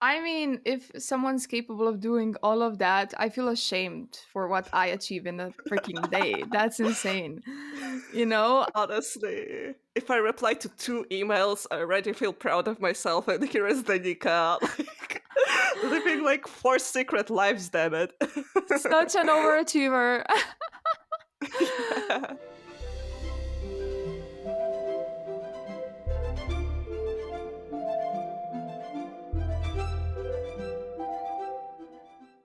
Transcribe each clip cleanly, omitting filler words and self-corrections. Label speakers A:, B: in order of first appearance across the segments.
A: I mean, if someone's capable of doing all of that, I feel ashamed for what I achieve in a freaking day. That's insane. You know?
B: Honestly, if I reply to 2 emails, I already feel proud of myself. And here is Danika, like living like 4 secret lives. Damn it!
A: Such an overachiever.
B: Yeah.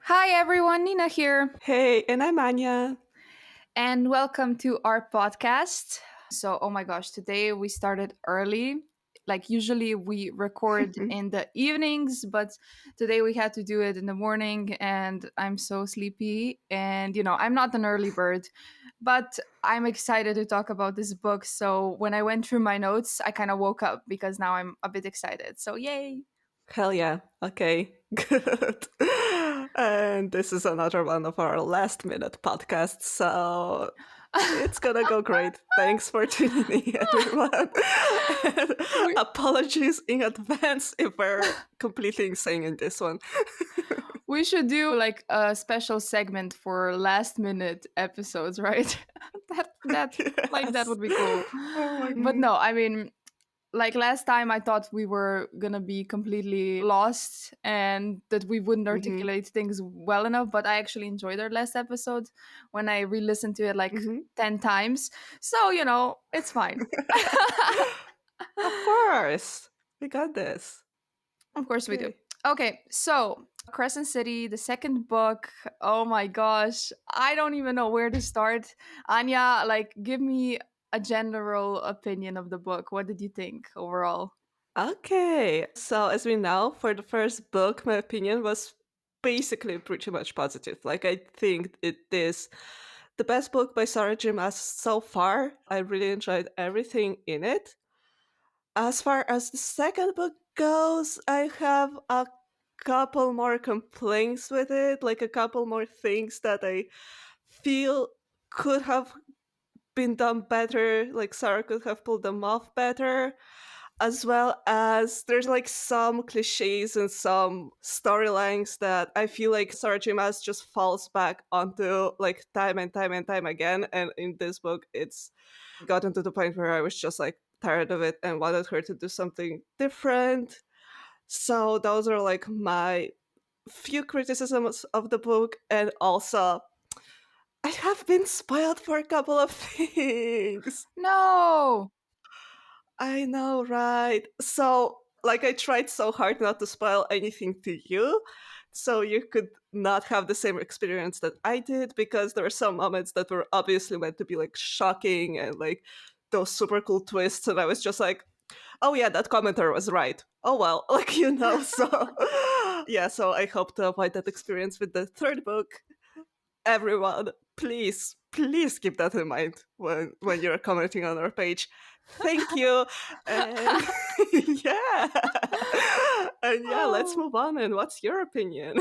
A: Hi, everyone. Nina here.
B: Hey, and I'm Anya.
A: And welcome to our podcast. So, oh my gosh, today we started early. Like, usually we record in the evenings, but today we had to do it in the morning, and I'm so sleepy. And, I'm not an early bird, but I'm excited to talk about this book. So, when I went through my notes, I kind of woke up because now I'm a bit excited. So, yay!
B: Hell yeah. Okay, good. And this is another one of our last minute podcasts. So it's gonna go great. Thanks for tuning in, everyone. And
A: we,
B: apologies in advance if we're completely insane in this one.
A: we should do like a special segment for last minute episodes, right? that like that
B: Yes.
A: would be cool.
B: Oh my
A: But
B: god.
A: no, I mean, like last time I thought we were gonna be completely lost and that we wouldn't
B: Mm-hmm.
A: articulate things well enough, but I actually enjoyed our last episode when I re-listened to it like
B: Mm-hmm.
A: 10 times. So, it's fine.
B: Of course. We got this.
A: Of course we do.
B: Okay.
A: Okay, so Crescent City, the second book. Oh my gosh, I don't even know where to start. Anya, like, give me a general opinion of the book. What did you think overall?
B: Okay, so as we know, for the first book, my opinion was basically pretty much positive. Like, I think it is the best book by Sarah J. Maas so far. I really enjoyed everything in it. As far as the second book goes, I have a couple more complaints with it, like a couple more things that I feel could have been done better, like Sarah could have pulled them off better, as well as there's like some cliches and some storylines that I feel like Sarah J. Maas just falls back onto like time and time and time again. And in this book, it's gotten to the point where I was just like tired of it and wanted her to do something different. So those are like my few criticisms of the book. And also, I have been spoiled for a couple of things.
A: No!
B: I know, right? So, like, I tried so hard not to spoil anything to you, so you could not have the same experience that I did, because there were some moments that were obviously meant to be like shocking and like those super cool twists, and I was just like, oh yeah, that commenter was right. Oh well, like, so yeah, so I hope to avoid that experience with the third book. Everyone, please keep that in mind when you're commenting on our page. Thank you. And yeah. And yeah, let's
A: Oh.
B: move on. And what's your opinion?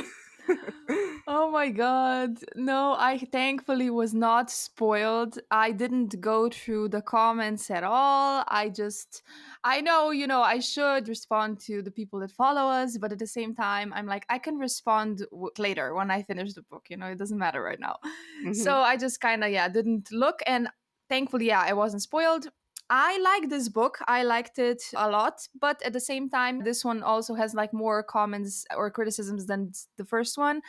A: Oh my god. No, I thankfully was not spoiled. I didn't go through the comments at all. I know, I should respond to the people that follow us, but at the same time, I'm like, I can respond later when I finish the book, it doesn't matter right now.
B: Hmm.
A: So I just kind of, yeah, didn't look. And thankfully, yeah, I wasn't spoiled. I like this book. I liked it a lot, but at the same time, this one also has like more comments or criticisms than the first one.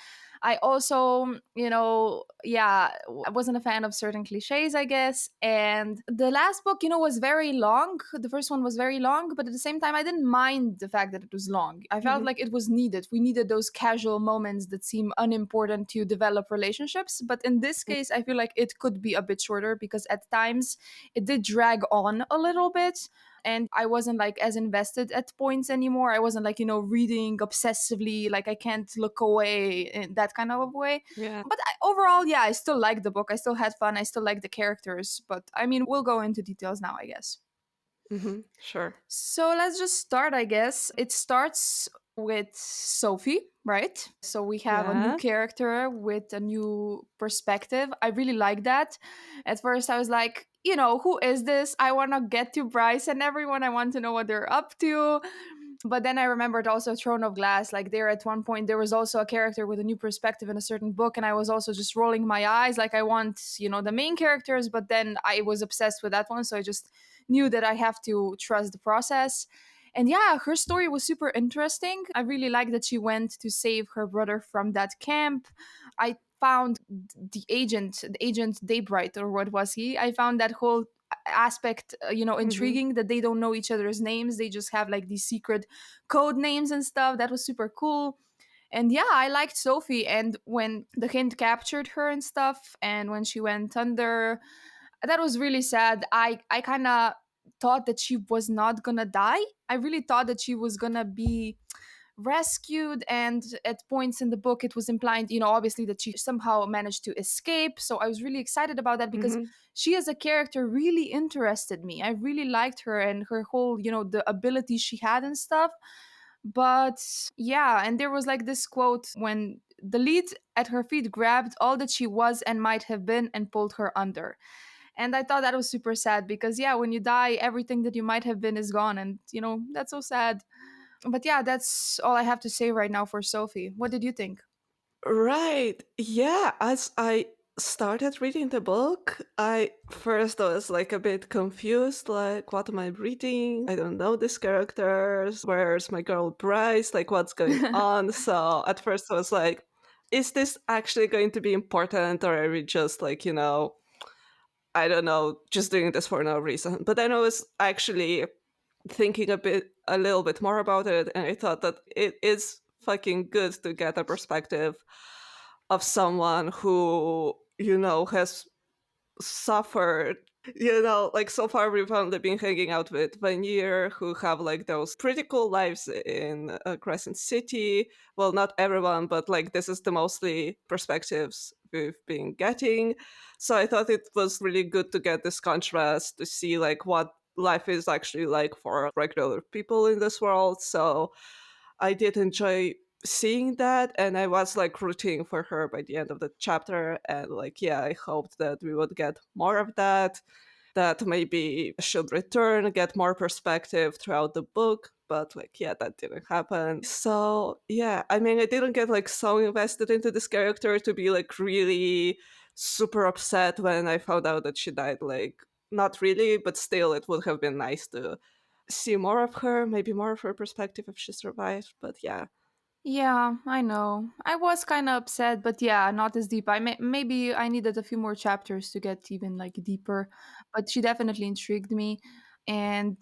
A: I also, yeah, I wasn't a fan of certain cliches, I guess. And the last book, was very long. The first one was very long, but at the same time, I didn't mind the fact that it was long. I felt
B: Hmm.
A: like it was needed. We needed those casual moments that seem unimportant to develop relationships. But in this case, I feel like it could be a bit shorter because at times it did drag on a little bit, and I wasn't like as invested at points anymore. I wasn't like, reading obsessively, like I can't look away in that kind of way.
B: Yeah.
A: But overall, yeah, I still like the book. I still had fun. I still like the characters. But I mean, we'll go into details now, I guess.
B: Sure.
A: So let's just start, I guess. It starts with Sophie, right? So we have a new
B: Yeah.
A: character with a new perspective. I really like that. At first, I was like, who is this? I want to get to Bryce and everyone. I want to know what they're up to. But then I remembered also Throne of Glass. Like there at one point, there was also a character with a new perspective in a certain book, and I was also just rolling my eyes. Like I want, the main characters, but then I was obsessed with that one, so I just knew that I have to trust the process. And yeah, her story was super interesting. I really like that she went to save her brother from that camp. I found the agent Daybright, or what was he? I found that whole aspect
B: Hmm.
A: intriguing, that they don't know each other's names, they just have like these secret code names and stuff. That was super cool. And yeah, I liked Sophie, and when the hint captured her and stuff, and when she went under, that was really sad. I kind of thought that she was not gonna die. I really thought that she was gonna be rescued, and at points in the book it was implied, obviously, that she somehow managed to escape. So I was really excited about that, because
B: Hmm.
A: she as a character really interested me. I really liked her and her whole, the abilities she had and stuff. But yeah, and there was like this quote when the lead at her feet grabbed all that she was and might have been and pulled her under. And I thought that was super sad, because yeah, when you die, everything that you might have been is gone, and that's so sad. But yeah, that's all I have to say right now for Sophie. What did you think?
B: Right. Yeah. As I started reading the book, I first was like a bit confused. Like, what am I reading? I don't know these characters. Where's my girl Bryce? Like, what's going on? So at first I was like, is this actually going to be important, or are we just like, I don't know, just doing this for no reason? But then I was actually thinking a little bit more about it, and I thought that it is fucking good to get a perspective of someone who has suffered. Like, so far we've only been hanging out with Vanir, who have like those pretty cool lives in Crescent City. Well, not everyone, but like this is the mostly perspectives we've been getting. So I thought it was really good to get this contrast, to see like what life is actually like for regular people in this world. So I did enjoy seeing that, and I was like rooting for her by the end of the chapter. And like, yeah, I hoped that we would get more of that, that maybe should return, get more perspective throughout the book. But like, yeah, that didn't happen. So yeah, I mean, I didn't get like so invested into this character to be like really super upset when I found out that she died. Like, not really, but still, it would have been nice to see more of her, maybe more of her perspective if she survived. But yeah.
A: Yeah, I know. I was kind of upset, but yeah, not as deep. Maybe I needed a few more chapters to get even like deeper, but she definitely intrigued me. And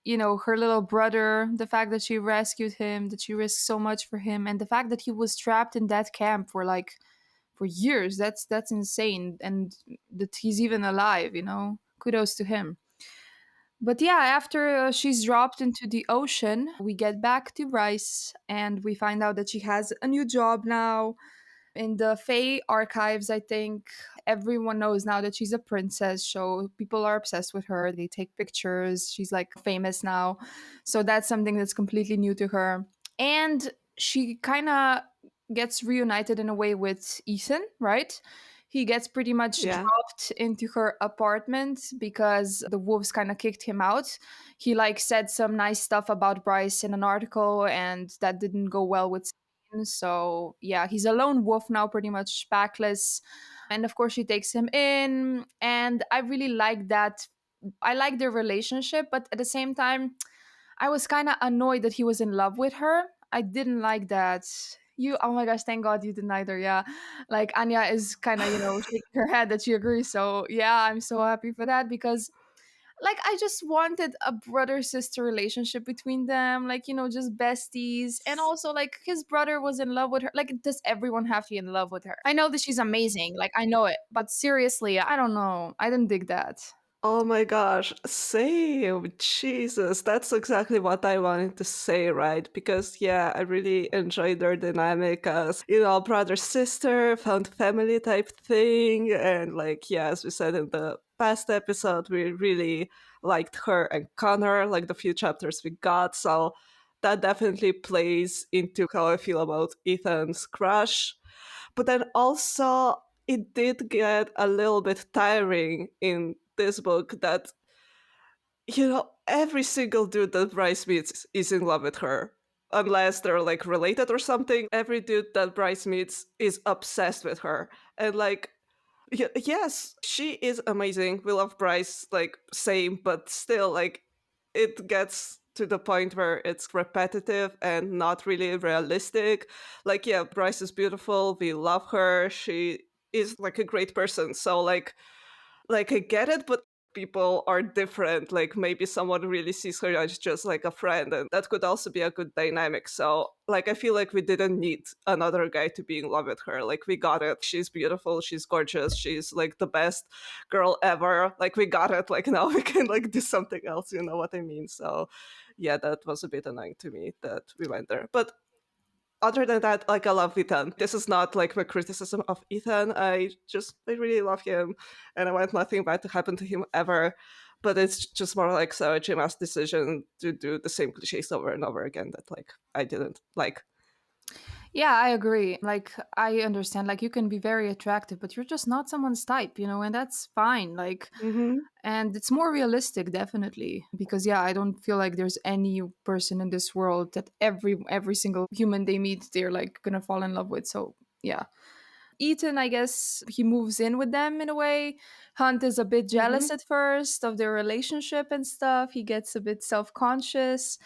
A: her little brother, the fact that she rescued him, that she risked so much for him, and the fact that he was trapped in that camp for like for years. That's insane, and that he's even alive. Kudos to him. But yeah, after she's dropped into the ocean, we get back to Rice and we find out that she has a new job now in the Fae archives. I think everyone knows now that she's a princess, so people are obsessed with her. They take pictures. She's like famous now. So that's something that's completely new to her. And she kind of gets reunited in a way with Ethan, right? He gets pretty much
B: Yeah.
A: dropped into her apartment because the wolves kind of kicked him out. He like said some nice stuff about Bryce in an article, and that didn't go well with Sabine. So yeah, he's a lone wolf now, pretty much backless. And of course, she takes him in, and I really like that. I like their relationship, but at the same time, I was kind of annoyed that he was in love with her. I didn't like that. Oh my gosh, thank God you didn't either. Yeah. Like Anya is kind of, shaking her head that she agrees. So yeah, I'm so happy for that, because like I just wanted a brother sister relationship between them, like, just besties. And also, like, his brother was in love with her. Like, does everyone have to be in love with her? I know that she's amazing. Like, I know it. But seriously, I don't know. I didn't dig that.
B: Oh my gosh, same. Jesus, that's exactly what I wanted to say, right? Because, yeah, I really enjoyed their dynamic as, brother sister, found family type thing. And, like, yeah, as we said in the past episode, we really liked her and Connor, like the few chapters we got. So that definitely plays into how I feel about Ethan's crush. But then also, it did get a little bit tiring in this book that every single dude that Bryce meets is in love with her. Unless they're like related or something. Every dude that Bryce meets is obsessed with her. And like, yes, she is amazing. We love Bryce, like, same, but still, like, it gets to the point where it's repetitive and not really realistic. Like, yeah, Bryce is beautiful. We love her. She is like a great person. So, like I get it, but people are different. Like maybe someone really sees her as just like a friend, and that could also be a good dynamic. So like I feel like we didn't need another guy to be in love with her. Like we got it. She's beautiful, she's gorgeous, she's like the best girl ever. Like we got it. Like now we can like do something else, you know what I mean? So yeah, that was a bit annoying to me that we went there. But other than that, like I love Ethan. This is not like my criticism of Ethan. I really love him, and I want nothing bad to happen to him ever. But it's just more like Sarah J. Maas' decision to do the same cliches over and over again that like I didn't like.
A: Yeah, I agree. Like, I understand. Like, you can be very attractive, but you're just not someone's type, and that's fine. Like,
B: Hmm.
A: and it's more realistic, definitely, because yeah, I don't feel like there's any person in this world that every single human they meet, they're like gonna fall in love with. So yeah, Ethan, I guess he moves in with them in a way. Hunt is a bit jealous
B: Hmm.
A: at first of their relationship and stuff. He gets a bit self conscious.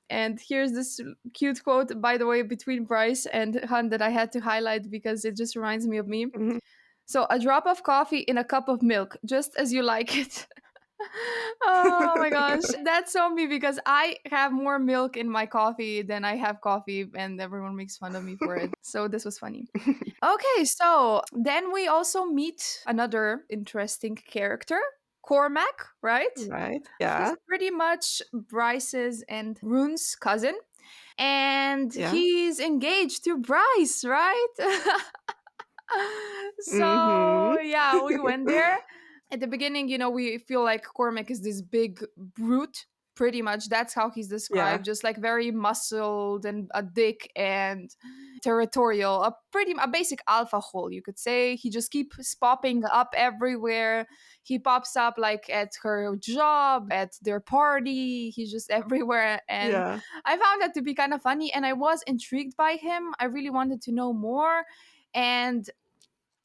A: And here's this cute quote, by the way, between Bryce and Hunt that I had to highlight because it just reminds me of me.
B: Hmm.
A: So, a drop of coffee in a cup of milk, just as you like it. Oh my gosh, that's so me because I have more milk in my coffee than I have coffee, and everyone makes fun of me for it. So, this was funny. Okay, so then we also meet another interesting character, Cormac, right?
B: Right?
A: He's
B: Yeah.
A: pretty much Bryce's and Rune's cousin, and
B: Yeah.
A: he's engaged to Bryce, right?
B: Hmm.
A: So, yeah, we went there. At the beginning, we feel like Cormac is this big brute. Pretty much, that's how he's
B: Yeah.
A: described, just like very muscled and a dick and territorial, a basic alpha hole, you could say. He just keeps popping up everywhere. He pops up like at her job, at their party. He's just everywhere, and
B: Yeah.
A: I found that to be kind of funny, and I was intrigued by him. I really wanted to know more, and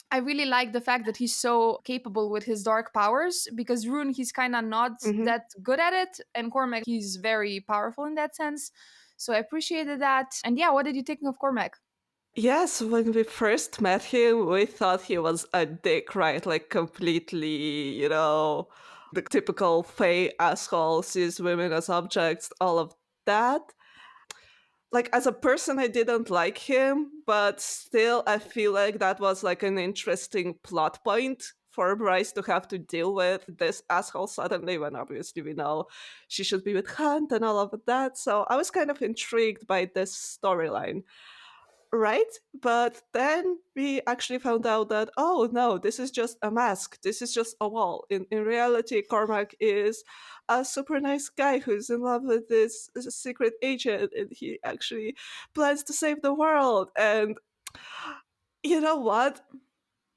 A: I really like the fact that he's so capable with his dark powers because Rune, he's kind of not
B: Hmm.
A: that good at it. And Cormac, he's very powerful in that sense. So I appreciated that. And yeah, what did you think of Cormac?
B: Yes, when we first met him, we thought he was a dick, right? Like completely, the typical Fae asshole, sees women as objects, all of that. Like as a person, I didn't like him, but still, I feel like that was like an interesting plot point for Bryce to have to deal with this asshole suddenly when obviously we know she should be with Hunt and all of that. So I was kind of intrigued by this storyline. Right? But then we actually found out that, oh no, this is just a mask. This is just a wall. In reality, Cormac is a super nice guy who's in love with this secret agent and he actually plans to save the world. And you know what?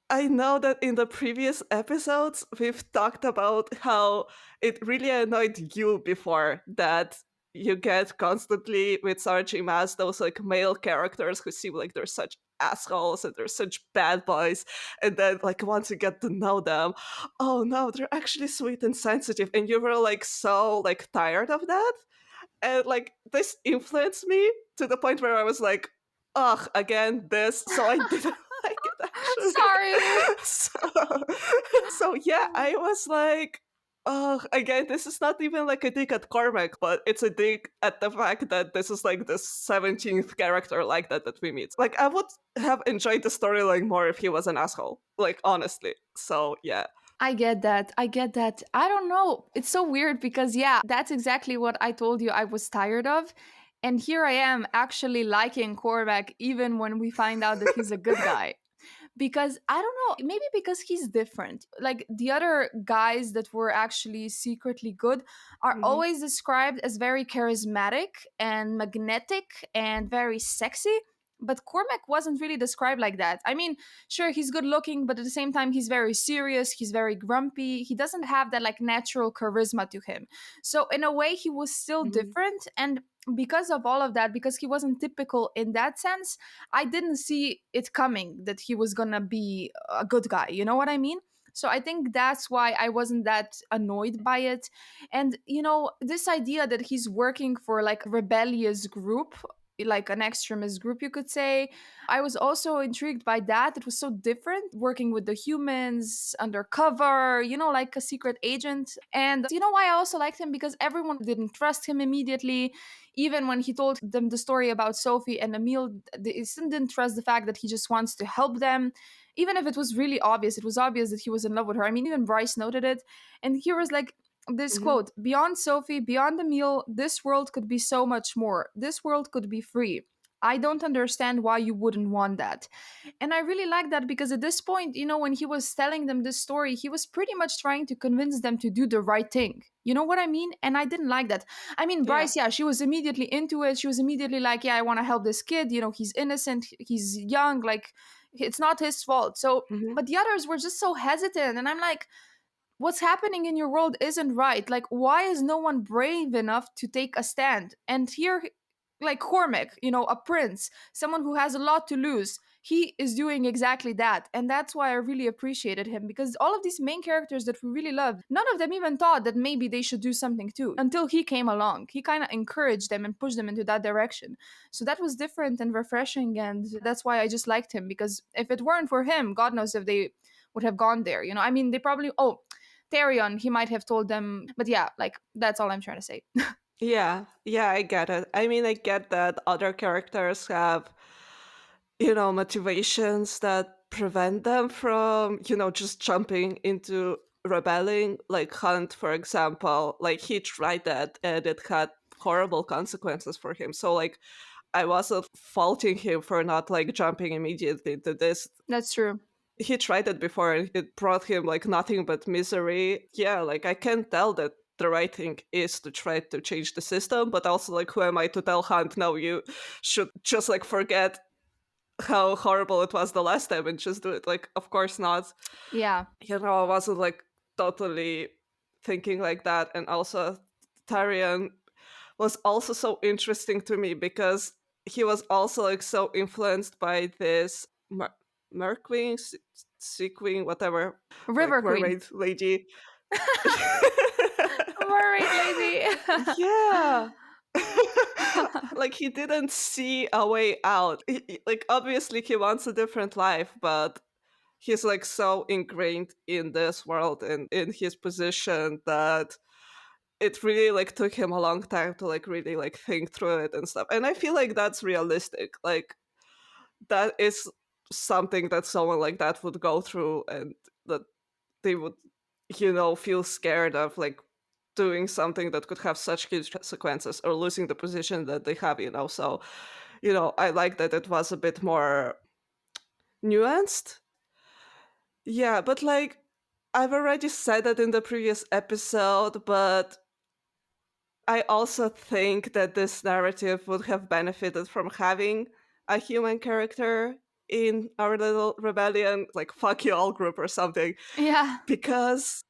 B: I know that in the previous episodes, we've talked about how it really annoyed you before that you get constantly with Sarge Maas those like male characters who seem like they're such assholes and they're such bad boys. And then, like, once you get to know them, oh no, they're actually sweet and sensitive. And you were like so like tired of that. And like, this influenced me to the point where I was like, ugh, again, this. So I didn't like it actually.
A: Sorry.
B: so, so yeah, I was like, oh, again, this is not even like a dig at Cormac, but it's a dig at the fact that this is like the 17th character like that we meet. Like, I would have enjoyed the storyline more if he was an asshole, like, honestly. So, yeah.
A: I get that. I get that. I don't know. It's so weird because, yeah, that's exactly what I told you I was tired of. And here I am actually liking Cormac even when we find out that he's a good guy. Because I don't know, maybe because he's different. Like the other guys that were actually secretly good are
B: Hmm.
A: always described as very charismatic and magnetic and very sexy. But Cormac wasn't really described like that. I mean, sure, he's good looking, but at the same time, he's very serious. He's very grumpy. He doesn't have that like natural charisma to him. So, in a way, he was still
B: Mhm.
A: different. And because of all of that, because he wasn't typical in that sense, I didn't see it coming that he was gonna be a good guy. You know what I mean? So I think that's why I wasn't that annoyed by it. And this idea that he's working for like a rebellious group, like an extremist group, you could say, I was also intrigued by that. It was so different working with the humans undercover, like a secret agent. And you know why I also liked him? Because everyone didn't trust him immediately. Even when he told them the story about Sophie and Emil, they still didn't trust the fact that he just wants to help them. Even if it was really obvious, it was obvious that he was in love with her. I mean, even Bryce noted it. And here was like this
B: Mhm.
A: quote: beyond Sophie, beyond Emil, this world could be so much more. This world could be free. I don't understand why you wouldn't want that. And I really like that because at this point, when he was telling them this story, he was pretty much trying to convince them to do the right thing. You know what I mean? And I didn't like that. I mean,
B: Yeah.
A: Bryce, yeah, she was immediately into it. She was immediately like, yeah, I want to help this kid. He's innocent, he's young, like, it's not his fault. So,
B: Mhm.
A: but the others were just so hesitant. And I'm like, what's happening in your world isn't right. Like, why is no one brave enough to take a stand? And here, like Cormac, a prince, someone who has a lot to lose, he is doing exactly that. And that's why I really appreciated him, because all of these main characters that we really loved, none of them even thought that maybe they should do something too until he came along. He kind of encouraged them and pushed them into that direction. So that was different and refreshing. And that's why I just liked him, because if it weren't for him, God knows if they would have gone there. I mean, they probably, Therion, he might have told them. But yeah, like, that's all I'm trying to say.
B: Yeah, yeah, I get it. I mean, I get that other characters have, motivations that prevent them from, just jumping into rebelling. Like Hunt, for example, like he tried that and it had horrible consequences for him. So, like, I wasn't faulting him for not like jumping immediately into this.
A: That's true.
B: He tried it before and it brought him like nothing but misery. Yeah, like I can tell that the right thing is to try to change the system, but also like who am I to tell Hunt, no, you should just like forget how horrible it was the last time and just do it. Like, of course not.
A: Yeah.
B: I wasn't like totally thinking like that. And also Tarion was also so interesting to me because he was also like so influenced by this Merqueen, Sequeen, whatever,
A: River
B: like
A: Queen.
B: mermaid lady.
A: Mermaid lady.
B: Yeah. Like he didn't see a way out. Like obviously he wants a different life, but he's like so ingrained in this world and in his position that it really like took him a long time to like really like think through it and stuff. And I feel like that's realistic. Like that is something that someone like that would go through and that they would feel scared of like doing something that could have such huge consequences or losing the position that they have. So I like that it was a bit more nuanced. Yeah, but like I've already said that in the previous episode, but I also think that this narrative would have benefited from having a human character in our little rebellion, like fuck you all group or something,
A: Yeah.
B: because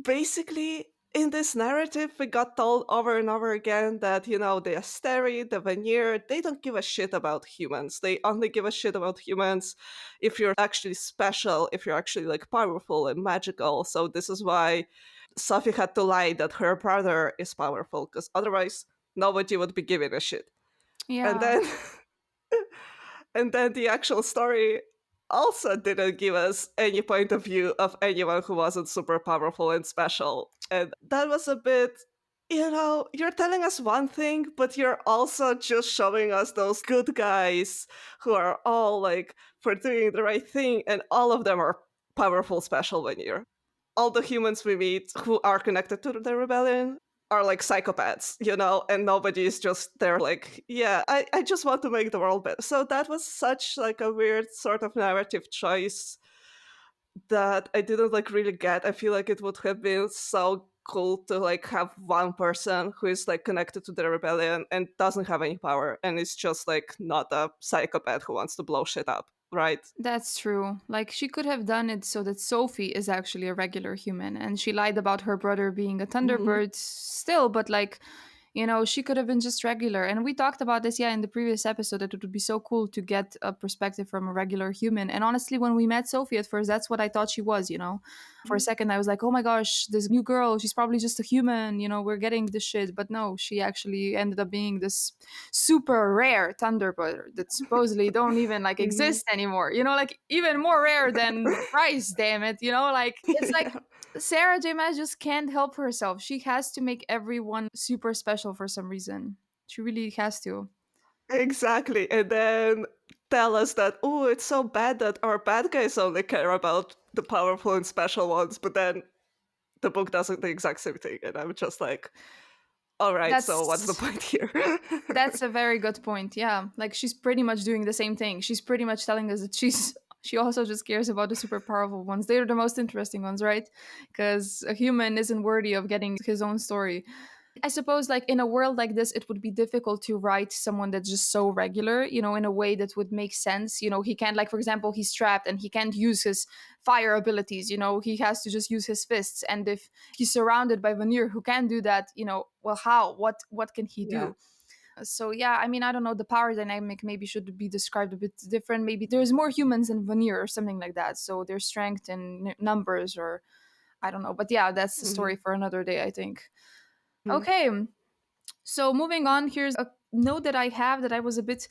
B: basically in this narrative we got told over and over again that the Asteri, the Vanir, they don't give a shit about humans. They only give a shit about humans if you're actually special, if you're actually like powerful and magical. So this is why Sophie had to lie that her brother is powerful, because otherwise nobody would be giving a shit. And
A: Yeah.
B: then and then the actual story also didn't give us any point of view of anyone who wasn't super powerful and special. And that was a bit, you're telling us one thing, but you're also just showing us those good guys who are all like for doing the right thing, and all of them are powerful, special when you're. All the humans we meet who are connected to the rebellion are like psychopaths, and nobody is just there like, yeah, I just want to make the world better. So that was such like a weird sort of narrative choice that I didn't like really get. I feel like it would have been so cool to like have one person who is like connected to the rebellion and doesn't have any power and is just like not a psychopath who wants to blow shit up, right?
A: That's true. Like, she could have done it so that Sophie is actually a regular human, and she lied about her brother being a
B: Hmm.
A: Thunderbird still, but like, she could have been just regular. And we talked about this, yeah, in the previous episode, that it would be so cool to get a perspective from a regular human. And honestly, when we met Sophie at first, that's what I thought she was. For a second, I was like, oh my gosh, this new girl, she's probably just a human, we're getting this shit. But no, she actually ended up being this super rare Thunderbird that supposedly don't even like
B: Hmm.
A: exist anymore. Like even more rare than Bryce, damn it. Like it's like
B: Yeah,
A: Sarah J. Maas just can't help herself. She has to make everyone super special for some reason. She really has to.
B: exactly. And then tell us that, oh, it's so bad that our bad guys only care about the powerful and special ones, but then the book does the exact same thing. And I'm just like, all right, so what's the
A: That's
B: point here?
A: that's a very good point. Yeah. Like she's pretty much doing the same thing. She's pretty much telling us that she also just cares about the super powerful ones. They're the most interesting ones, right? Because a human isn't worthy of getting his own story. I suppose, like, in a world like this, it would be difficult to write someone that's just so regular, in a way that would make sense. He can't, like, for example, he's trapped and he can't use his fire abilities, he has to just use his fists. And if he's surrounded by Vanir who can do that, well, how? What can he
B: Yeah.
A: do? So, yeah, I mean, I don't know. The power dynamic maybe should be described a bit different. Maybe there's more humans than Vanir or something like that. So their strength in numbers, or I don't know. But yeah, that's the
B: Hmm.
A: story for another day, I think. Okay, so moving on, here's a note that I have that I was a bit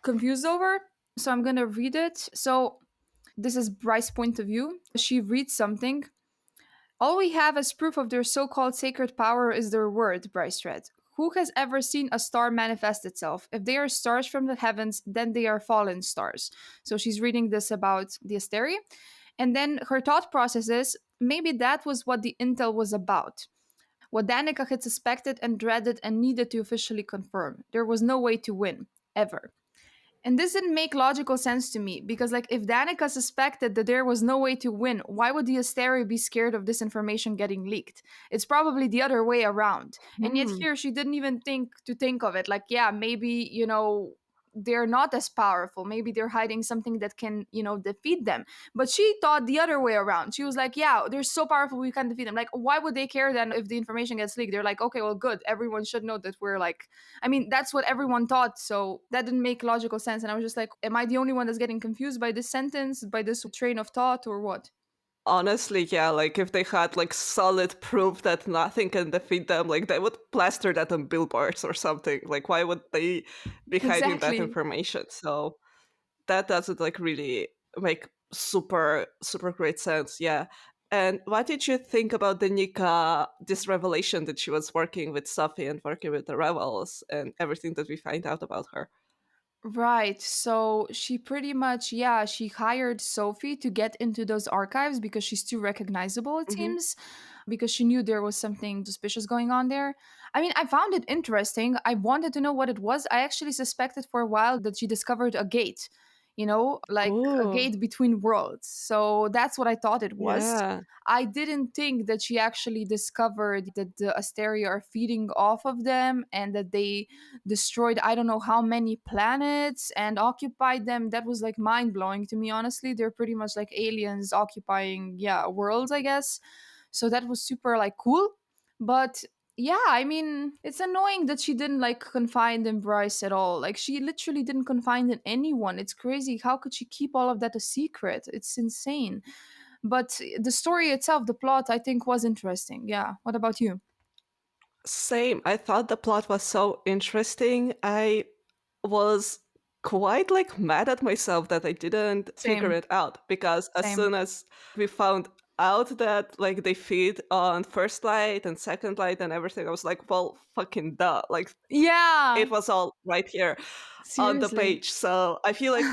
A: confused over. So I'm gonna read it. So this is Bryce's point of view. She reads something. All we have as proof of their so-called sacred power is their word, Bryce read. Who has ever seen a star manifest itself? If they are stars from the heavens, then they are fallen stars. So she's reading this about the Asteri. And then her thought process is maybe that was what the intel was about. What Danika had suspected and dreaded and needed to officially confirm. There was no way to win, ever. And this didn't make logical sense to me because, like, if Danica suspected that there was no way to win, why would the Asteri be scared of this information getting leaked? It's probably the other way around. And yet,
B: Hmm.
A: here she didn't even think of it. Like, yeah, maybe, they're not as powerful. Maybe they're hiding something that can, defeat them. But she thought the other way around. She was like, yeah, they're so powerful, we can't defeat them. Like, why would they care then if the information gets leaked? They're like, okay, well, good. Everyone should know that we're like, I mean, that's what everyone thought. So that didn't make logical sense. And I was just like, am I the only one that's getting confused by this sentence, by this train of thought, or what?
B: Honestly, yeah, like if they had like solid proof that nothing can defeat them, like they would plaster that on billboards or something. Like why would they be hiding that
A: Exactly.
B: information? So that doesn't like really make super great sense. Yeah. And what did you think about the Nika, this revelation that she was working with Sophie and working with the rebels and everything that we find out about her?
A: Right. So she pretty much, yeah, she hired Sophie to get into those archives because she's too recognizable, it
B: Hmm.
A: seems, because she knew there was something suspicious going on there. I mean, I found it interesting. I wanted to know what it was. I actually suspected for a while that she discovered a gate, like a
B: Oh,
A: gate between worlds. So that's what I thought it was.
B: yeah.
A: I didn't think that she actually discovered that the Asteria are feeding off of them and that they destroyed I don't know how many planets and occupied them. That was like mind blowing to me, honestly. They're pretty much like aliens occupying, yeah, worlds, I guess. So that was super like cool. But yeah, I mean, it's annoying that she didn't like confide in Bryce at all. Like, she literally didn't confide in anyone. It's crazy. How could she keep all of that a secret? It's insane. But the story itself, the plot, I think was interesting. Yeah. What about you?
B: Same. I thought the plot was so interesting. I was quite like mad at myself that I didn't figure
A: Same.
B: it out because as
A: Same.
B: soon as we found out that like they feed on first light and second light and everything, I was like, well, fucking duh. Like
A: Yeah.
B: it was all right here on the
A: Seriously.
B: page. So I feel like,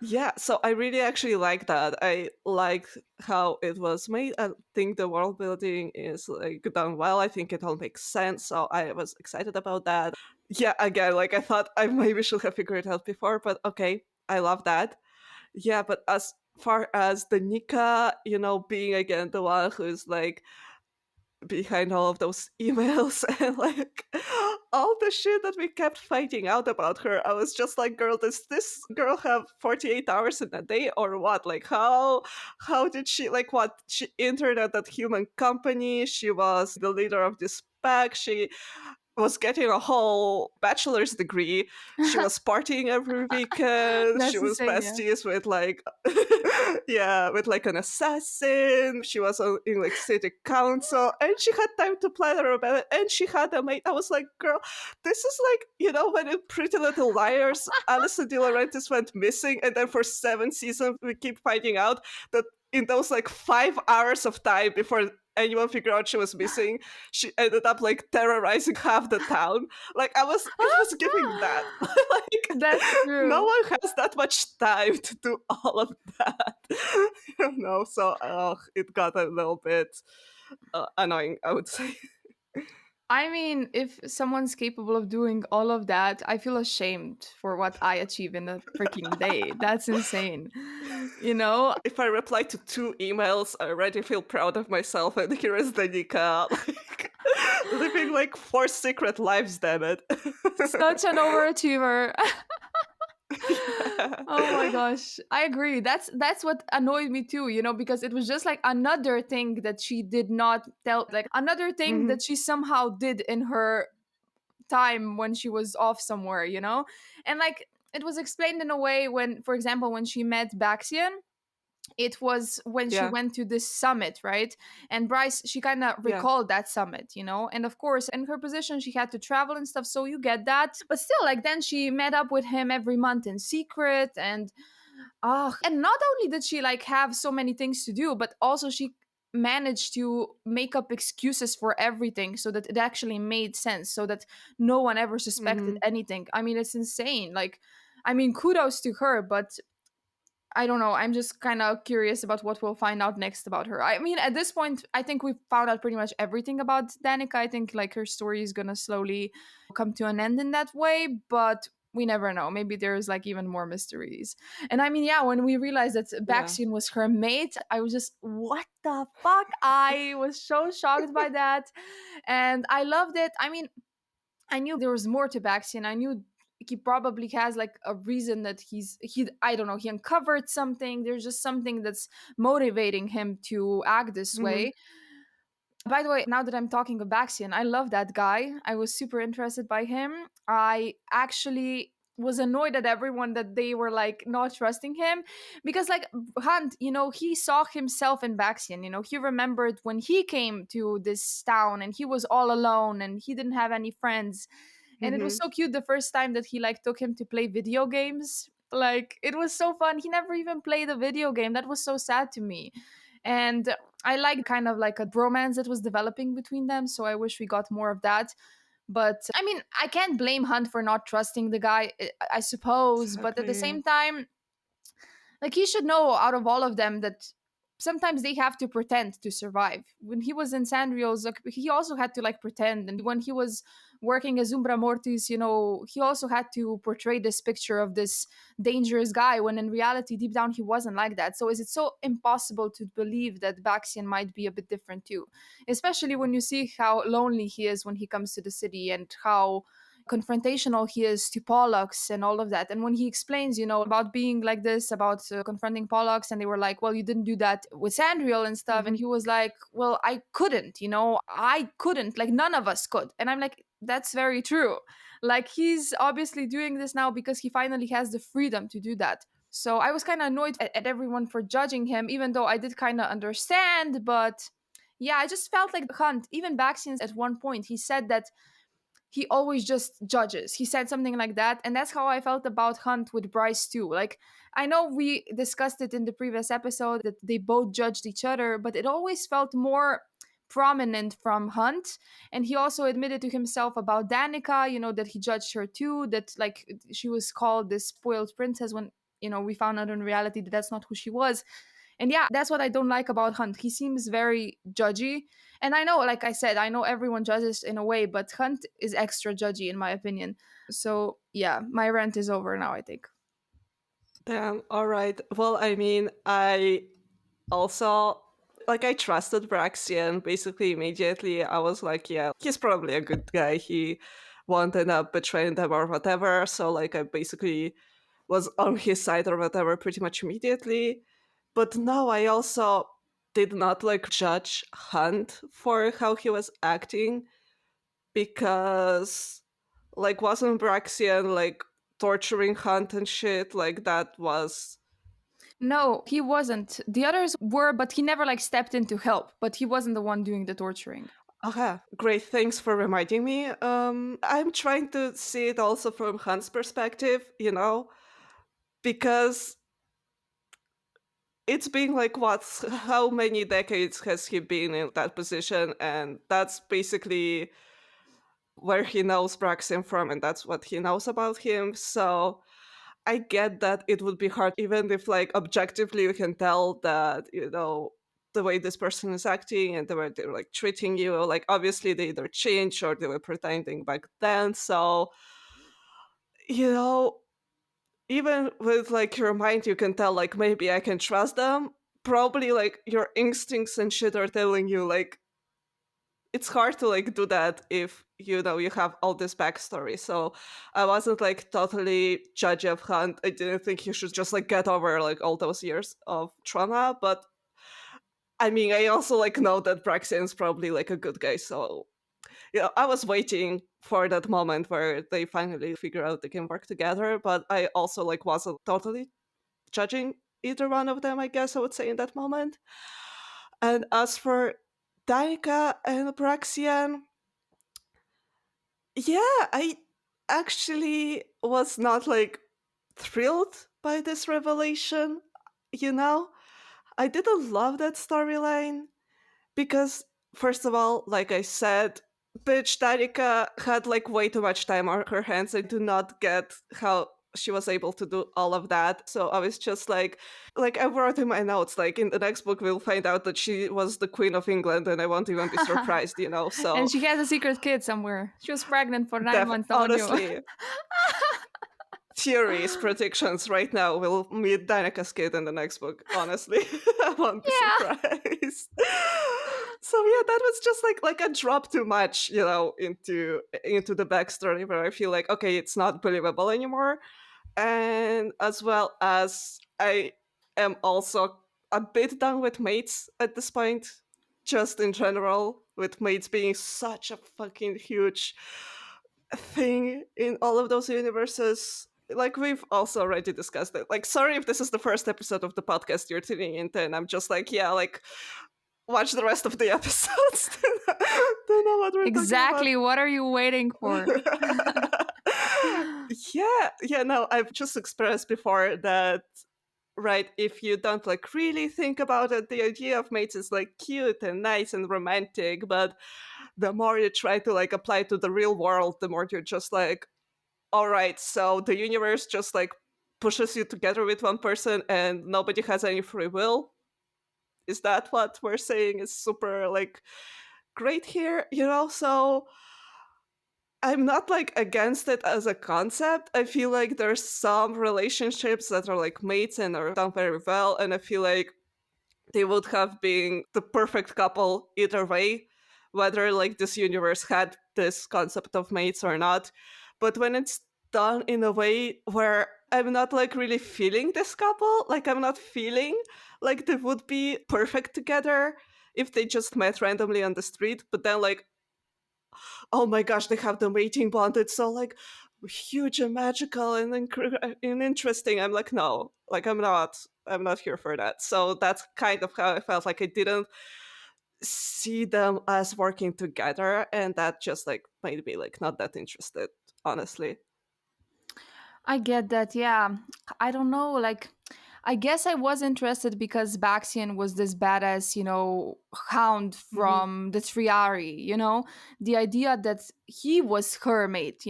B: yeah, so I really actually like that. I like how it was made. I think the world building is like done well. I think it all makes sense. So I was excited about that. Yeah, again, like I thought I maybe should have figured it out before, but okay, I love that. Yeah, but as far as the Nika, being again the one who's like behind all of those emails and like all the shit that we kept finding out about her. I was just like, girl, does this girl have 48 hours in a day or what? Like how did she, like, what, she interned at that human company, she was the leader of this pack, she was getting a whole bachelor's degree. She was partying every weekend. She
A: That's
B: was
A: insane, yeah.
B: besties with like, yeah, with like an assassin. She was in like city council, and she had time to plan her about it. And she had a mate. I was like, girl, this is like, when in Pretty Little Liars, Alison De Laurentiis went missing, and then for 7 seasons we keep finding out that in those like 5 hours of time before anyone figured out she was missing, she ended up like terrorizing half the town. Like it was giving that. Like
A: That's
B: no
A: true.
B: one has that much time to do all of that. So it got a little bit annoying, I would say.
A: I mean, if someone's capable of doing all of that, I feel ashamed for what I achieve in a freaking day. That's insane. You know?
B: If I reply to 2 emails, I already feel proud of myself, and here is Danika, like living like 4 secret lives, damn it.
A: Such an overachiever.
B: Yeah.
A: Oh my gosh. I agree. That's what annoyed me too, because it was just like another thing that she did not tell, like another thing
B: Mhm.
A: that she somehow did in her time when she was off somewhere. And like it was explained in a way when, for example, when she met Baxian, it was when she
B: Yeah,
A: went to this summit, right? And Bryce, she kind of
B: yeah.
A: recalled that summit. And of course, in her position, she had to travel and stuff, so you get that. But still, like then she met up with him every month in secret, and not only did she like have so many things to do, but also she managed to make up excuses for everything so that it actually made sense, so that no one ever suspected
B: Mhm.
A: anything. I mean, it's insane. Like, I mean, kudos to her, but I don't know. I'm just kind of curious about what we'll find out next about her. I mean, at this point, I think we've found out pretty much everything about Danica. I think like her story is gonna slowly come to an end in that way, but we never know. Maybe there's like even more mysteries. And I mean, yeah, when we realized that
B: Yeah.
A: Baxian was her mate, I was just, what the fuck? I was so shocked by that. And I loved it. I mean, I knew there was more to Baxian. I knew he probably has like a reason that he I don't know, he uncovered something. There's just something that's motivating him to act this
B: Mhm.
A: way. By the way, now that I'm talking of Baxian, I love that guy. I was super interested by him. I actually was annoyed at everyone that they were like not trusting him because like Hunt, he saw himself in Baxian. He remembered when he came to this town and he was all alone and he didn't have any friends. And it was
B: Mhm.
A: so cute the first time that he like took him to play video games. Like it was so fun. He never even played a video game. That was so sad to me. And I like kind of like a bromance that was developing between them. So I wish we got more of that. But I mean, I can't blame Hunt for not trusting the guy, I suppose. But at the
B: Exactly.
A: same time, like he should know out of all of them that sometimes they have to pretend to survive. When he was in Sanrio's, like, he also had to like pretend. And when he was working as Umbra Mortis, he also had to portray this picture of this dangerous guy when in reality, deep down, he wasn't like that. So is it so impossible to believe that Baxian might be a bit different too? Especially when you see how lonely he is when he comes to the city and how confrontational he is to Pollux and all of that. And when he explains, about being like this, about confronting Pollux, and they were like, well, you didn't do that with Sandriel and stuff. And
B: Mhm.
A: he was like, well, I couldn't, I couldn't, like, none of us could. And I'm like, that's very true. Like, he's obviously doing this now because he finally has the freedom to do that. So I was kind of annoyed at everyone for judging him, even though I did kind of understand. But yeah, I just felt like Hunt, even back since at one point, he said that he always just judges. He said something like that. And that's how I felt about Hunt with Bryce too. Like, I know we discussed it in the previous episode that they both judged each other, but it always felt more prominent from Hunt. And he also admitted to himself about Danica, that he judged her too, that like she was called this spoiled princess when, we found out in reality that that's not who she was. And yeah, that's what I don't like about Hunt. He seems very judgy. And I know, like I said, I know everyone judges in a way, but Hunt is extra judgy in my opinion. So yeah, my rant is over now, I think.
B: Damn. All right. Well, I mean, I also Like, I trusted Braxian basically immediately. I was like, yeah, he's probably a good guy. He won't end up betraying them or whatever. So, like, I basically was on his side or whatever pretty much immediately. But no, I also did not like judge Hunt for how he was acting, because like wasn't Braxian like torturing Hunt and shit? Like that was
A: No, he wasn't. The others were, but he never like stepped in to help. But he wasn't the one doing the torturing.
B: okay. Great, thanks for reminding me. I'm trying to see it also from Hunt's perspective, because it's been like what, how many decades has he been in that position, and that's basically where he knows Braxton from, and that's what he knows about him. So I get that it would be hard, even if like objectively you can tell that, the way this person is acting and the way they're like treating you, like obviously they either changed or they were pretending back then. So, you know, even with like your mind, you can tell like maybe I can trust them. Probably like your instincts and shit are telling you like it's hard to like do that if you have all this backstory. So I wasn't like totally judgy of Hunt. I didn't think he should just like get over like all those years of trauma. But I mean, I also like know that Braxian's probably like a good guy. So I was waiting for that moment where they finally figure out they can work together. But I also like wasn't totally judging either one of them, I guess I would say in that moment. And as for Danika and Braxian, yeah, I actually was not like thrilled by this revelation, you know? I didn't love that storyline because, first of all, like I said, bitch Danica had like way too much time on her hands. I do not get how she was able to do all of that. So I was just like I wrote in my notes, like in the next book we'll find out that she was the Queen of England and I won't even be surprised.
A: And
B: So
A: she has a secret kid somewhere. She was pregnant for 9 months. No one knew.
B: honestly, theories, predictions right now will meet Danica's kid in the next book. Honestly, I won't be
A: Yeah.
B: surprised. So yeah, that was just like a drop too much, into the backstory where I feel like okay, it's not believable anymore. And as well as I am also a bit done with mates at this point, just in general, with mates being such a fucking huge thing in all of those universes. Like we've also already discussed it. Like, sorry if this is the first episode of the podcast you're tuning into, and I'm just like, yeah, like watch the rest of the episodes to know what we're talking about.
A: Exactly. What are you waiting for?
B: Yeah, no, I've just expressed before that, right, if you don't like really think about it, the idea of mates is like cute and nice and romantic, but the more you try to like apply to the real world, the more you're just like, all right, so the universe just like pushes you together with one person and nobody has any free will. Is that what we're saying is super like great here? So I'm not like against it as a concept. I feel like there's some relationships that are like mates and are done very well, and I feel like they would have been the perfect couple either way, whether like this universe had this concept of mates or not. But when it's done in a way where I'm not like really feeling this couple, like I'm not feeling like they would be perfect together if they just met randomly on the street, but then like, oh my gosh, they have the mating bond. It's so like huge and magical and and interesting. I'm like, no, like I'm not here for that. So that's kind of how I felt. Like I didn't see them as working together, and that just like made me like not that interested, honestly.
A: I get that. Yeah. I don't know. Like, I guess I was interested because Baxian was this badass, hound
B: Hmm.
A: from the Triari, the idea that he was her mate,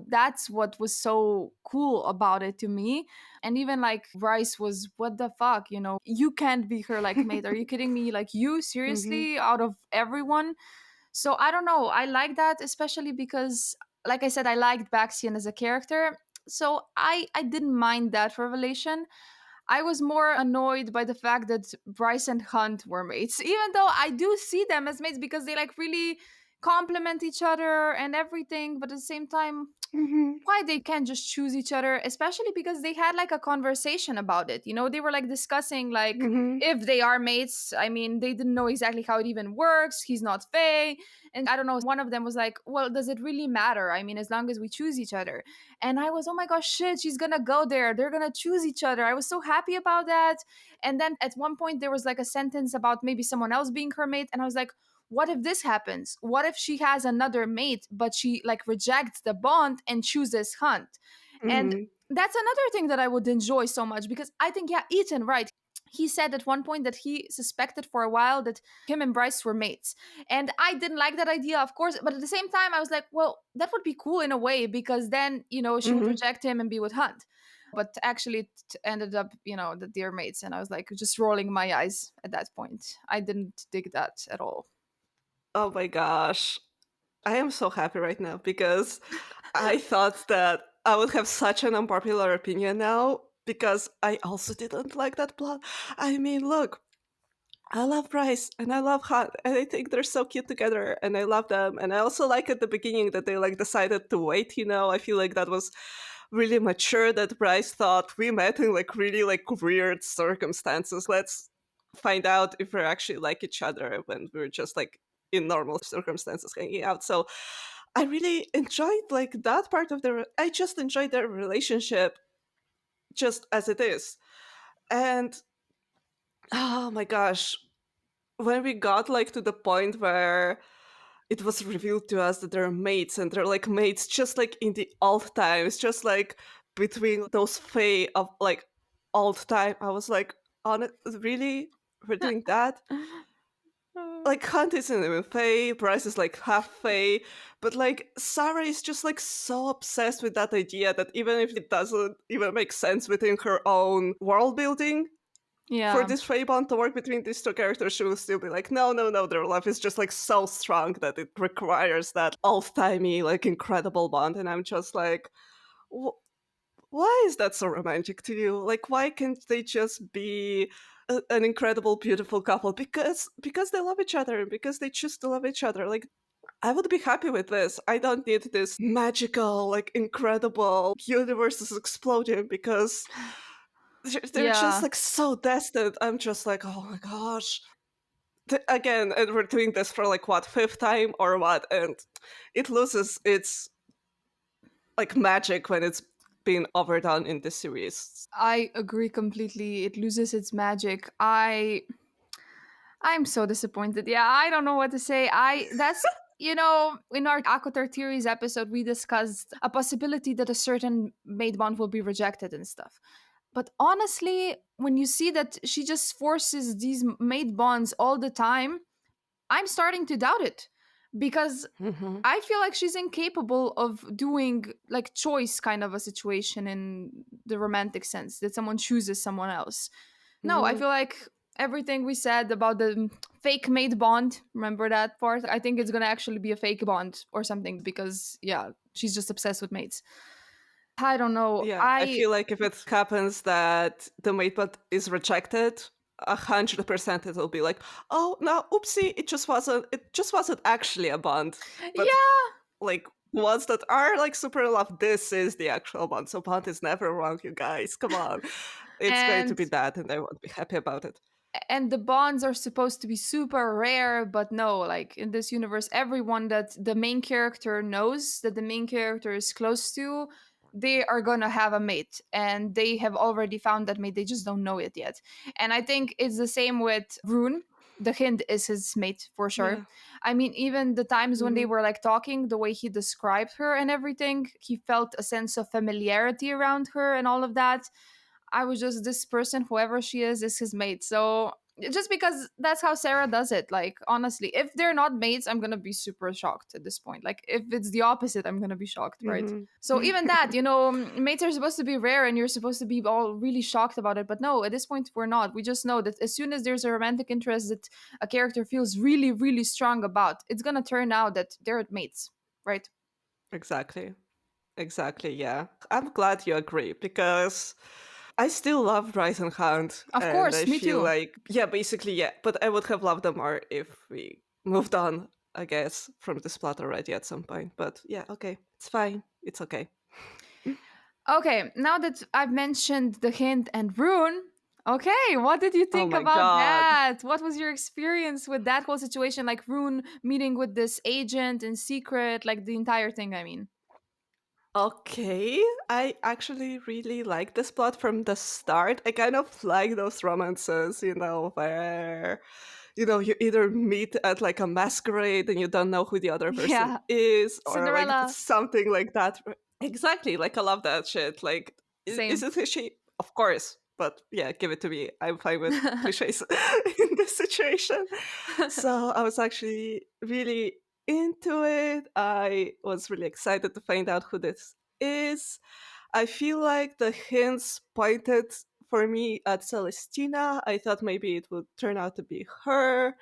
A: that's what was so cool about it to me. And even like Rice was, what the fuck, you can't be her like mate. Are you kidding me? Like, you
B: Hmm.
A: seriously, out of everyone? So I don't know. I like that, especially because, like I said, I liked Baxian as a character. So I didn't mind that revelation. I was more annoyed by the fact that Bryce and Hunt were mates, even though I do see them as mates because they like really complement each other and everything, but at the same time,
C: Mm-hmm.
A: why they can't just choose each other, especially because they had like a conversation about it. You know, they were like discussing like
C: Mm-hmm.
A: if they are mates. I mean, they didn't know exactly how it even works. He's not Faye. And I don't know, one of them was like, well, does it really matter? I mean, as long as we choose each other. And I was, oh my gosh, shit, she's gonna go there. They're gonna choose each other. I was so happy about that. And then at one point there was like a sentence about maybe someone else being her mate. And I was like, what if this happens? What if she has another mate, but she like rejects the bond and chooses Hunt? And
C: Mm-hmm.
A: that's another thing that I would enjoy so much because I think, yeah, Ethan, right? He said at one point that he suspected for a while that him and Bryce were mates. And I didn't like that idea, of course. But at the same time, I was like, well, that would be cool in a way because then, you know, she would
C: Mm-hmm.
A: reject him and be with Hunt. But actually, it ended up, you know, that they're mates. And I was like, just rolling my eyes at that point. I didn't dig that at all.
B: Oh my gosh. I am so happy right now because I thought that I would have such an unpopular opinion now because I also didn't like that plot. I mean, look, I love Bryce and I love Hunt and I think they're so cute together and I love them. And I also like at the beginning that they like decided to wait, you know. I feel like that was really mature that Bryce thought we met in like really like weird circumstances. Let's find out if we actually like each other when we're just like in normal circumstances hanging out. So I really enjoyed like that part of I just enjoyed their relationship just as it is. And oh my gosh, when we got like to the point where it was revealed to us that they're mates and they're like mates just like in the old times, just like between those fae of like old time, I was like, on it, really? We're doing that? Like Hunt isn't even Fae, Bryce is like half Fae, but like Sarah is just like so obsessed with that idea that even if it doesn't even make sense within her own world building, for
A: Yeah.
B: this Fae bond to work between these two characters, she will still be like, no, no, no, their love is just like so strong that it requires that old-timey, like incredible bond. And I'm just like, why is that so romantic to you? Like, why can't they just be an incredible, beautiful couple? Because they love each other and because they choose to love each other. Like, I would be happy with this. I don't need this magical, like incredible universe is exploding because they're just
A: Yeah.
B: like so destined. I'm just like, oh my gosh. Again, and we're doing this for like what, fifth time or what? And it loses its like magic when it's been overdone in this series.
A: I agree completely. It loses its magic. I'm so disappointed. Yeah, I don't know what to say. I that's you know, in our Akotar theories episode, we discussed a possibility that a certain maid bond will be rejected and stuff. But honestly, when you see that she just forces these maid bonds all the time, I'm starting to doubt it because
B: Hmm.
A: I feel like she's incapable of doing like choice kind of a situation in the romantic sense that someone chooses someone else. No, I
B: Hmm.
A: feel like everything we said about the fake mate bond, remember that part? I think it's gonna actually be a fake bond or something because, yeah, she's just obsessed with mates. I don't know.
B: Yeah, I feel like if it happens that the mate bot is rejected, 100% it'll be like, oh no, oopsie, it just wasn't actually a bond. But
A: Yeah.
B: like ones that are like super in love, this is the actual bond. So bond is never wrong, you guys. Come on. It's going to
A: And
B: be that and I won't be happy about it.
A: the bonds are supposed to be super rare, but no, like in this universe, everyone that the main character knows, that the main character is close to, they are gonna have a mate, and they have already found that mate, they just don't know it yet. And I think it's the same with Rune. The Hind is his mate for sure.
B: Yeah.
A: I mean, even the times when they
B: Hmm.
A: were like talking, the way he described her and everything, he felt a sense of familiarity around her and all of that. I was just, this person, whoever she is his mate. So just because that's how Sarah does it, like honestly, if they're not mates, I'm gonna be super shocked at this point. Like if it's the opposite, I'm gonna be shocked, right?
B: Hmm.
A: So even that, mates are supposed to be rare and you're supposed to be all really shocked about it. But no, at this point, we're not. We just know that as soon as there's a romantic interest that a character feels really, really strong about, it's gonna turn out that they're mates, right?
B: Exactly. Exactly, yeah. I'm glad you agree because I still love Rise and Hound,
A: Of
B: and I
A: course, me
B: feel
A: too.
B: like, yeah, basically, yeah. But I would have loved them more if we moved on, I guess, from this plot already at some point. But yeah, okay, it's fine. It's okay.
A: Okay, now that I've mentioned the hint and Rune, okay, what did you
B: Oh
A: think
B: my
A: about
B: god.
A: that? What was your experience with that whole situation? Like Rune meeting with this agent in secret, like the entire thing, I mean.
B: Okay, I actually really like this plot from the start. I kind of like those romances, where you either meet at like a masquerade and you don't know who the other person
A: Yeah,
B: is, or like
A: Cinderella,
B: something like that. Exactly, like I love that shit. Like, is
A: same.
B: it cliche? Of course, but yeah, give it to me. I'm fine with cliches in this situation. So I was actually really into it. I was really excited to find out who this is. I feel like the hints pointed for me at Celestina. I thought maybe it would turn out to be her.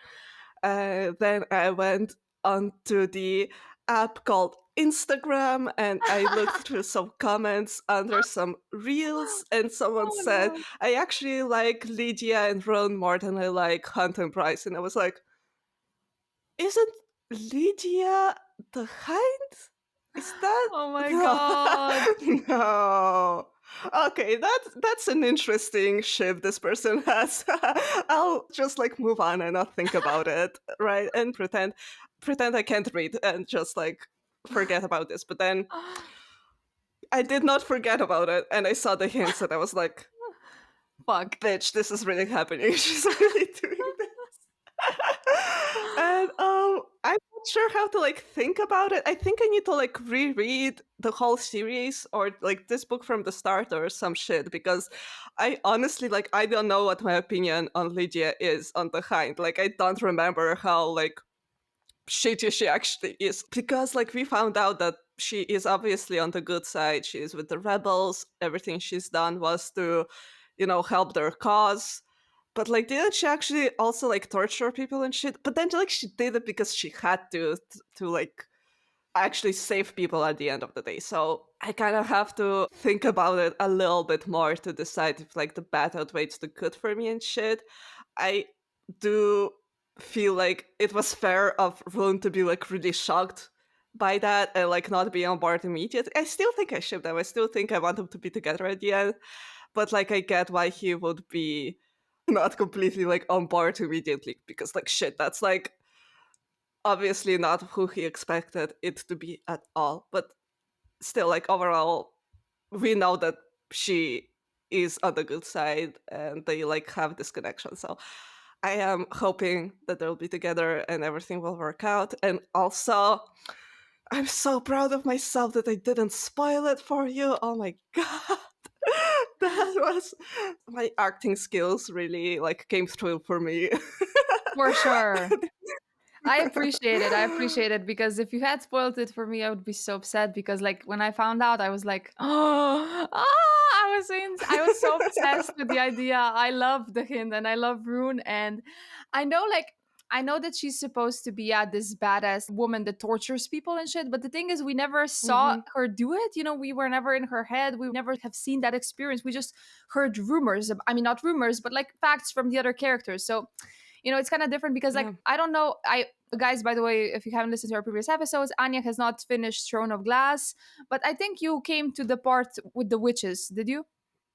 B: Then I went onto the app called Instagram and I looked through some comments under some reels, and someone
A: Oh
B: said,
A: no.
B: I actually like Lydia and Ron more than I like Hunt and Bryce. And I was like, isn't Lydia the Hind? Is that
A: Oh my
B: no?
A: god.
B: No. Okay, that's an interesting ship this person has. I'll just like move on and not think about it, right? And pretend I can't read and just like forget about this. But then I did not forget about it, and I saw the hints, and I was like,
A: Fuck.
B: "Bitch, this is really happening. She's really doing and I'm not sure how to like think about it. I think I need to like reread the whole series or like this book from the start or some shit, because I honestly like I don't know what my opinion on Lydia is on the Hind. Like I don't remember how like shitty she actually is, because like we found out that she is obviously on the good side. She is with the rebels. Everything she's done was to help their cause. But like, didn't she actually also like torture people and shit? But then like she did it because she had to like actually save people at the end of the day. So I kind of have to think about it a little bit more to decide if like the bad outweighs the good for me and shit. I do feel like it was fair of Rune to be like really shocked by that and like not be on board immediately. I still think I ship them. I still think I want them to be together at the end. But like I get why he would be not completely like on board immediately, because like shit, that's like obviously not who he expected it to be at all. But still, like overall, we know that she is on the good side and they like have this connection. So I am hoping that they'll be together and everything will work out. And also, I'm so proud of myself that I didn't spoil it for you. Oh my god. That was my acting skills really like came through for me.
A: For sure. I appreciate it. I appreciate it because if you had spoiled it for me, I would be so upset because like when I found out, I was like, oh, I was so obsessed with the idea. I love the hint and I love Rune, and I know like I know that she's supposed to be this badass woman that tortures people and shit, but the thing is we never saw
B: Hmm.
A: her do it. You know, we were never in her head. We never have seen that experience. We just heard rumors. I mean, not rumors, but like facts from the other characters. So it's kind of different because like
B: Yeah.
A: I don't know. I Guys, by the way, if you haven't listened to our previous episodes, Anya has not finished Throne of Glass, but I think you came to the part with the witches, did you?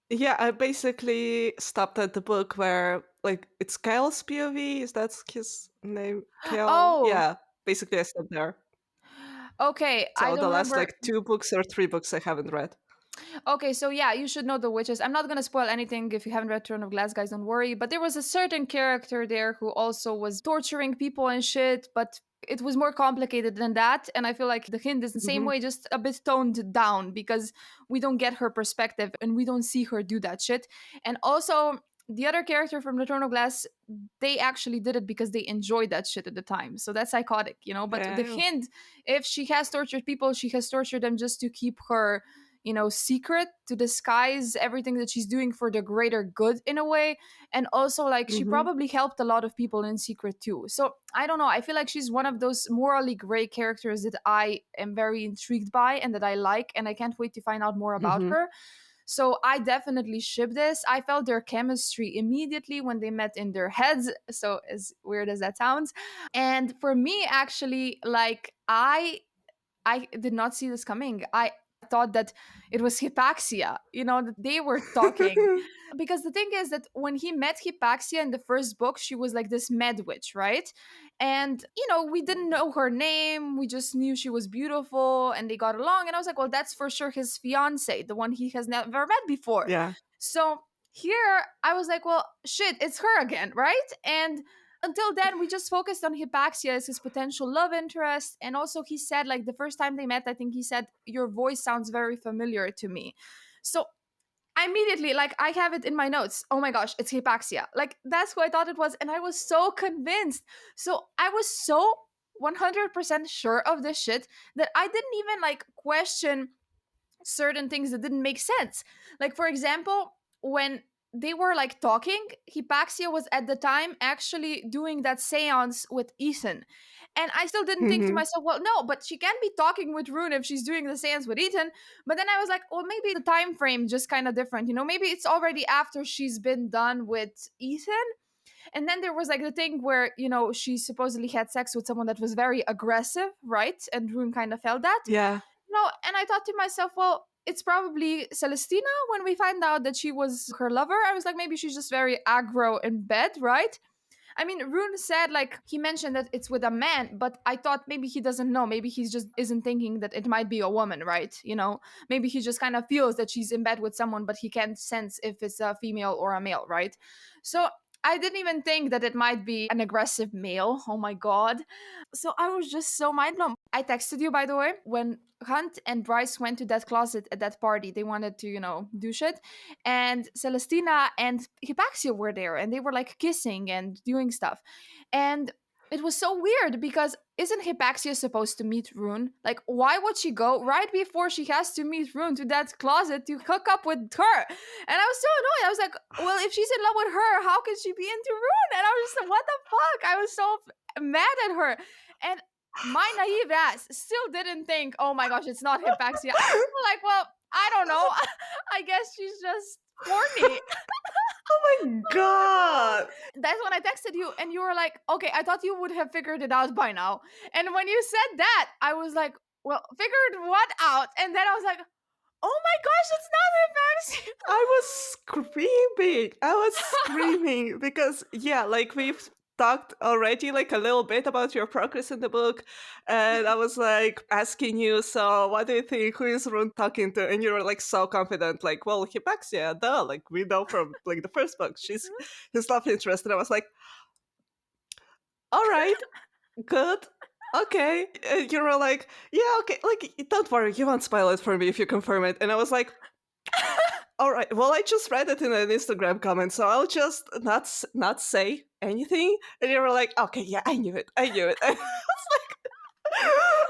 B: Yeah, I basically stopped at the book where like it's Kyle's POV. Is that his name? Kyle?
A: Oh,
B: Yeah. Basically I stopped there.
A: okay, I
B: So
A: don't
B: the last
A: remember.
B: like 2 books or 3 books I haven't read.
A: Okay, so yeah, you should know the witches. I'm not gonna spoil anything if you haven't read Throne of Glass, guys, don't worry. But there was a certain character there who also was torturing people and shit, but it was more complicated than that. And I feel like the hint is the same
B: Hmm.
A: way, just a bit toned down because we don't get her perspective and we don't see her do that shit. And also, the other character from the Throne of Glass, they actually did it because they enjoyed that shit at the time. So that's psychotic, you know? But the
B: Yeah.
A: hint, if she has tortured people, she has tortured them just to keep her secret, to disguise everything that she's doing for the greater good in a way. And also like she
B: Hmm.
A: probably helped a lot of people in secret too. So I don't know, I feel like she's one of those morally gray characters that I am very intrigued by and that I like, and I can't wait to find out more about
B: Hmm.
A: her. So I definitely ship this. I felt their chemistry immediately when they met in their heads. So as weird as that sounds. And for me, actually, like I did not see this coming. I thought that it was Hypaxia, that they were talking. Because the thing is that when he met Hypaxia in the first book, she was like this med witch, right? And, we didn't know her name. We just knew she was beautiful and they got along. And I was like, well, that's for sure his fiance, the one he has never met before.
B: Yeah.
A: So here I was like, well, shit, it's her again, right? And until then, we just focused on Hypaxia as his potential love interest. And also, he said, like, the first time they met, I think he said, your voice sounds very familiar to me. So I immediately, like, I have it in my notes. Oh my gosh, it's Hypaxia. Like, that's who I thought it was. And I was so convinced. So I was so 100% sure of this shit that I didn't even, like, question certain things that didn't make sense. Like, for example, when they were like talking, Hypaxia was at the time actually doing that seance with Ethan. And I still didn't think to
B: Hmm.
A: myself, well, no, but she can't be talking with Rune if she's doing the seance with Ethan. But then I was like, well, maybe the time frame just kind of different. Maybe it's already after she's been done with Ethan. And then there was like the thing where, she supposedly had sex with someone that was very aggressive, right? And Rune kind of felt that.
B: Yeah.
A: No, and I thought to myself, well, it's probably Celestina when we find out that she was her lover. I was like, maybe she's just very aggro in bed, right? I mean, Rune said, like, he mentioned that it's with a man, but I thought maybe he doesn't know. Maybe he just isn't thinking that it might be a woman, right? Maybe he just kind of feels that she's in bed with someone, but he can't sense if it's a female or a male, right? So I didn't even think that it might be an aggressive male. Oh my God. So I was just so mind blown. I texted you, by the way, when Hunt and Bryce went to that closet at that party. They wanted to, do shit. And Celestina and Hypaxia were there and they were like kissing and doing stuff. And it was so weird because isn't Hypaxia supposed to meet Rune? Like, why would she go right before she has to meet Rune to that closet to hook up with her? And I was so annoyed. I was like, well, if she's in love with her, how can she be into Rune? And I was just like, what the fuck? I was so mad at her. And my naive ass still didn't think, oh my gosh, it's not Hypaxia. I was still like, well, I don't know. I guess she's just horny.
B: Oh my god.
A: That's when I texted you, and you were like, okay, I thought you would have figured it out by now. And when you said that, I was like, well, figured what out? And then I was like, oh my gosh, it's not Hypaxia.
B: I was screaming. I was screaming because, yeah, like we've talked already like a little bit about your progress in the book, and I was like asking you, so what do you think, who is Rune talking to? And you were like so confident, like, well, Hypaxia, duh, like we know from like the first book, she's his love interest. And I was like, all right, good, okay. And you were like, yeah, okay, like don't worry, you won't spoil it for me if you confirm it. And I was like, all right. Well, I just read it in an Instagram comment, so I'll just not say anything. And you were like, "Okay, yeah, I knew it. I knew it." I was like,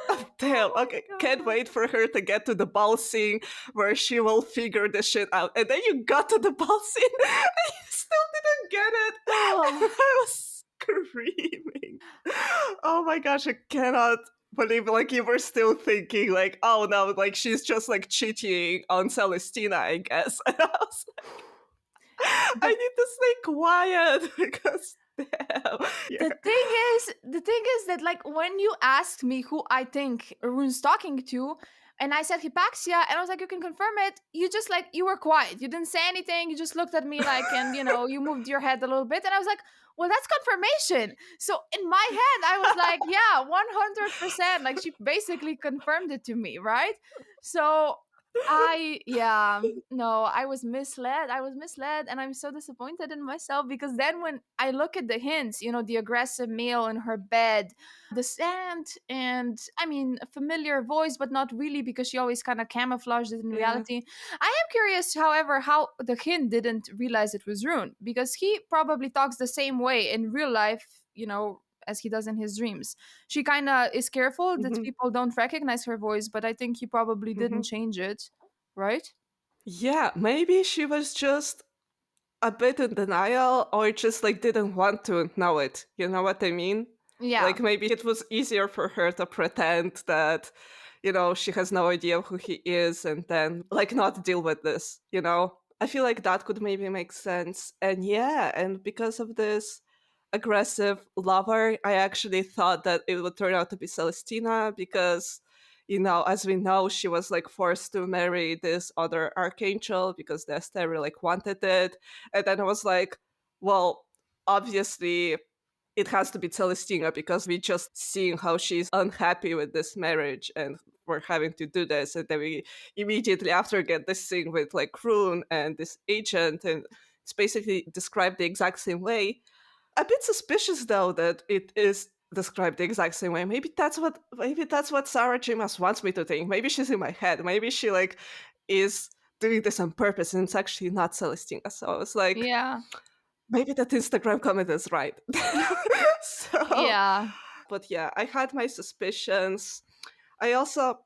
B: oh, "Damn,
A: Oh
B: okay,
A: my
B: can't
A: God.
B: wait for her to get to the ball scene where she will figure the shit out." And then you got to the ball scene, and you still didn't get it.
A: Oh.
B: I was screaming. Oh my gosh, I cannot believe like you were still thinking like, oh no, like she's just like cheating on Celestina, I guess. And I was like, I
A: The
B: need to stay quiet because damn.
A: the thing is that, like, when you asked me who I think Rune's talking to, and I said Hypaxia, and I was like, you can confirm it. You just, like, you were quiet. You didn't say anything. You just looked at me like, and you moved your head a little bit, and I was like, well, that's confirmation. So in my head, I was like, yeah, 100%. Like, she basically confirmed it to me, right? So yeah, no, I was misled, and I'm so disappointed in myself because then when I look at the hints, the aggressive male in her bed, the sand, and I mean, a familiar voice, but not really because she always kind of camouflaged it in
B: Yeah.
A: reality. I am curious, however, how the hint didn't realize it was Rune because he probably talks the same way in real life, as he does in his dreams. She kind of is careful that
B: Hmm.
A: people don't recognize her voice, but I think he probably didn't
B: Hmm.
A: change it, right?
B: Yeah, maybe she was just a bit in denial or just like didn't want to know it. You know what I mean?
A: Yeah.
B: Like maybe it was easier for her to pretend that she has no idea who he is, and then like not deal with this. I feel like that could maybe make sense. And yeah, and because of this aggressive lover, I actually thought that it would turn out to be Celestina because, as we know, she was like forced to marry this other archangel because the Asteri like wanted it. And then I was like, well, obviously it has to be Celestina because we just seeing how she's unhappy with this marriage and we're having to do this. And then we immediately after get this thing with like Rune and this agent, and it's basically described the exact same way. A bit suspicious though that it is described the exact same way. Maybe that's what Sarah Jimas wants me to think. Maybe she's in my head. Maybe she like is doing this on purpose and it's actually not Celestina. So I was like,
A: Yeah.
B: maybe that Instagram comment is right. so,
A: Yeah.
B: but yeah, I had my suspicions. I also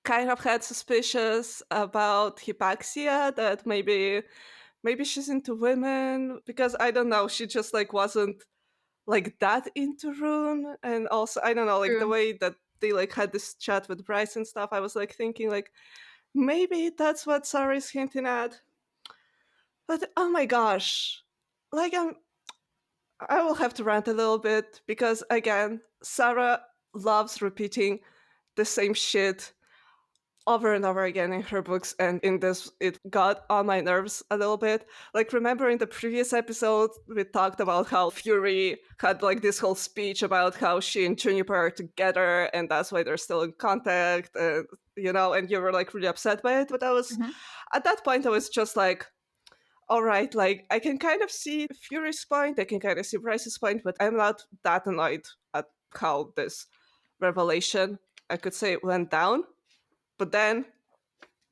B: kind of had suspicions about Hypaxia that maybe she's into women because I don't know, she just like wasn't like that into Rune. And also I don't know, like the
A: True.
B: way that they like had this chat with Bryce and stuff, I was like thinking like maybe that's what Sarah is hinting at. But oh my gosh, like I will have to rant a little bit because again, Sarah loves repeating the same shit over and over again in her books, and in this it got on my nerves a little bit. Like, remember in the previous episode we talked about how Fury had like this whole speech about how she and Juniper are together and that's why they're still in contact, and you were like really upset by it. But I was
A: Hmm.
B: at that point I was just like, all right, like I can kind of see Fury's point, I can kind of see Bryce's point, but I'm not that annoyed at how this revelation, I could say, went down. But then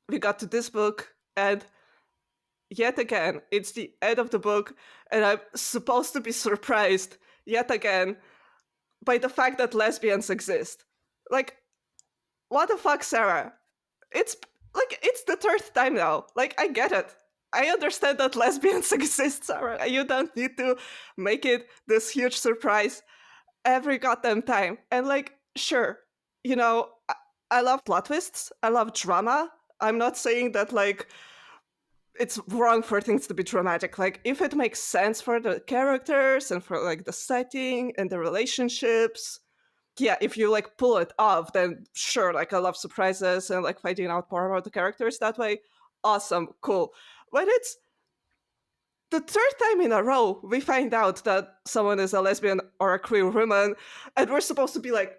B: we got to this book, and yet again, it's the end of the book, and I'm supposed to be surprised yet again by the fact that lesbians exist. Like, what the fuck, Sarah? It's it's the third time now. Like, I get it. I understand that lesbians exist, Sarah. You don't need to make it this huge surprise every goddamn time. And like, sure, I love plot twists. I love drama. I'm not saying that like it's wrong for things to be dramatic. Like, if it makes sense for the characters and for like the setting and the relationships, yeah, if you like pull it off, then sure, like I love surprises and like finding out more about the characters that way. Awesome, cool. When it's the third time in a row we find out that someone is a lesbian or a queer woman, and we're supposed to be like,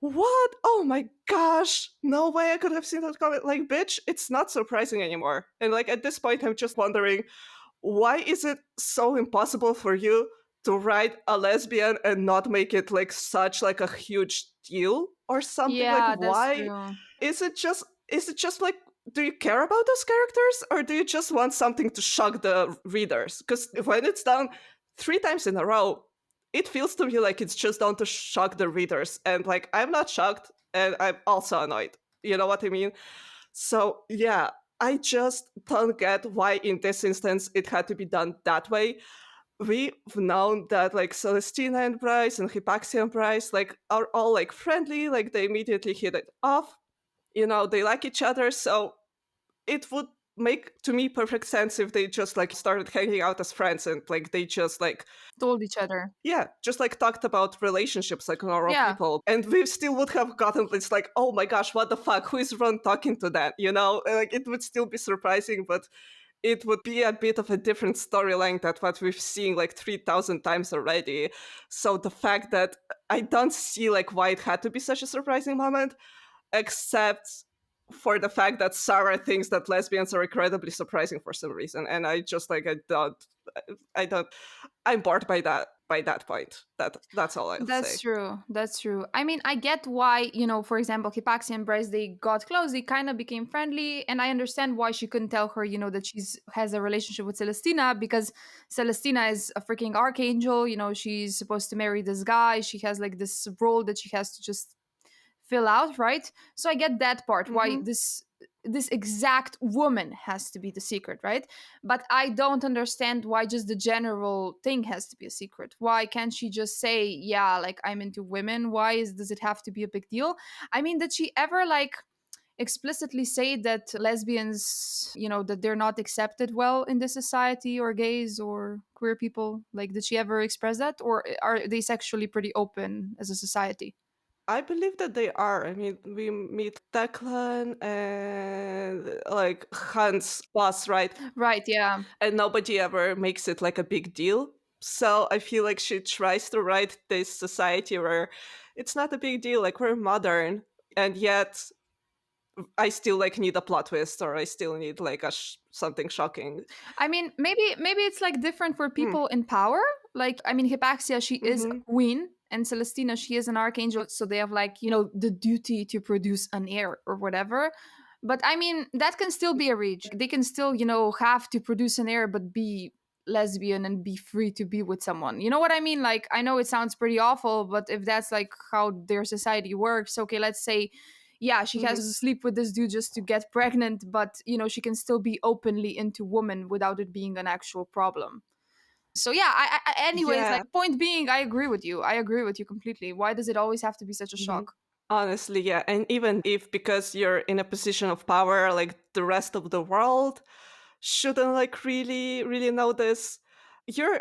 B: what? Oh my gosh, no way I could have seen that coming. Like, bitch, it's not surprising anymore. And like at this point I'm just wondering, why is it so impossible for you to write a lesbian and not make it like such like a huge deal or something? Like,
A: Yeah, that's
B: why
A: true.
B: is it just like, do you care about those characters or do you just want something to shock the readers? Because when it's done 3 times in a row, it feels to me like it's just done to shock the readers, and like I'm not shocked and I'm also annoyed. You know what I mean? So yeah, I just don't get why in this instance it had to be done that way. We've known that like Celestina and Bryce and Hypaxia and Bryce like are all like friendly, like they immediately hit it off. They like each other, so it would make to me perfect sense if they just like started hanging out as friends and like they just like,
A: Told each other.
B: yeah, just like talked about relationships like normal
A: Yeah.
B: people. And we still would have gotten this like, oh my gosh, what the fuck? Who is Ron talking to that? Like it would still be surprising, but it would be a bit of a different storyline than what we've seen like 3,000 times already. So the fact that I don't see like why it had to be such a surprising moment, except for the fact that Sarah thinks that lesbians are incredibly surprising for some reason. And I just like, I don't, I'm bored by that point. That's all I'll
A: That's
B: say.
A: true. That's true. I mean, I get why, for example, Hypaxia and Bryce, they got close, they kind of became friendly, and I understand why she couldn't tell her, that she's has a relationship with Celestina, because Celestina is a freaking archangel, she's supposed to marry this guy. She has like this role that she has to just fill out, right? So I get that part, why
B: Mm-hmm.
A: this this exact woman has to be the secret, right? But I don't understand why just the general thing has to be a secret. Why can't she just say, yeah, like I'm into women? Does it have to be a big deal? I mean, did she ever like explicitly say that lesbians, that they're not accepted well in this society, or gays or queer people? Like, did she ever express that, or are they sexually pretty open as a society?
B: I believe that they are. I mean, we meet Declan and like Hans boss, right?
A: Right, yeah.
B: And nobody ever makes it like a big deal. So I feel like she tries to write this society where it's not a big deal, like we're modern, and yet I still like need a plot twist, or I still need like something shocking.
A: I mean, maybe it's like different for
B: Hmm.
A: people in power. Like, I mean, Hypaxia, she is a
B: Mm-hmm.
A: queen, and Celestina, she is an archangel, so they have like, the duty to produce an heir or whatever. But I mean, that can still be a reach. They can still, have to produce an heir, but be lesbian and be free to be with someone. You know what I mean? Like, I know it sounds pretty awful, but if that's like how their society works, okay, let's say, yeah, she has
B: Mm-hmm.
A: to sleep with this dude just to get pregnant, but she can still be openly into women without it being an actual problem. So yeah, anyways, like,
B: Yeah.
A: point being, I agree with you. I agree with you completely. Why does it always have to be such a
B: Mm-hmm.
A: shock?
B: Honestly, yeah. And even if because you're in a position of power, like the rest of the world shouldn't like really, really know this, you're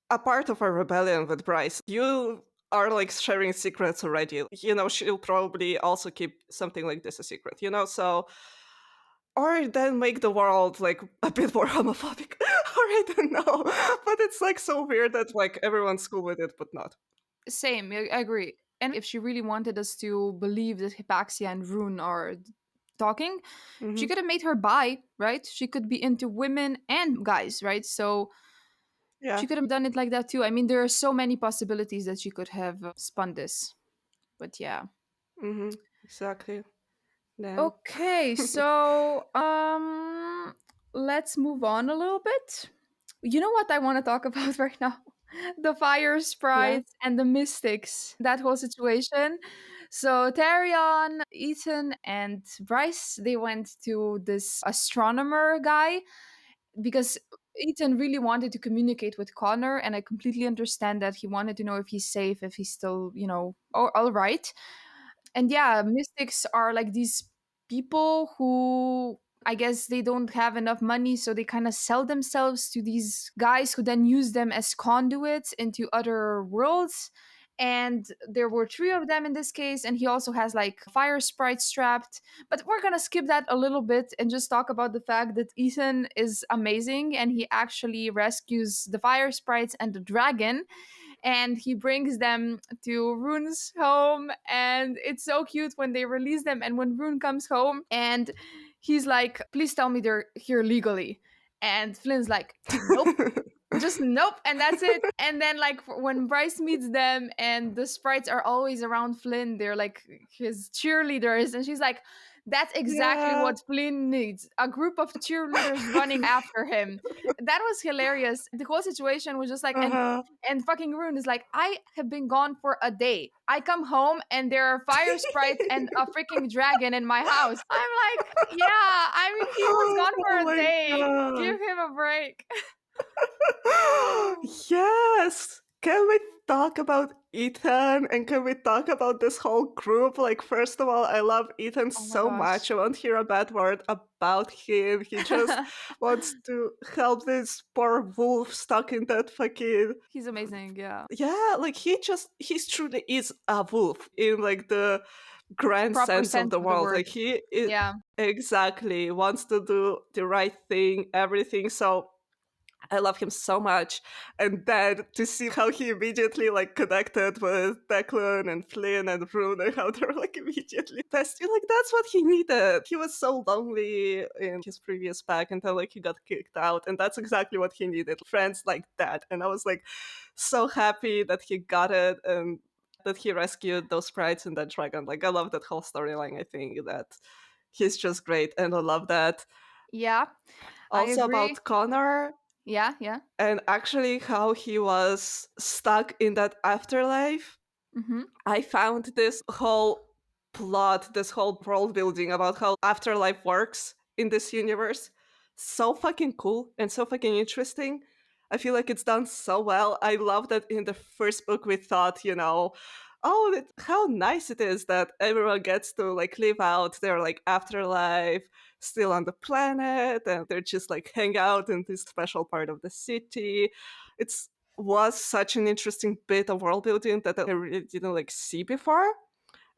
B: a part of a rebellion with Bryce. You are like sharing secrets already. She'll probably also keep something like this a secret, so or then make the world like a bit more homophobic. Or I don't know. But it's like so weird that like everyone's cool with it, but not.
A: Same, I agree. And if she really wanted us to believe that Hypaxia and Rune are talking, she
B: Hmm.
A: could have made her bi, right? She could be into women and guys, right? So
B: Yeah.
A: she could have done it like that too. I mean, there are so many possibilities that she could have spun this. But yeah.
B: Hmm. Exactly. Damn.
A: Okay, so let's move on a little bit. You know what I want to talk about right now? The fire
B: Yeah.
A: sprites and the mystics. That whole situation. So Tarion, Ethan, and Bryce, they went to this astronomer guy because Ethan really wanted to communicate with Connor, and I completely understand that he wanted to know if he's safe, if he's still, all right. And yeah, mystics are like these people who, I guess, they don't have enough money, so they kind of sell themselves to these guys who then use them as conduits into other worlds. And there were three of them in this case, and he also has like fire sprites strapped. But we're gonna skip that a little bit and just talk about the fact that Ethan is amazing, and he actually rescues the fire sprites and the dragon, and he brings them to Rune's home, and it's so cute when they release them. And when Rune comes home, and he's like, please tell me they're here legally, and Flynn's like, nope, just nope, and that's it. And then like when Bryce meets them, and the sprites are always around Flynn, they're like his cheerleaders, and she's like, that's exactly
B: Yeah.
A: what Flynn needs, a group of cheerleaders running after him. That was hilarious. The whole situation was just like,
B: Uh-huh.
A: and fucking Rune is like, I have been gone for a day. I come home and there are fire sprites and a freaking dragon in my house. I'm like, yeah, I mean, he was gone for
B: Oh
A: a
B: my
A: day.
B: god.
A: Give him a break.
B: Yes. Can we talk about Ethan, and can we talk about this whole group? Like, first of all, I love Ethan
A: Oh my
B: so
A: gosh.
B: much. I won't hear a bad word about him. He just wants to help this poor wolf stuck in that fucking.
A: He's amazing, yeah.
B: Yeah, like he's truly is a wolf in like the grand
A: Proper
B: sense of
A: sense
B: the
A: of the
B: world.
A: word.
B: Like he is
A: Yeah.
B: exactly wants to do the right thing, everything. So I love him so much. And then to see how he immediately like connected with Declan and Flynn and Rune, and how they're like immediately besties. Like that's what he needed. He was so lonely in his previous pack until like he got kicked out. And that's exactly what he needed. Friends like that. And I was like so happy that he got it, and that he rescued those sprites and that dragon. Like I love that whole storyline. I think that he's just great. And I love that.
A: Yeah, I
B: Also
A: agree.
B: about Connor,
A: Yeah, yeah.
B: and actually how he was stuck in that afterlife.
A: Mm-hmm.
B: I found this whole plot, this whole world building about how afterlife works in this universe. So fucking cool and so fucking interesting. I feel like it's done so well. I love that in the first book we thought, oh, how nice it is that everyone gets to like live out their like afterlife still on the planet, and they're just like hang out in this special part of the city. It's was such an interesting bit of world building that I really didn't like see before,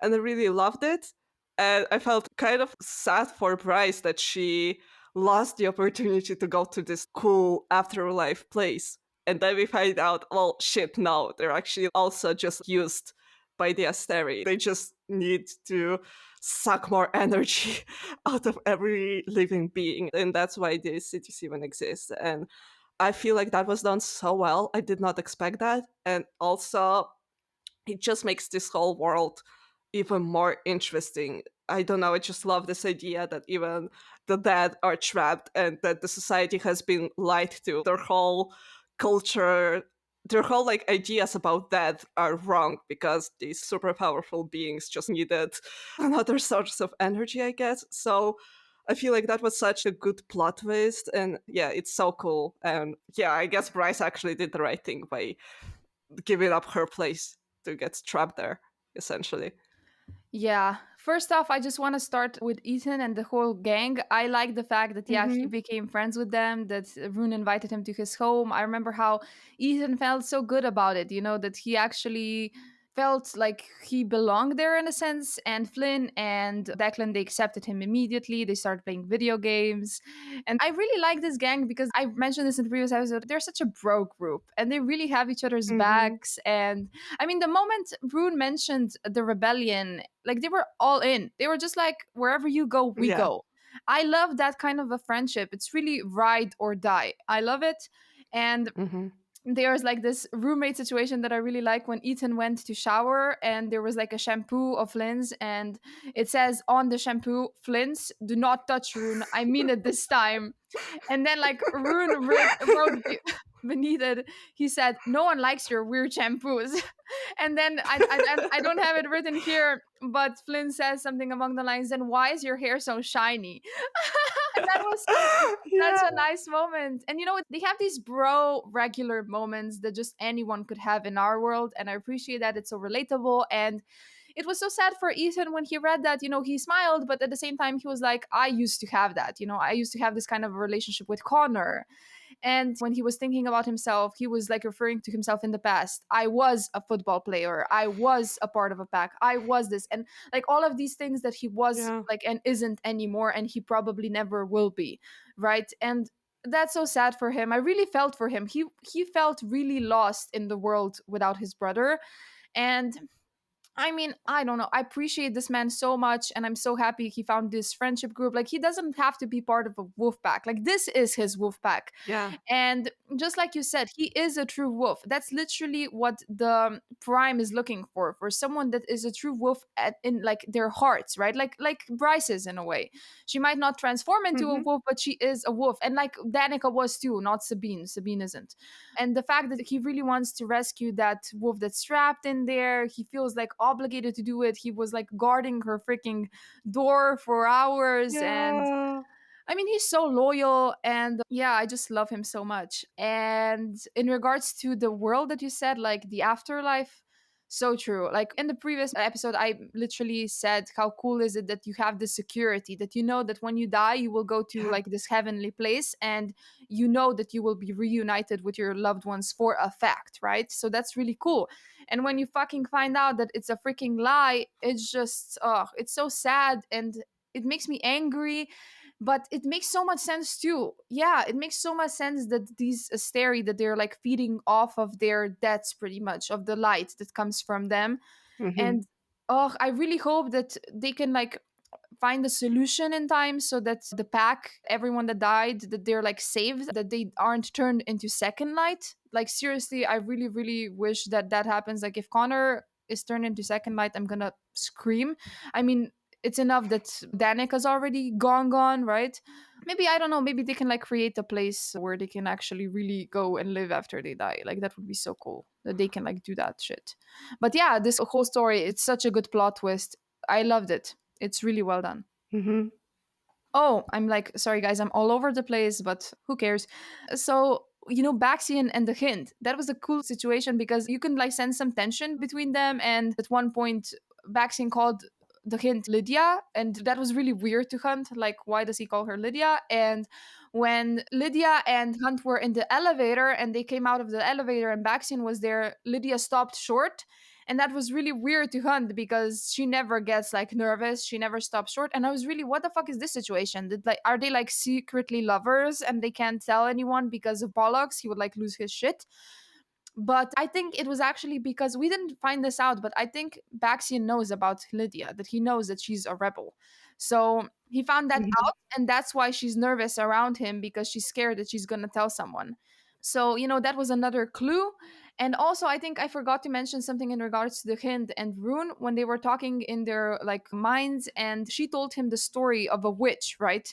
B: and I really loved it. And I felt kind of sad for Bryce that she lost the opportunity to go to this cool afterlife place. And then we find out, well, shit, no, they're actually also just used by the Asteri. They just need to suck more energy out of every living being. And that's why these cities even exist. And I feel like that was done so well. I did not expect that. And also, it just makes this whole world even more interesting. I don't know, I just love this idea that even the dead are trapped and that the society has been lied to. Their whole culture, their whole like ideas about death are wrong because these super powerful beings just needed another source of energy, I guess. So I feel like that was such a good plot twist, and yeah, it's so cool. And yeah, I guess Bryce actually did the right thing by giving up her place to get trapped there, essentially.
A: Yeah. First off, I just want to start with Ethan and the whole gang. I like the fact that, yeah, he
B: Hmm.
A: became friends with them, that Rune invited him to his home. I remember how Ethan felt so good about it, that he actually felt like he belonged there in a sense. And Flynn and Declan, they accepted him immediately. They started playing video games. And I really like this gang because I mentioned this in the previous episode. They're such a bro group and they really have each other's
B: Hmm.
A: backs. And I mean, the moment Rune mentioned the rebellion, like they were all in. They were just like, wherever you go, we
B: Yeah.
A: go. I love that kind of a friendship. It's really ride or die. I love it. And
B: Hmm.
A: there's like this roommate situation that I really like when Ethan went to shower and there was like a shampoo of Flynn's and it says on the shampoo, Flynn's, do not touch Rune. I mean it this time. And then like Rune wrote beneath it, he said, no one likes your weird shampoos. And then I don't have it written here, but Flynn says something along the lines, then why is your hair so shiny? And that was such
B: Yeah.
A: a nice moment. And you know what? They have these bro regular moments that just anyone could have in our world. And I appreciate that. It's so relatable. And it was so sad for Ethan when he read that, he smiled, but at the same time, he was like, I used to have that. I used to have this kind of a relationship with Connor. And when he was thinking about himself, he was like referring to himself in the past. I was a football player. I was a part of a pack. I was this. And like all of these things that he was
B: Yeah.
A: like and isn't anymore. And he probably never will be. Right. And that's so sad for him. I really felt for him. He felt really lost in the world without his brother. And I mean, I don't know. I appreciate this man so much, and I'm so happy he found this friendship group. Like, he doesn't have to be part of a wolf pack. Like, this is his wolf pack.
B: Yeah.
A: And just like you said, he is a true wolf. That's literally what the Prime is looking for someone that is a true wolf in like their hearts, right? Like Bryce is in a way. She might not transform into a
B: Hmm.
A: wolf, but she is a wolf. And like Danica was too, not Sabine. Sabine isn't. And the fact that he really wants to rescue that wolf that's trapped in there, he feels like obligated to do it. He was like guarding her freaking door for hours. And
B: Yeah.
A: I mean, he's so loyal. And yeah, I just love him so much. And in regards to the world that you said, like the afterlife, so true. Like in the previous episode, I literally said, how cool is it that you have this security, that you know that when you die, you will go to
B: Yeah.
A: like this heavenly place and you know that you will be reunited with your loved ones for a fact, right? So that's really cool. And when you fucking find out that it's a freaking lie, it's just, oh, it's so sad and it makes me angry, but it makes so much sense too. Yeah, it makes so much sense that these Asteri, that they're like feeding off of their debts pretty much, of the light that comes from them.
B: Hmm.
A: And oh, I really hope that they can like find a solution in time so that the pack, everyone that died, that they're like saved, that they aren't turned into second light. Like seriously, I really really wish that that happens. Like if Connor is turned into second light, I'm gonna scream. I mean, it's enough that Danica's already gone, right? Maybe, I don't know, maybe they can like create a place where they can actually really go and live after they die. Like that would be so cool that they can like do that shit. But yeah, this whole story, it's such a good plot twist. I loved it. It's really well done.
B: Hmm.
A: Oh, I'm like, sorry guys, I'm all over the place, but who cares? So, Baxian and the Hint, that was a cool situation because you can like sense some tension between them. And at one point, Baxian called the Hint Lydia, and that was really weird to Hunt. Like, why does he call her Lydia? And when Lydia and Hunt were in the elevator and they came out of the elevator and Baxian was there, Lydia stopped short, and that was really weird to Hunt because she never gets like nervous, she never stops short. And I was really, what the fuck is this situation? Are they like secretly lovers and they can't tell anyone because of Pollux? He would like lose his shit. But I think it was actually because we didn't find this out, but I think Baxian knows about Lydia, that he knows that she's a rebel. So he found that
B: Hmm.
A: out, and that's why she's nervous around him because she's scared that she's gonna tell someone. So, that was another clue. And also, I think I forgot to mention something in regards to the Hind and Rune when they were talking in their like minds, and she told him the story of a witch, right?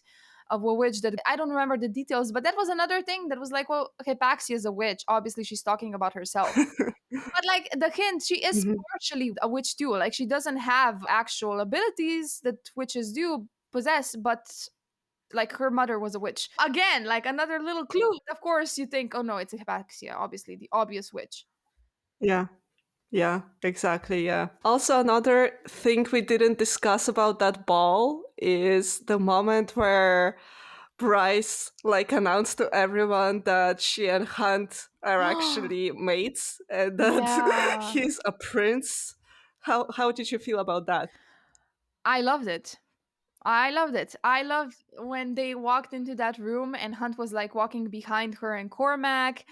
A: Of a witch that I don't remember the details, but that was another thing that was like, well, okay, Paxi is a witch. Obviously, she's talking about herself. But like the Hint, she is
B: Hmm.
A: partially a witch too. Like she doesn't have actual abilities that witches do possess, but like her mother was a witch. Again, like another little clue. Of course, you think, oh no, it's Hypaxia, obviously, the obvious witch.
B: Yeah. Yeah, exactly. Yeah. Also, another thing we didn't discuss about that ball is the moment where Bryce like announced to everyone that she and Hunt are actually mates and that
A: Yeah.
B: he's a prince. How did you feel about that?
A: I loved it. I loved it. I loved when they walked into that room and Hunt was like walking behind her and Cormac.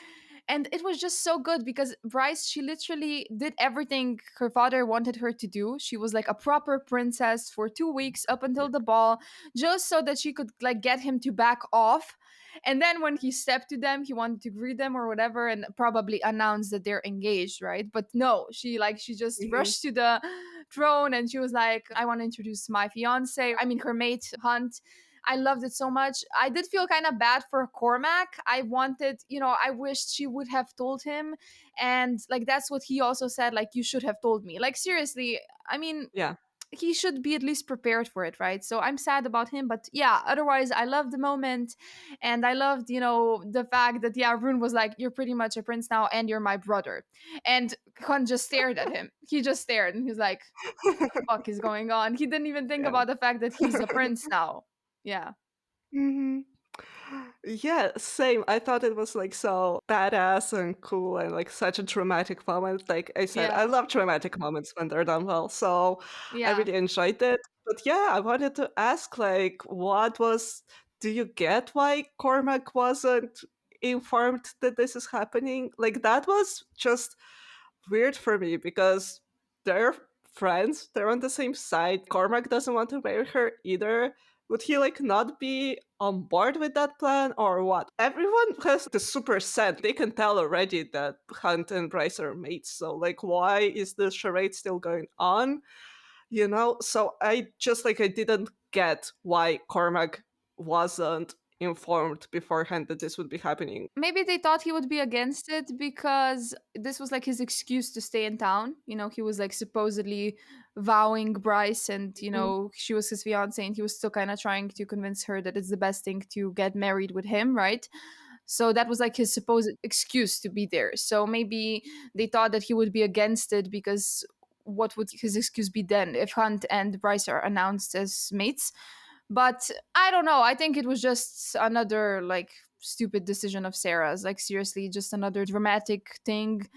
A: And it was just so good because Bryce, she literally did everything her father wanted her to do. She was like a proper princess for 2 weeks up until the ball, just so that she could like get him to back off. And then when he stepped to them, he wanted to greet them or whatever and probably announce that they're engaged, right? But no, she just
B: Hmm.
A: rushed to the throne and she was like, I want to introduce my fiance. I mean her mate, Hunt. I loved it so much. I did feel kind of bad for Cormac. I wanted, I wished she would have told him. And like that's what he also said, like, you should have told me. Like, seriously, I mean,
B: Yeah.
A: he should be at least prepared for it, right? So I'm sad about him, but yeah, otherwise I loved the moment. And I loved, the fact that yeah, Rune was like, you're pretty much a prince now and you're my brother. And Khan just stared at him. He just stared and he's like, fuck is going on? He didn't even think
B: Yeah.
A: about the fact that he's a prince now. Yeah.
B: Hmm. Yeah, same. I thought it was like so badass and cool and like such a dramatic moment. Like I said,
A: Yeah.
B: I love dramatic moments when they're done well. So I
A: Yeah.
B: really enjoyed it. But yeah, I wanted to ask like do you get why Cormac wasn't informed that this is happening? Like that was just weird for me because they're friends, they're on the same side. Cormac doesn't want to marry her either. Would he like not be on board with that plan or what? Everyone has the super scent. They can tell already that Hunt and Bryce are mates. So like why is the charade still going on? So I just like I didn't get why Cormac wasn't informed beforehand that this would be happening.
A: Maybe they thought he would be against it because this was like his excuse to stay in town. He was like supposedly vowing Bryce, and
B: Mhm.
A: she was his fiance, and he was still kind of trying to convince her that it's the best thing to get married with him, right? So that was like his supposed excuse to be there. So maybe they thought that he would be against it because what would his excuse be then if Hunt and Bryce are announced as mates? But I don't know. I think it was just another like stupid decision of Sarah's. Like seriously, just another dramatic thing.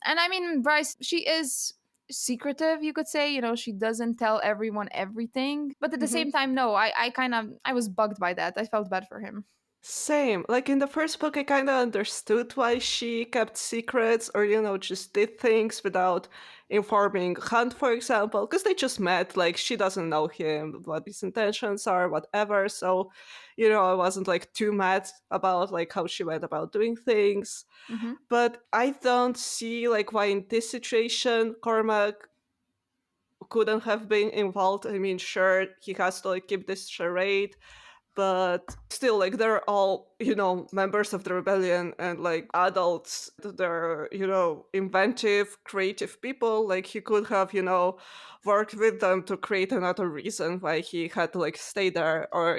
A: And I mean, Bryce, she is secretive, you could say. She doesn't tell everyone everything. But at the
B: Mhm.
A: same time, no, I was bugged by that. I felt bad for him.
B: Same. Like in the first book, I kind of understood why she kept secrets or, just did things without informing Hunt, for example, because they just met. Like she doesn't know him, what his intentions are, whatever. So, I wasn't like too mad about like how she went about doing things.
A: Hmm.
B: But I don't see like why in this situation Cormac couldn't have been involved. I mean, sure, he has to like keep this charade, but still, like, they're all, members of the rebellion and like adults. They're, inventive, creative people. Like, he could have, worked with them to create another reason why he had to like stay there, or,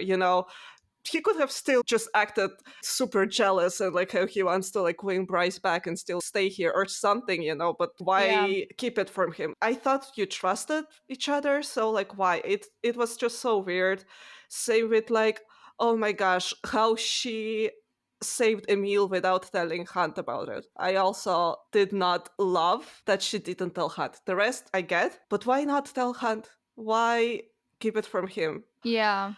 B: he could have still just acted super jealous and like how he wants to like win Bryce back and still stay here or something, but
A: Yeah.
B: why keep it from him? I thought you trusted each other, so like why? It was just so weird. Same with like, oh my gosh, how she saved Emil without telling Hunt about it. I also did not love that she didn't tell Hunt. The rest I get, but why not tell Hunt? Why keep it from him?
A: Yeah.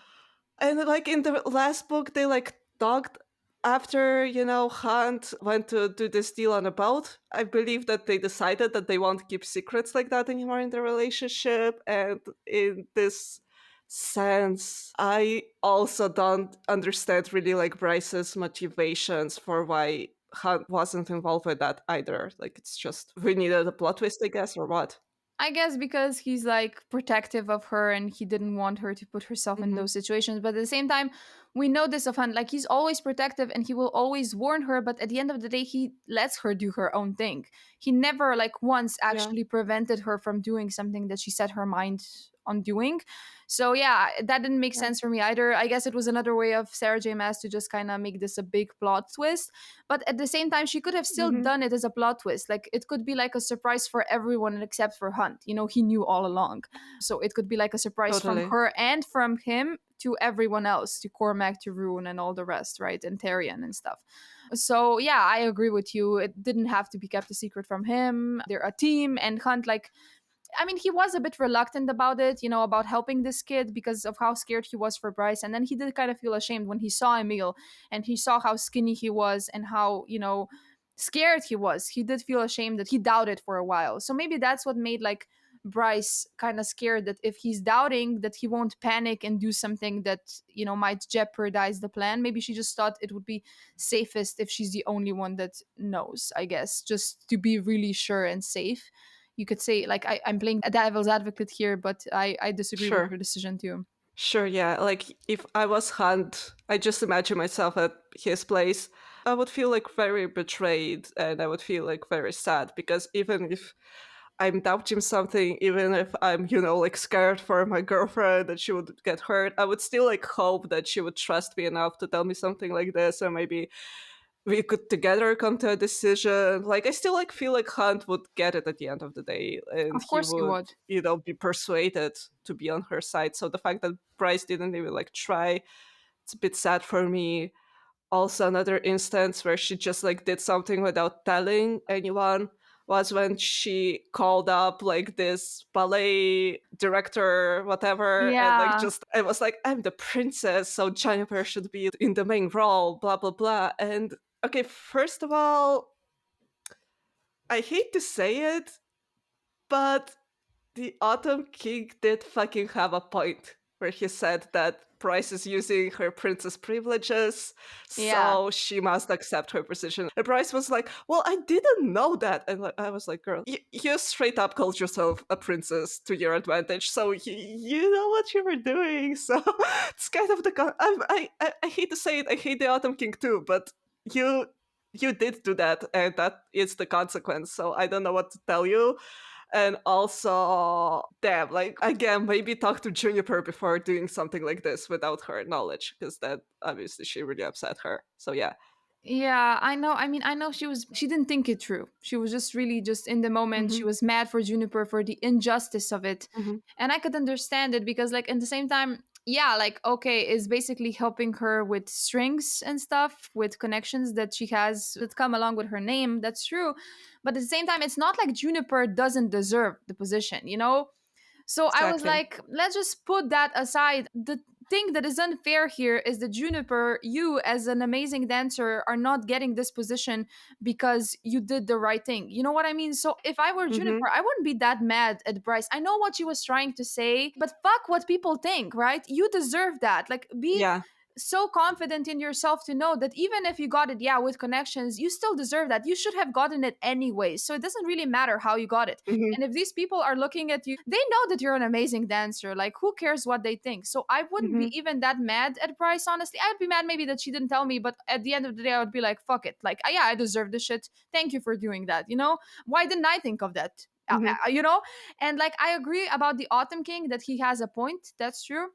B: And like in the last book, they like talked after, Hunt went to do this deal on a boat. I believe that they decided that they won't keep secrets like that anymore in the relationship. And in this sense, I also don't understand really like Bryce's motivations for why Hunt wasn't involved with that either. Like, it's just we needed a plot twist, I guess, or what?
A: I guess because he's like protective of her and he didn't want her to put herself in
B: Hmm.
A: those situations. But at the same time, we know this of Hunt. Like, he's always protective and he will always warn her. But at the end of the day, he lets her do her own thing. He never, like, once
B: Yeah.
A: actually prevented her from doing something that she set her mind on doing. So, yeah, that didn't make
B: Yeah.
A: sense for me either. I guess it was another way of Sarah J. Maas to just kind of make this a big plot twist. But at the same time, she could have still
B: Hmm.
A: done it as a plot twist. Like, it could be like a surprise for everyone except for Hunt. He knew all along. So it could be like a surprise from
B: Totally.
A: her and from him to everyone else, to Cormac, to Rune, and all the rest, right? And Therian and stuff. So yeah, I agree with you. It didn't have to be kept a secret from him. They're a team, and Hunt, like, I mean, he was a bit reluctant about it, about helping this kid because of how scared he was for Bryce. And then he did kind of feel ashamed when he saw Emil and he saw how skinny he was and how, scared he was. He did feel ashamed, that he doubted for a while. So maybe that's what made like Bryce kind of scared, that if he's doubting, that he won't panic and do something that, might jeopardize the plan. Maybe she just thought it would be safest if she's the only one that knows, I guess, just to be really sure and safe. You could say, like, I'm playing a devil's advocate here, but I disagree with
B: Sure.
A: her decision too.
B: Sure, yeah. Like, if I was Hunt, I just imagine myself at his place. I would feel like very betrayed and I would feel like very sad, because even if I'm doubting something, even if I'm, like scared for my girlfriend that she would get hurt, I would still like hope that she would trust me enough to tell me something like this, or maybe we could together come to a decision. Like, I still like feel like Hunt would get it at the end of the day, and
A: Of
B: he
A: course you
B: would,
A: would.
B: be persuaded to be on her side. So the fact that Bryce didn't even like try, it's a bit sad for me. Also, another instance where she just like did something without telling anyone was when she called up like this ballet director, whatever, and like
A: Yeah.
B: just I was like, I'm the princess, so Juniper should be in the main role, blah blah blah. And okay, first of all, I hate to say it, but the Autumn King did fucking have a point where he said that Bryce is using her princess privileges,
A: Yeah.
B: so she must accept her position. And Bryce was like, "Well, I didn't know that," and I was like, "Girl, you straight up called yourself a princess to your advantage, so you know what you were doing." So it's kind of the I hate to say it, I hate the Autumn King too, but you you did do that, and that is the consequence. So I don't know what to tell you. And also, damn, like, again, maybe talk to Juniper before doing something like this without her knowledge, because that obviously she really upset her. So yeah.
A: Yeah, I know. I mean, I know she didn't think it through. She was just really just in the moment. She
B: Hmm.
A: was mad for Juniper for the injustice of it.
B: Hmm.
A: And I could understand it because, like, at the same time, yeah, like, okay, is basically helping her with strings and stuff, with connections that she has that come along with her name. That's true. But at the same time, it's not like Juniper doesn't deserve the position? So I was
B: Exactly.
A: like, let's just put that aside. The thing that is unfair here is that Juniper, you as an amazing dancer, are not getting this position because you did the right thing. You know what I mean? So if I were
B: Hmm.
A: Juniper, I wouldn't be that mad at Bryce. I know what she was trying to say, but fuck what people think, right? You deserve that. Like, be
B: Yeah.
A: so confident in yourself to know that even if you got it, yeah, with connections, you still deserve that. You should have gotten it anyway. So it doesn't really matter how you got it.
B: Hmm.
A: And if these people are looking at you, they know that you're an amazing dancer. Like, who cares what they think? So I wouldn't
B: Hmm.
A: be even that mad at Bryce, honestly. I'd be mad maybe that she didn't tell me, but at the end of the day, I would be like, fuck it. Like, yeah, I deserve this shit. Thank you for doing that. You know, why didn't I think of that?
B: Hmm.
A: You know, and like I agree about the Autumn King that he has a point. That's true.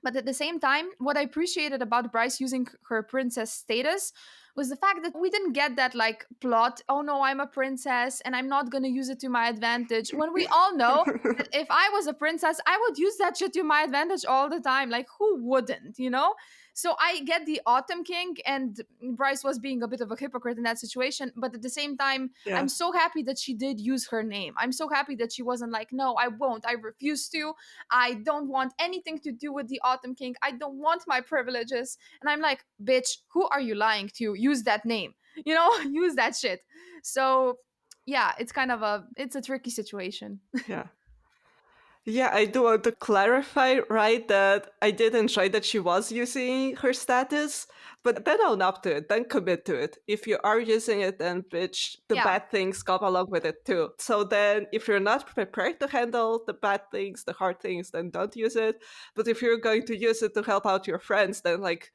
A: But at the same time, what I appreciated about Bryce using her princess status was the fact that we didn't get that like plot, oh no, I'm a princess and I'm not going to use it to my advantage. When we all know that if I was a princess, I would use that shit to my advantage all the time. Like, who wouldn't, you know? So I get the Autumn King, and Bryce was being a bit of a hypocrite in that situation. But at the same time,
B: Yeah.
A: I'm so happy that she did use her name. I'm so happy that she wasn't like, no, I won't. I refuse to. I don't want anything to do with the Autumn King. I don't want my privileges. And I'm like, bitch, who are you lying to? Use that name. You know, use that shit. So yeah, it's kind of a tricky situation.
B: Yeah. Yeah, I do want to clarify, right, that I did enjoy that she was using her status, but then own up to it, then commit to it. If you are using it, then bitch, the
A: Yeah,
B: bad things come along with it too. So then if you're not prepared to handle the bad things, the hard things, then don't use it. But if you're going to use it to help out your friends, then like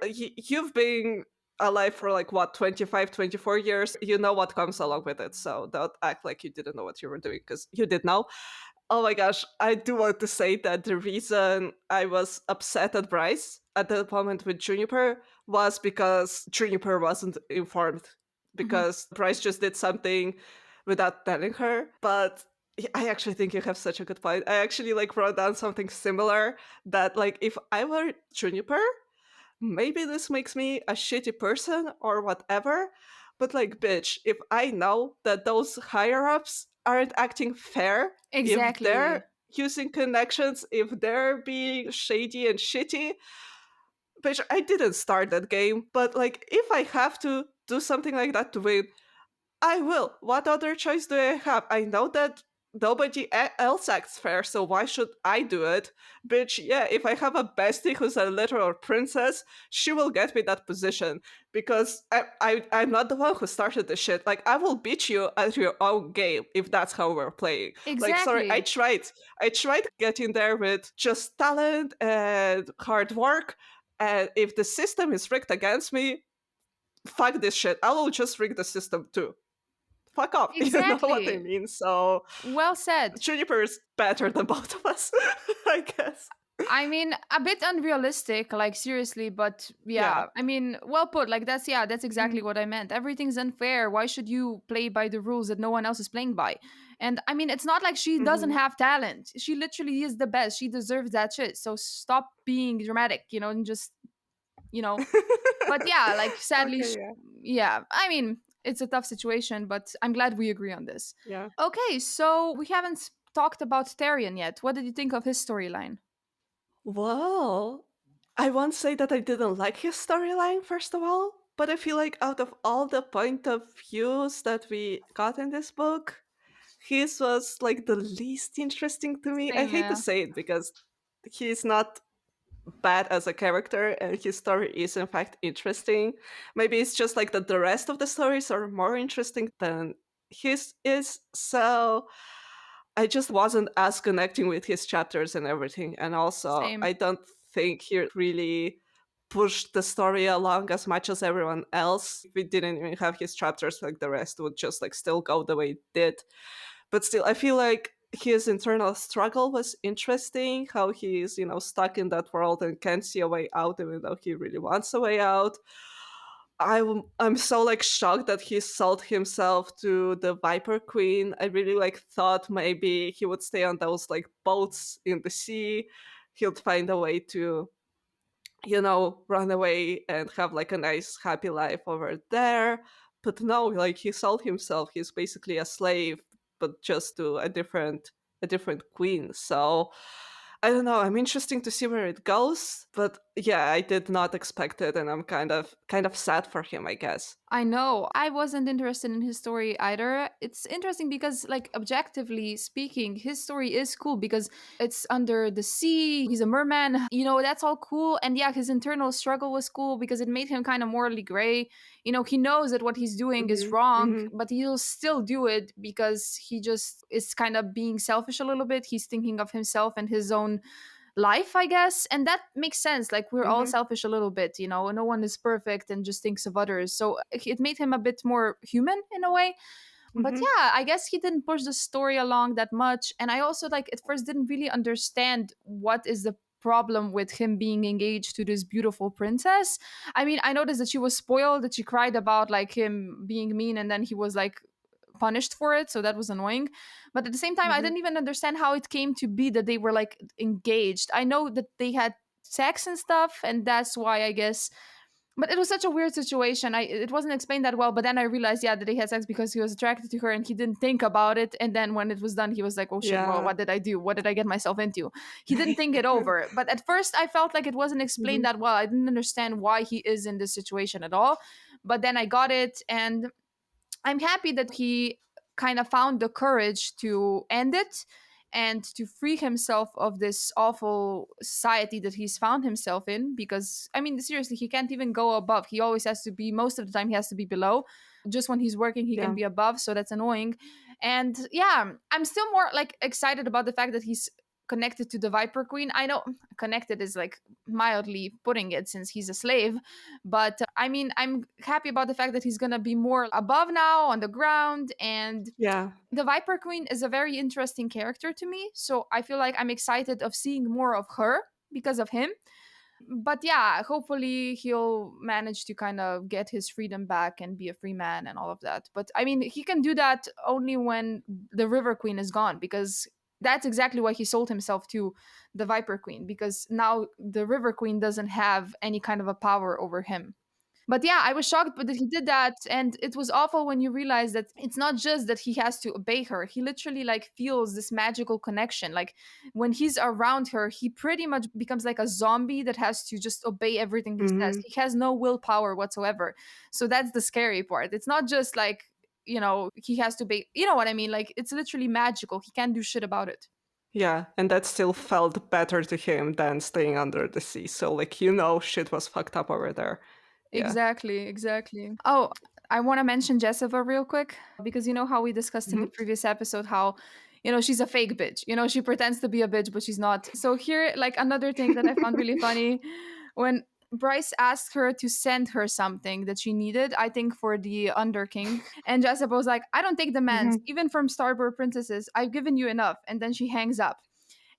B: you've been alive for like what, 25, 24 years, you know what comes along with it, so don't act like you didn't know what you were doing, because you did know. Oh my gosh, I do want to say that the reason I was upset at Bryce at the moment with Juniper was because Juniper wasn't informed,
A: mhm,
B: because Bryce just did something without telling her. But I actually think you have such a good point. I actually like wrote down something similar, that like if I were Juniper, maybe this makes me a shitty person or whatever, but like, bitch, if I know that those higher ups aren't acting fair, if they're
A: exactly.
B: using connections, if they're being shady and shitty, bitch, I didn't start that game, but like, if I have to do something like that to win, I will. What other choice do I have? I know that nobody else acts fair, so why should I do it? Bitch, yeah, if I have a bestie who's a literal princess, she will get me that position, because I'm not the one who started the shit. Like, I will beat you at your own game if that's how we're playing. Like, sorry, I
A: Exactly.
B: tried. I tried getting there with just talent and hard work, and if the system is rigged against me, fuck this shit. I will just rig the system too. Fuck off. You know what I
A: Exactly.
B: mean? So
A: Well said.
B: Juniper is better than both of us, I guess.
A: I mean, a bit unrealistic, like seriously, but
B: Yeah.
A: yeah, I mean, well put. Like that's yeah, that's exactly
B: Mhm.
A: what I meant. Everything's unfair. Why should you play by the rules that no one else is playing by? And I mean, it's not like she doesn't
B: Mhm.
A: have talent. She literally is the best. She deserves that shit. So stop being dramatic, you know, and just, you know. But yeah, like sadly,
B: Okay, yeah.
A: yeah. I mean, it's a tough situation, but I'm glad we agree on this.
B: Yeah.
A: Okay, so we haven't talked about Therian yet. What did you think of his storyline?
B: Well, I won't say that I didn't like his storyline, first of all, but I feel like out of all the point of views that we got in this book, his was like the least interesting to me. I
A: Same,
B: hate to
A: yeah.
B: say it, because he's not bad as a character and his story is in fact interesting. Maybe it's just like that the rest of the stories are more interesting than his is. So I just wasn't as connecting with his chapters and everything. And also,
A: Same.
B: I don't think he really pushed the story along as much as everyone else. If we didn't even have his chapters, like the rest would just like still go the way it did. But still, I feel like his internal struggle was interesting, how he's, stuck in that world and can't see a way out, even though he really wants a way out. I'm so like shocked that he sold himself to the Viper Queen. I really like thought maybe he would stay on those like boats in the sea. He'll find a way to, run away and have like a nice happy life over there. But no, like he sold himself. He's basically a slave, but just to a different queen. So I don't know. I'm interesting to see where it goes. But yeah, I did not expect it, and I'm kind of sad for him, I guess.
A: I know. I wasn't interested in his story either. It's interesting because, like, objectively speaking, his story is cool because it's under the sea. He's a merman. That's all cool. And yeah, his internal struggle was cool because it made him kind of morally gray. He knows that what he's doing is
B: Mhm,
A: wrong,
B: mhm,
A: but he'll still do it because he just is kind of being selfish a little bit. He's thinking of himself and his own life, I guess. And that makes sense. Like, we're all
B: mhm,
A: selfish a little bit, no one is perfect and just thinks of others. So it made him a bit more human in a way. But
B: mhm.
A: yeah, I guess he didn't push the story along that much. And I also, like, at first didn't really understand what is the problem with him being engaged to this beautiful princess. I mean, I noticed that she was spoiled, that she cried about like him being mean, and then he was like punished for it, so that was annoying. But at the same time, I
B: Mhm.
A: didn't even understand how it came to be that they were like engaged. I know that they had sex and stuff, and that's why, I guess. But it was such a weird situation. It wasn't explained that well. But then I realized, yeah, that they had sex because he was attracted to her and he didn't think about it. And then when it was done, he was like, "Oh shit! Well,
B: Yeah.
A: what did I do? What did I get myself into?" He didn't think it over. But at first, I felt like it wasn't explained
B: Mhm.
A: that well. I didn't understand why he is in this situation at all. But then I got it, and I'm happy that he kind of found the courage to end it and to free himself of this awful society that he's found himself in. Because, I mean, seriously, he can't even go above. He always has to be, most of the time, he has to be below. Just when he's working, he can
B: Yeah.
A: be above. So that's annoying. And yeah, I'm still more like excited about the fact that he's connected to the Viper Queen. I know connected is like mildly putting it since he's a slave, but I mean, I'm happy about the fact that he's gonna be more above now on the ground. And
B: Yeah.
A: the Viper Queen is a very interesting character to me. So I feel like I'm excited of seeing more of her because of him. But yeah, hopefully he'll manage to kind of get his freedom back and be a free man and all of that. But I mean, he can do that only when the River Queen is gone, because that's exactly why he sold himself to the Viper Queen, because now the River Queen doesn't have any kind of a power over him. But yeah, I was shocked but that he did that, and it was awful when you realize that it's not just that he has to obey her. He literally like feels this magical connection. Like, when he's around her, he pretty much becomes like a zombie that has to just obey everything he says.
B: Mhm.
A: He has no willpower whatsoever. So that's the scary part. It's not just like, he has to obey, you know what I mean? Like, it's literally magical. He can't do shit about it.
B: Yeah, and that still felt better to him than staying under the sea. So, like, shit was fucked up over there. Yeah.
A: Exactly, exactly. Oh, I want to mention Jessica real quick because you know how we discussed in the
B: Mhm.
A: previous episode how, she's a fake bitch. She pretends to be a bitch, but she's not. So here, like, another thing that I found really funny, when Bryce asked her to send her something that she needed, I think for the Under King, and Jessica was like, "I don't take demands,
B: Mhm.
A: even from Starboard princesses. I've given you enough." And then she hangs up.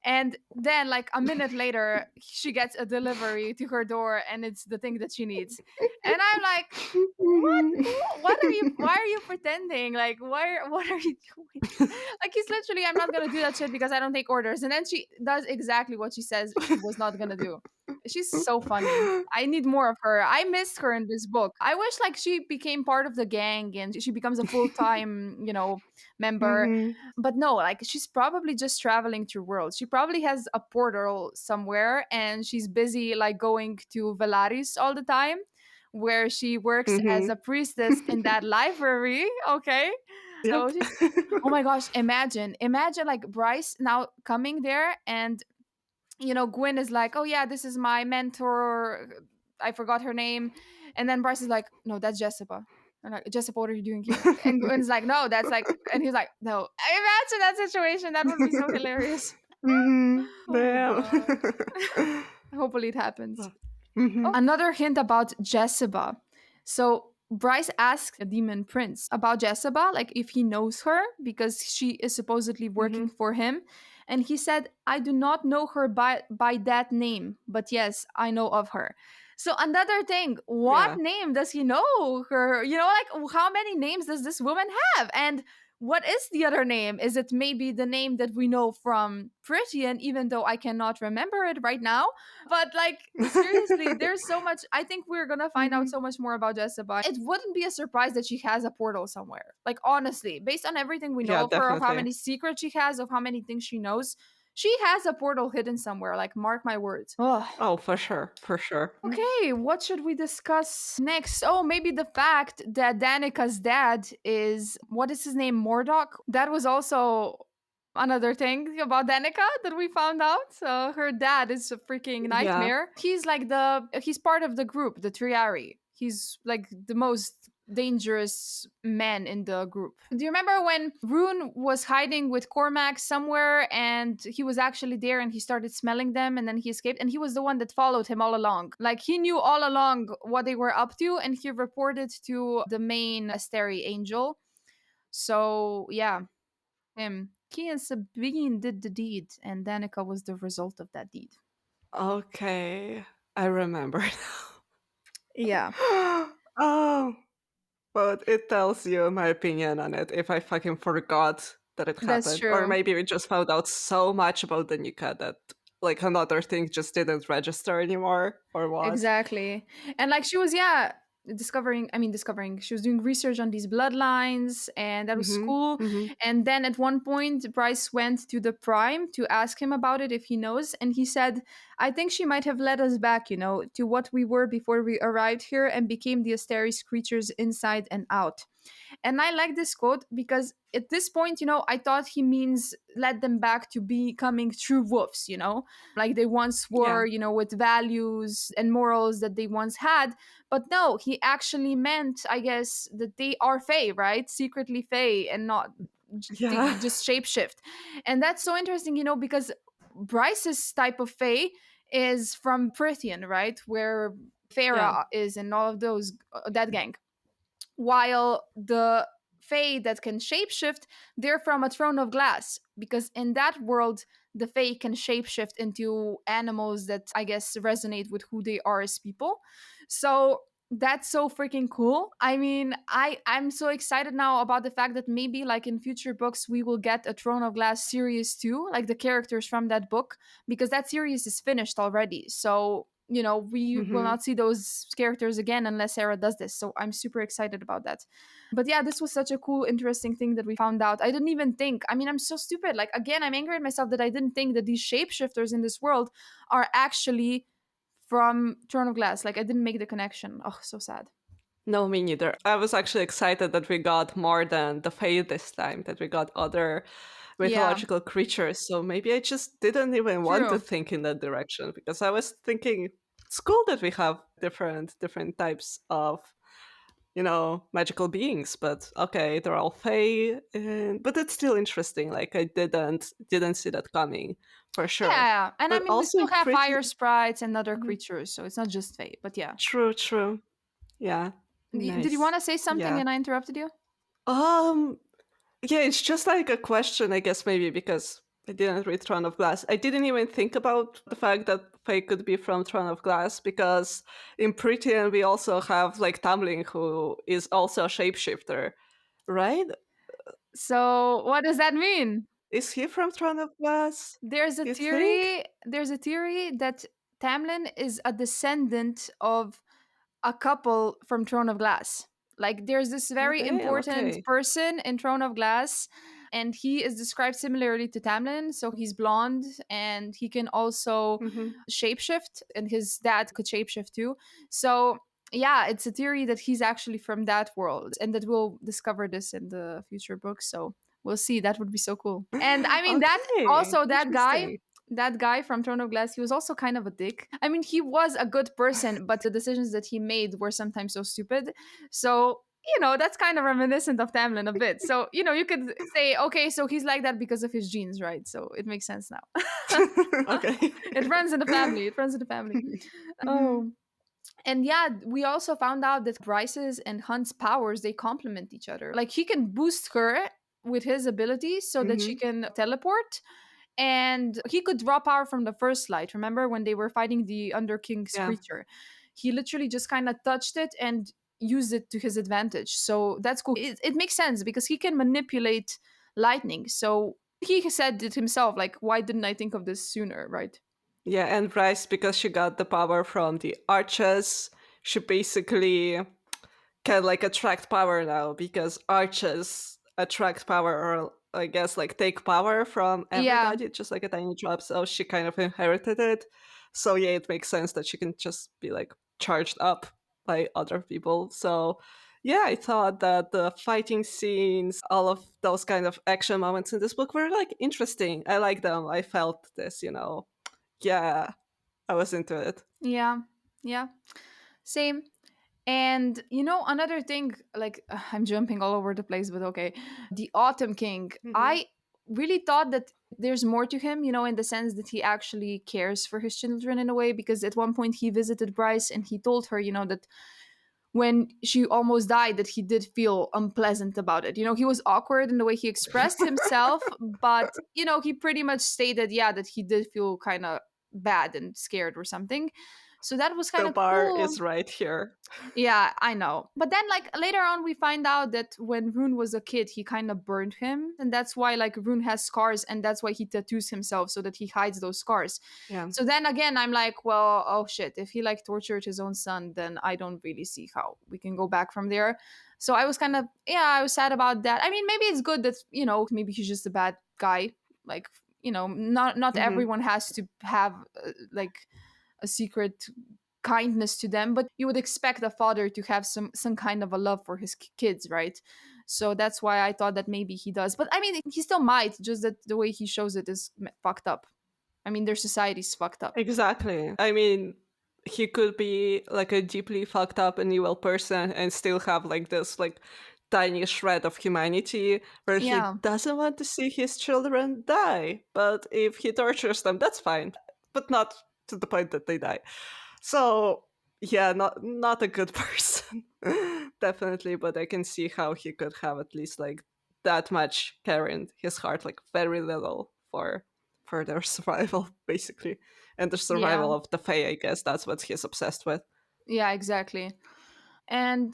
A: And then, like a minute later, she gets a delivery to her door, and it's the thing that she needs. And I'm like, what? What are you? Why are you pretending? Like, why? What are you doing? Like, he's literally, I'm not gonna do that shit because I don't take orders. And then she does exactly what she says she was not gonna do. She's so funny. I need more of her. I missed her in this book. I wish like she became part of the gang and she becomes a full time, member.
B: Mhm.
A: But no, like, she's probably just traveling through worlds. She probably has a portal somewhere and she's busy like going to Velaris all the time, where she works as
B: Mhm.
A: a priestess in that library. Okay.
B: Yep.
A: So she's, oh my gosh, imagine like Bryce now coming there, and Gwyn is like, "Oh yeah, this is my mentor." I forgot her name. And then Bryce is like, "No, that's Jessica." And like, "Jessica, what are you doing here?" And Gwyn's like, "No, that's like," and he's like, "No." Imagine that situation. That would be so hilarious.
B: Mhm.
A: Oh my
B: Damn.
A: god. Hopefully it happens. Oh,
B: Mhm.
A: another hint about Jessica. So Bryce asked the demon prince about Jessica, like if he knows her, because she is supposedly working
B: Mhm.
A: for him. And he said, "I do not know her by that name, but yes, I know of her." So another thing, what
B: Yeah.
A: name does he know her? Like, how many names does this woman have? And what is the other name? Is it maybe the name that we know from Prithian, even though I cannot remember it right now? But like, seriously, there's so much. I think we're gonna find out
B: Mhm.
A: so much more about Jessica. It wouldn't be a surprise that she has a portal somewhere. Like, honestly, based on everything we know
B: Yeah,
A: of her, of how
B: definitely.
A: many secrets she has, of how many things she knows, She has a portal hidden somewhere, like mark my words. Ugh.
B: Oh, for sure, for sure.
A: Okay, what should we discuss next? Oh, maybe the fact that Danika's dad is, what is his name, Mordok? That was also another thing about Danika that we found out. Her dad is a freaking
B: Yeah.
A: nightmare. He's part of the group, the Triari. He's like the most dangerous man in the group. Do you remember when Rune was hiding with Cormac somewhere and he was actually there and he started smelling them and then he escaped and he was the one that followed him all along. Like he knew all along what they were up to and he reported to the main Asteri angel. So yeah, him. He and Sabine did the deed and Danica was the result of that deed.
B: Okay. I remember
A: Yeah,
B: now. Oh, but it tells you my opinion on it if I fucking forgot that it
A: that's
B: happened. Or
A: true.
B: maybe we just found out so much about Danica that like another thing just didn't register anymore or what.
A: Exactly. And like she was, yeah, discovering, she was doing research on these bloodlines and that was
B: Mm-hmm.
A: cool.
B: Mm-hmm.
A: And then at one point, Bryce went to the Prime to ask him about it if he knows. And he said, I think she might have led us back, to what we were before we arrived here and became the Asteris creatures inside and out. And I like this quote because at this point, I thought he means led them back to becoming true wolves, like they once
B: Yeah.
A: were, with values and morals that they once had. But no, he actually meant, I guess, that they are Fae, right? Secretly Fae and not they
B: Yeah.
A: just shapeshift. And that's so interesting, because Bryce's type of Fae is from Prithian, right? Where
B: Yeah.
A: Farah is and all of those, that gang, while the Fae that can shapeshift, they're from a throne of glass. Because in that world, the Fae can shapeshift into animals that I guess resonate with who they are as people. So that's so freaking cool. I mean, I'm so excited now about the fact that maybe like in future books we will get a Throne of Glass series too, like the characters from that book, because that series is finished already. So we will
B: Mm-hmm.
A: not see those characters again unless Sarah does this. So I'm super excited about that. But yeah, this was such a cool, interesting thing that we found out. I didn't even think. I mean, I'm so stupid. Like, again, I'm angry at myself that I didn't think that these shapeshifters in this world are actually from Throne of Glass. Like, I didn't make the connection. Oh, so sad.
B: No, me neither. I was actually excited that we got more than the Fae this time, that we got other
A: Yeah,
B: mythological creatures. So maybe I just didn't even want to
A: true.
B: think in that direction because I was thinking it's cool that we have different types of magical beings, but okay, they're all Fae, but it's still interesting. Like I didn't see that coming for sure.
A: Yeah, and I
B: But
A: mean, we
B: also
A: still
B: in
A: have
B: pretty
A: fire sprites and other
B: Mhm.
A: creatures, so it's not just fate. But yeah.
B: True, true. Yeah,
A: Did you want
B: nice.
A: to say something
B: Yeah.
A: and I interrupted you?
B: Um, yeah, it's just like a question, I guess, maybe because I didn't read Throne of Glass. I didn't even think about the fact that Faye could be from Throne of Glass because in Prythian we also have like Tamlin who is also a shapeshifter, right?
A: So, what does that mean?
B: Is he from Throne of Glass?
A: There's a
B: You think?
A: theory. There's a theory that Tamlin is a descendant of a couple from Throne of Glass. Like there's this
B: Oh
A: very
B: damn,
A: important
B: okay.
A: person in Throne of Glass, and he is described similarly to Tamlin. So he's blonde and he can also
B: Mm-hmm.
A: shapeshift, and his dad could shapeshift too. So yeah, it's a theory that he's actually from that world, and that we'll discover this in the future books. So we'll see. That would be so cool. And I mean that
B: Okay,
A: also
B: interesting.
A: that guy from Throne of Glass, he was also kind of a dick. I mean, he was a good person, but the decisions that he made were sometimes so stupid. So, that's kind of reminiscent of Tamlin a bit. So, you could say, okay, so he's like that because of his genes, right? So it makes sense now.
B: Okay.
A: It runs in the family. It runs in the family.
B: Mhm.
A: Oh. And yeah, we also found out that Bryce's and Hunt's powers, they complement each other. Like he can boost her with his abilities so that she
B: Mhm.
A: can teleport, and he could draw power from the first light. Remember when they were fighting the Under King's
B: Yeah.
A: creature? He literally just kind of touched it and used it to his advantage. So that's cool. It makes sense because he can manipulate lightning. So he said it himself, like, why didn't I think of this sooner, right?
B: Yeah, and Rice, because she got the power from the arches, she basically can like attract power now because arches attract power or I guess, like, take power from
A: Yeah,
B: everybody, just like a tiny drop, so she kind of inherited it. So, yeah, it makes sense that she can just be, like, charged up by other people. So, yeah, I thought that the fighting scenes, all of those kind of action moments in this book were, like, interesting. I like them. I felt this, you know. Yeah, I was into it.
A: yeah, yeah. Same. And another thing, like I'm jumping all over the place, but okay. The Autumn King,
B: Mhm.
A: I really thought that there's more to him, in the sense that he actually cares for his children in a way, because at one point he visited Bryce and he told her, that when she almost died, that he did feel unpleasant about it. He was awkward in the way he expressed himself, but he pretty much stated, yeah, that he did feel kind of bad and scared or something. So that was kind
B: The
A: of
B: bar
A: cool.
B: is right here.
A: Yeah, I know. But then, like, later on, we find out that when Rune was a kid, he kind of burned him. And that's why, like, Rune has scars, and that's why he tattoos himself so that he hides those scars.
B: Yeah.
A: So then again, I'm like, well, oh shit. If he, like, tortured his own son, then I don't really see how we can go back from there. So I was kind of, yeah, I was sad about that. I mean, maybe it's good that, maybe he's just a bad guy. Like, not
B: Mhm.
A: everyone has to have, like, a secret kindness to them, but you would expect a father to have some kind of a love for his kids, right? So that's why I thought that maybe he does, but I mean, he still might, just that the way he shows it is fucked up. I mean, their society's fucked up.
B: Exactly. I mean, he could be like a deeply fucked up and evil person and still have like this like tiny shred of humanity where he
A: Yeah,
B: doesn't want to see his children die. But if he tortures them, that's fine. But not to the point that they die. So yeah, not a good person. Definitely, but I can see how he could have at least like that much care in his heart, like very little for their survival, basically. And the
A: yeah,
B: survival of the Fae, I guess that's what he's obsessed with.
A: yeah, exactly. And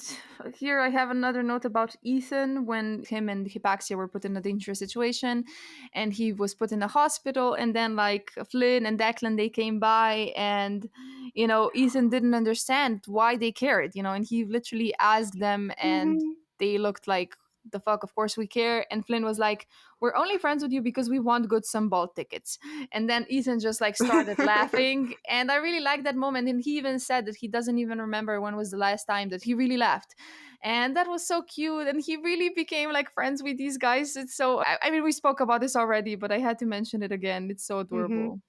A: here I have another note about Ethan when him and Hypaxia were put in a dangerous situation and he was put in a hospital. And then, like, Flynn and Declan, they came by and, Ethan didn't understand why they cared, and he literally asked them and
B: Mhm.
A: they looked like, the fuck, of course we care. And Flynn was like, we're only friends with you because we want good Sunball tickets. And then Ethan just like started laughing. And I really liked that moment. And he even said that he doesn't even remember when was the last time that he really laughed. And that was so cute. And he really became like friends with these guys. It's so, I mean, we spoke about this already, but I had to mention it again. It's so
B: Mhm.
A: adorable.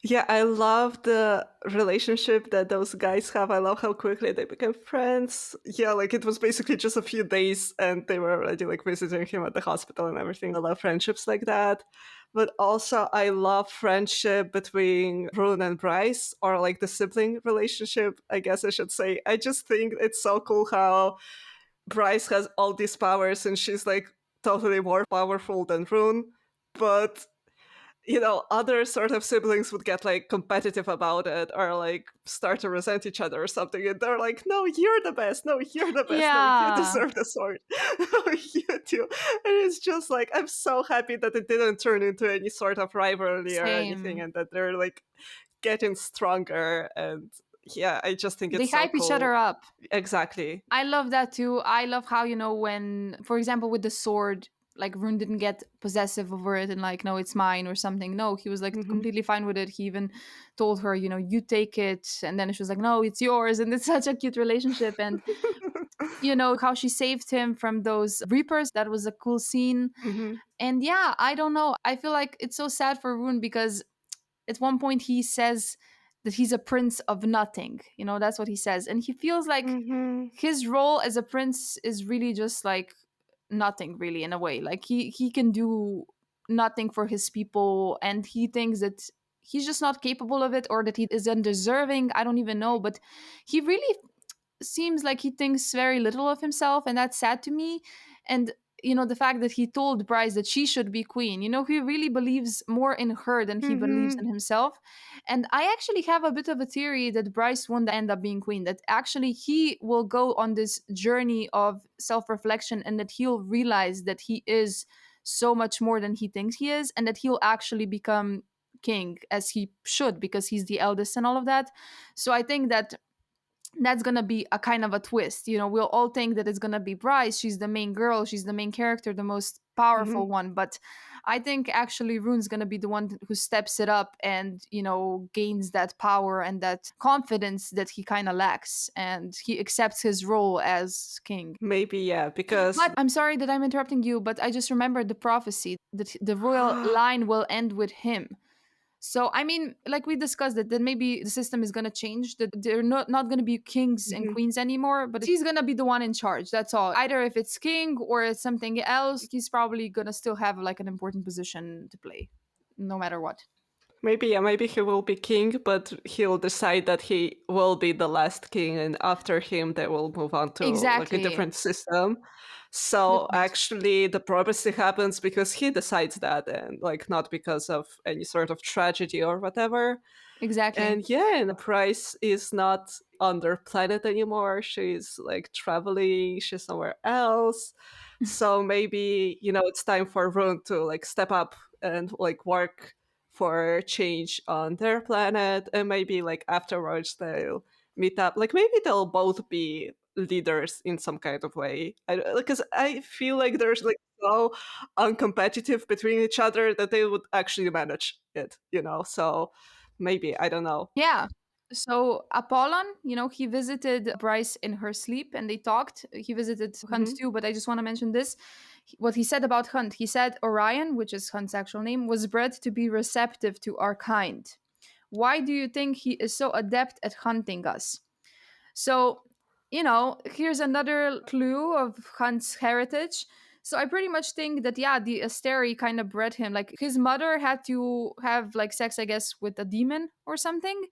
B: Yeah, I love the relationship that those guys have. I love how quickly they became friends. Yeah, like it was basically just a few days and they were already like visiting him at the hospital and everything. I love friendships like that. But also I love friendship between Rune and Bryce, or like the sibling relationship, I guess I should say. I just think it's so cool how Bryce has all these powers and she's like totally more powerful than Rune. But other sort of siblings would get like competitive about it or like start to resent each other or something. And they're like, no, you're the best. No, you're the best. No, you
A: Yeah,
B: deserve the sword. No, you do. And it's just like, I'm so happy that it didn't turn into any sort of rivalry or anything
A: same.
B: and that they're like getting stronger. And yeah, I just think
A: They
B: it's so
A: hype each other
B: cool.
A: up.
B: Exactly.
A: I love that too. I love how, when, for example, with the sword, like Rune didn't get possessive over it and like, no, it's mine or something. No, he was like
B: Hmm.
A: completely fine with it. He even told her, you take it. And then she was like, no, it's yours. And it's such a cute relationship. And, how she saved him from those Reapers. That was a cool scene.
B: Hmm.
A: And yeah, I don't know. I feel like it's so sad for Rune because at one point he says that he's a prince of nothing. That's what he says. And he feels like
B: Hmm.
A: his role as a prince is really just like nothing really in a way. Like he can do nothing for his people and he thinks that he's just not capable of it or that he is undeserving. I don't even know, but he really seems like he thinks very little of himself, and that's sad to me. And the fact that he told Bryce that she should be queen, he really believes more in her than he believes in
B: Hmm.
A: himself. And I actually have a bit of a theory that Bryce won't end up being queen, that actually he will go on this journey of self-reflection and that he'll realize that he is so much more than he thinks he is, and that he'll actually become king as he should because he's the eldest and all of that. So I think that that's gonna be a kind of a twist. We'll all think that it's gonna be Bryce. She's the main girl. She's the main character, the most powerful
B: Hmm.
A: one, but I think actually Rune's gonna be the one who steps it up and, gains that power and that confidence that he kind of lacks, and he accepts his role as king.
B: Maybe, yeah, because
A: But I'm sorry that I'm interrupting you, but I just remembered the prophecy that the royal line will end with him. So I mean, like we discussed it, that maybe the system is gonna change. That they're not gonna be kings and
B: Mhm.
A: queens anymore, but he's gonna be the one in charge. That's all. Either if it's king or it's something else, he's probably gonna still have like an important position to play, no matter what.
B: Maybe, yeah, maybe he will be king, but he'll decide that he will be the last king, and after him, they will move on to like a
A: Exactly.
B: different system.
A: Good
B: So
A: point.
B: actually, the prophecy happens because he decides that, and like not because of any sort of tragedy or whatever.
A: Exactly.
B: And yeah, and Price is not on their planet anymore. She's like traveling, she's somewhere else. So maybe, it's time for Rune to like step up and like work for change on their planet. And maybe like afterwards they'll meet up. Like maybe they'll both be leaders in some kind of way. Because I feel like there's like so uncompetitive between each other that they would actually manage it. So maybe, I don't know.
A: Yeah. So Apollon, he visited Bryce in her sleep and they talked. He visited Hunt
B: Mhm.
A: too, but I just want to mention this. What he said about Hunt, he said Orion, which is Hunt's actual name, was bred to be receptive to our kind. Why do you think he is so adept at hunting us? So, here's another clue of Hunt's heritage. So I pretty much think that, yeah, the Asteri kind of bred him. Like his mother had to have like sex, I guess, with a demon or something,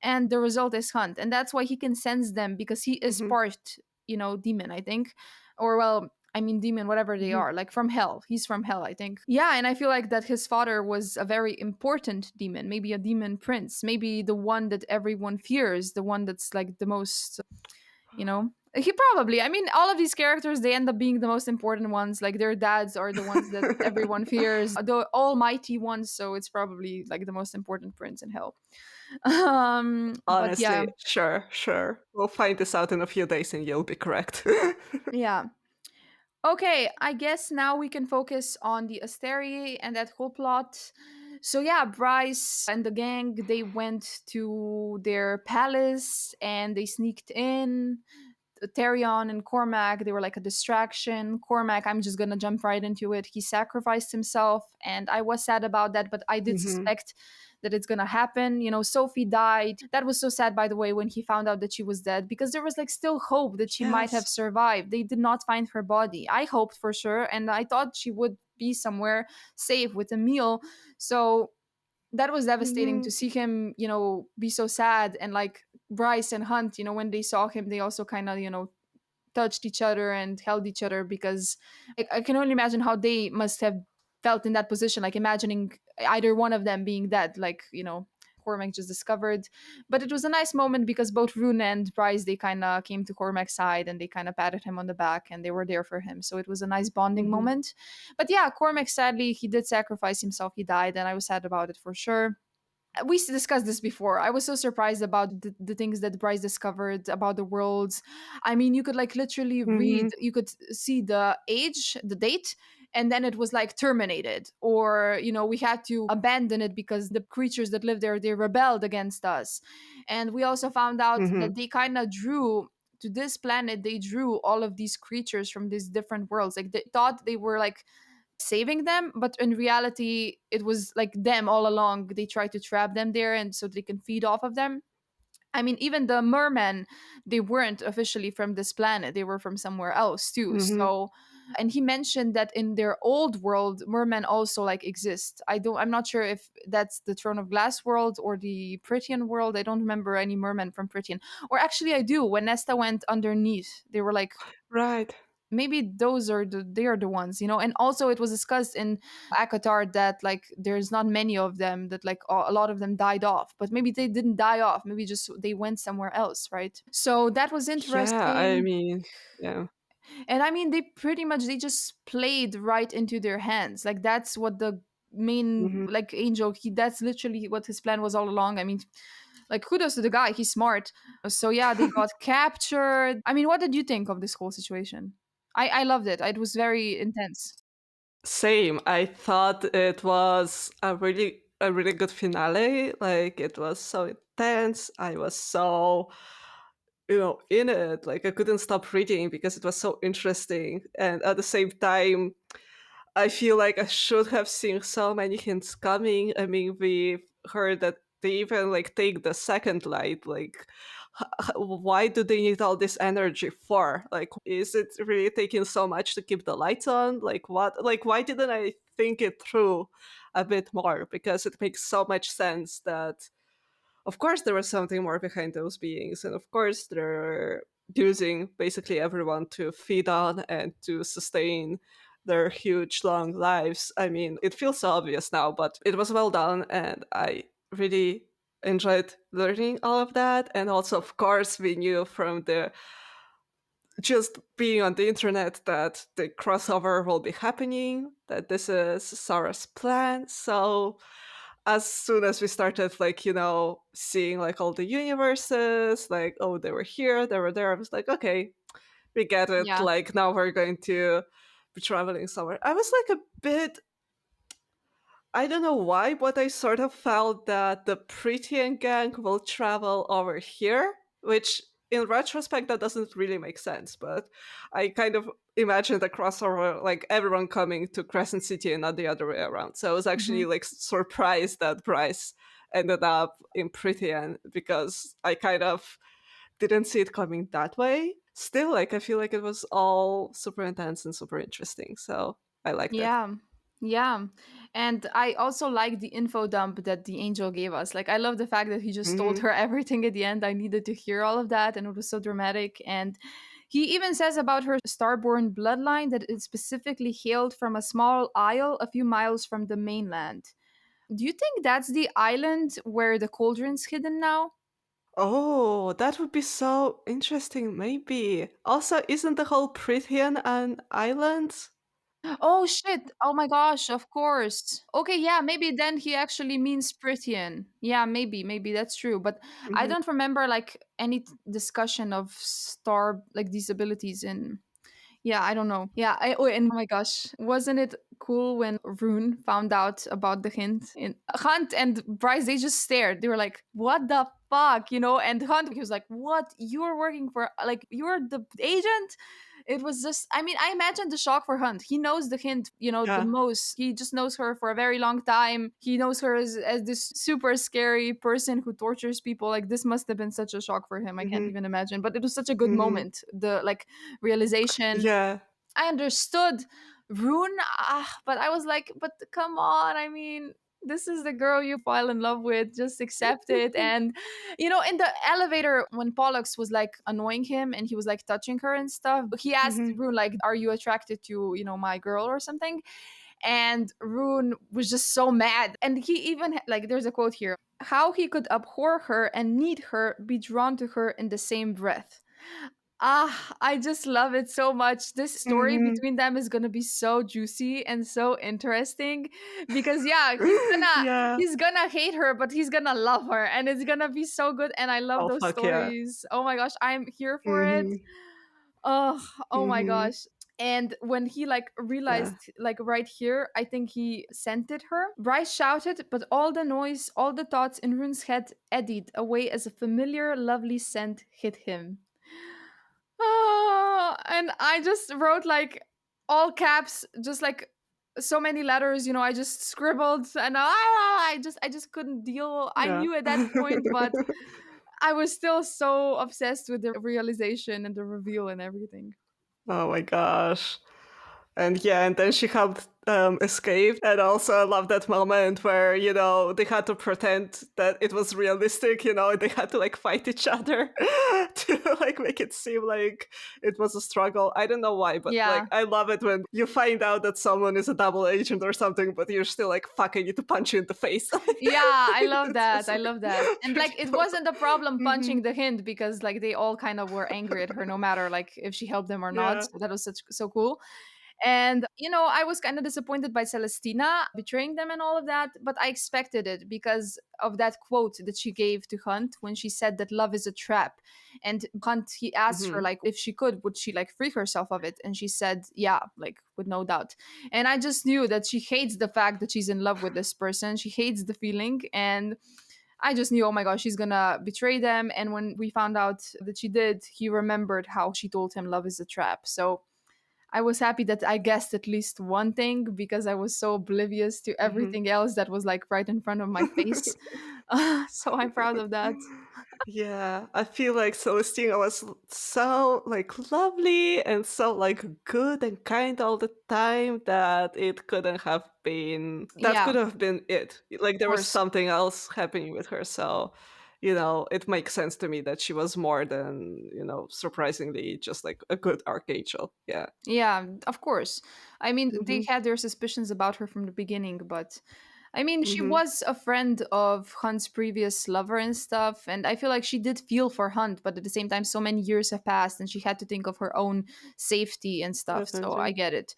A: and the result is Hunt, and that's why he can sense them, because he is
B: Mhm.
A: part, demon, I think, or well, I mean demon, whatever they
B: Mhm.
A: are, like from hell. He's from hell, I think. Yeah, and I feel like that his father was a very important demon, maybe a demon prince, maybe the one that everyone fears, the one that's like the most, he probably, I mean, all of these characters, they end up being the most important ones. Like their dads are the ones that everyone fears, the almighty ones, so it's probably like the most important prince in hell. But yeah.
B: Honestly, sure, sure. We'll find this out in a few days and you'll be correct.
A: Yeah. Okay, I guess now we can focus on the Asteria and that whole plot. So yeah, Bryce and the gang, they went to their palace and they sneaked in. Therion and Cormac, they were like a distraction. Cormac, I'm just gonna jump right into it. He sacrificed himself, and I was sad about that, but I did
B: Mhm.
A: suspect that it's gonna happen. Sophie died. That was so sad, by the way, when he found out that she was dead, because there was like still hope that she might have
B: Yes.
A: survived. They did not find her body. I hoped for sure, and I thought she would be somewhere safe with a meal. So that was devastating to
B: Mhm.
A: see him, be so sad. And like Bryce and Hunt, when they saw him, they also kind of, touched each other and held each other, because I can only imagine how they must have felt in that position, like imagining either one of them being dead, like, Cormac just discovered. But it was a nice moment because both Rune and Bryce, they kind of came to Cormac's side and they kind of patted him on the back and they were there for him. So it was a nice bonding
B: Mhm.
A: moment. But yeah, Cormac, sadly, he did sacrifice himself. He died, and I was sad about it for sure. We discussed this before. I was so surprised about the things that Bryce discovered about the worlds. I mean, you could like literally read,
B: Mhm.
A: you could see the age, the date, and then it was like terminated, or we had to abandon it because the creatures that live there, they rebelled against us. And we also found out that
B: Mhm.
A: they kind of drew to this planet, they drew all of these creatures from these different worlds. Like they thought they were like saving them, but in reality it was like them all along. They tried to trap them there and so they can feed off of them. I mean, even the mermen, they weren't officially from this planet, they were from somewhere else too.
B: Mhm.
A: So, and he mentioned that in their old world mermen also like exist. I'm not sure if that's the Throne of Glass world or the Prythian world. I don't remember any mermen from Prythian. Or actually I do. When Nesta went underneath, they were like,
B: Right.
A: maybe they are the ones. And also it was discussed in Akatar that like there's not many of them, that like a lot of them died off, but maybe they didn't die off, maybe just they went somewhere else, right? So that was
B: Yeah, I
A: interesting.
B: mean, yeah.
A: And I mean, they pretty much, they just played right into their hands. Like that's what the main
B: Mhm.
A: like angel, that's literally what his plan was all along. I mean, like kudos to the guy, he's smart. So yeah, they got captured. I mean, what did you think of this whole situation? I loved it. It was very intense.
B: Same. I thought it was a really good finale. Like it was so intense. I was so in it. Like I couldn't stop reading because it was so interesting. And at the same time, I feel like I should have seen so many hints coming. I mean, we heard that they even like take the second light. Like, why do they need all this energy for? Like, is it really taking so much to keep the lights on? Like, what? Like, why didn't I think it through a bit more? Because it makes so much sense that of course there was something more behind those beings, and of course they're using basically everyone to feed on and to sustain their huge long lives. I mean, it feels so obvious now, but it was well done, and I really enjoyed learning all of that. And also, of course, we knew from the just being on the internet that the crossover will be happening, that this is Sarah's plan. So as soon as we started like, seeing like all the universes, like, oh, they were here, they were there, I was like, okay, we get it.
A: Yeah.
B: Like now we're going to be traveling somewhere. I was like a bit, I don't know why, but I sort of felt that the Prettian gang will travel over here, which in retrospect that doesn't really make sense. But I kind of imagined a crossover, like everyone coming to Crescent City and not the other way around. So I was actually
A: Mhm.
B: like surprised that Bryce ended up in Prettian because I kind of didn't see it coming that way. Still, like I feel like it was all super intense and super interesting. So I liked it.
A: Yeah. Yeah. And I also like the info dump that the angel gave us. Like, I love the fact that he just told
B: Hmm.
A: her everything at the end. I needed to hear all of that, and it was so dramatic. And he even says about her starborn bloodline that it specifically hailed from a small isle a few miles from the mainland. Do you think that's the island where the cauldron's hidden now?
B: Oh, that would be so interesting, maybe. Also, isn't the whole Prithian an island?
A: Oh shit! Oh my gosh! Of course. Okay, yeah, maybe then he actually means Prithian. Yeah, maybe that's true. But I
B: Mhm,
A: don't remember like any discussion of star like these abilities in. Yeah, I don't know. Yeah, oh, and oh my gosh, wasn't it cool when Rune found out about the hint? In Hunt and Bryce, they just stared. They were like, "What the fuck?" And Hunt, he was like, "What? You're working for like you're the agent?" It was just, I mean, I imagine the shock for Hunt. He knows the hint, the
B: yeah.
A: most. He just knows her for a very long time. He knows her as this super scary person who tortures people. Like, this must have been such a shock for him. I can't
B: Mhm,
A: even imagine. But it was such a good
B: mhm.
A: moment. The like realization.
B: Yeah.
A: I understood Rune, but I was like, but come on. I mean, this is the girl you fall in love with. Just accept it. And, in the elevator, when Pollux was like annoying him and he was like touching her and stuff, he asked
B: Mhm,
A: Rune, like, are you attracted to, my girl or something? And Rune was just so mad. And he even, like, there's a quote here how he could abhor her and need her, be drawn to her in the same breath. I just love it so much. This story
B: mhm.
A: between them is gonna be so juicy and so interesting because yeah, he's gonna
B: Yeah.
A: he's gonna hate her, but he's gonna love her, and it's gonna be so good. And I love
B: Oh,
A: those
B: fuck yeah.
A: stories. Oh my gosh, I'm here for it.
B: Mhm,
A: Oh my
B: mhm.
A: gosh. And when he like
B: Yeah.
A: realized like right here, I think he scented her. Bryce shouted, but all the noise, all the thoughts in Rune's head eddied away as a familiar, lovely scent hit him. And I just wrote like all caps, just like so many letters. I just scribbled, and I just couldn't deal. I
B: Yeah.
A: knew at that point, but I was still so obsessed with the realization and the reveal and everything.
B: Oh my gosh. And yeah, and then she helped escape. And also, I love that moment where, they had to pretend that it was realistic, they had to like fight each other to like make it seem like it was a struggle. I don't know why, but like,
A: Yeah.
B: I love it when you find out that someone is a double agent or something, but you're still like, fuck, I need to punch you in the face.
A: Yeah, I love
B: It's
A: that.
B: just
A: I
B: like
A: love that. And like
B: pretty
A: it
B: cool.
A: wasn't a problem
B: Hmm.
A: punching the hint because like they all kind of were angry at her no matter like if she helped them or not.
B: Yeah.
A: So that was so cool. And, I was kind of disappointed by Celestina betraying them and all of that, but I expected it because of that quote that she gave to Hunt when she said that love is a trap. And Hunt, he asked her,
B: Hmm.
A: like, if she could, would she, like, free herself of it? And she said, yeah, like, with no doubt. And I just knew that she hates the fact that she's in love with this person. She hates the feeling. And I just knew, oh my gosh, she's gonna betray them. And when we found out that she did, he remembered how she told him love is a trap. So I was happy that I guessed at least one thing because I was so oblivious to
B: Hmm.
A: everything else that was like right in front of my face. So I'm proud of that.
B: Yeah, I feel like Celestina was so like lovely and so like good and kind all the time that it couldn't have been that
A: Yeah,
B: could have been it.
A: of
B: Like there was
A: course.
B: something else happening with her. So, it makes sense to me that she was more than, surprisingly just like a good archangel. Yeah.
A: Yeah, of course. I mean, they
B: Hmm.
A: had their suspicions about her from the beginning, but I mean, she
B: Hmm.
A: was a friend of Hunt's previous lover and stuff, and I feel like she did feel for Hunt, but at the same time, so many years have passed and she had to think of her own safety and stuff, so I
B: Definitely.
A: get it.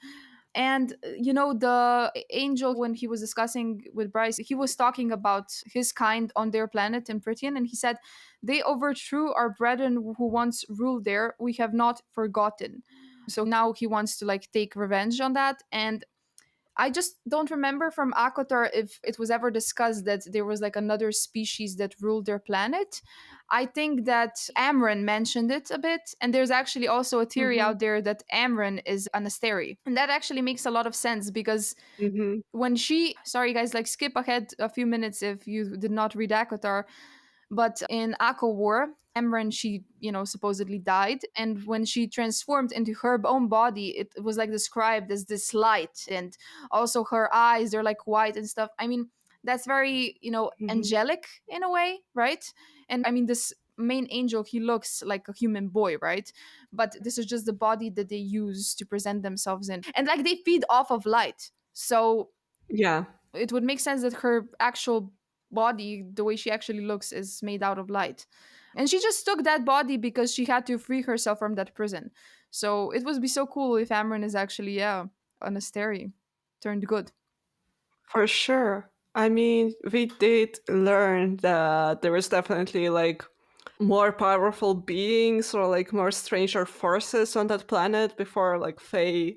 A: And the angel, when he was discussing with Bryce, he was talking about his kind on their planet in Prythian, and he said, they overthrew our brethren who once ruled there. We have not forgotten. So now he wants to like take revenge on that. And I just don't remember from Akotar if it was ever discussed that there was like another species that ruled their planet. I think that Amran mentioned it a bit, and there's actually also a theory
B: Hmm.
A: out there that Amran is an Asteri. And that actually makes a lot of sense because
B: Hmm.
A: when she, sorry guys, like skip ahead a few minutes if you did not read Akotar, but in Akko War, Emran, she, supposedly died. And when she transformed into her own body, it was like described as this light. And also her eyes, they're like white and stuff. I mean, that's very,
B: Hmm.
A: angelic in a way, right? And I mean, this main angel, he looks like a human boy, right? But this is just the body that they use to present themselves in. And like they feed off of light. So
B: Yeah.
A: it would make sense that her actual body, the way she actually looks, is made out of light. And she just took that body because she had to free herself from that prison. So it would be so cool if Amran is actually, yeah, an Asteri turned good.
B: For sure. I mean, we did learn that there is definitely like more powerful beings or like more stranger forces on that planet before like Fae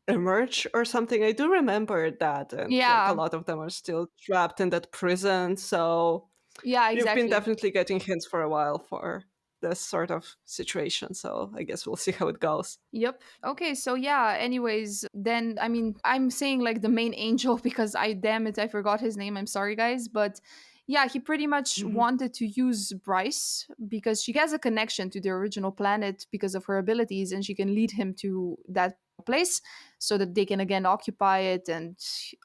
B: emerge or something. I do remember that, and like a
A: Yeah,
B: lot of them are still trapped in that prison. So
A: yeah,
B: we've been
A: exactly.
B: definitely getting hints for a while for this sort of situation. So I guess we'll see how it goes.
A: Yep. Okay, so yeah, anyways, then I mean, I'm saying like the main angel because I damn it, I forgot his name. I'm sorry guys, but yeah, he pretty much
B: Hmm.
A: wanted to use Bryce because she has a connection to the original planet because of her abilities and she can lead him to that place so that they can again occupy it and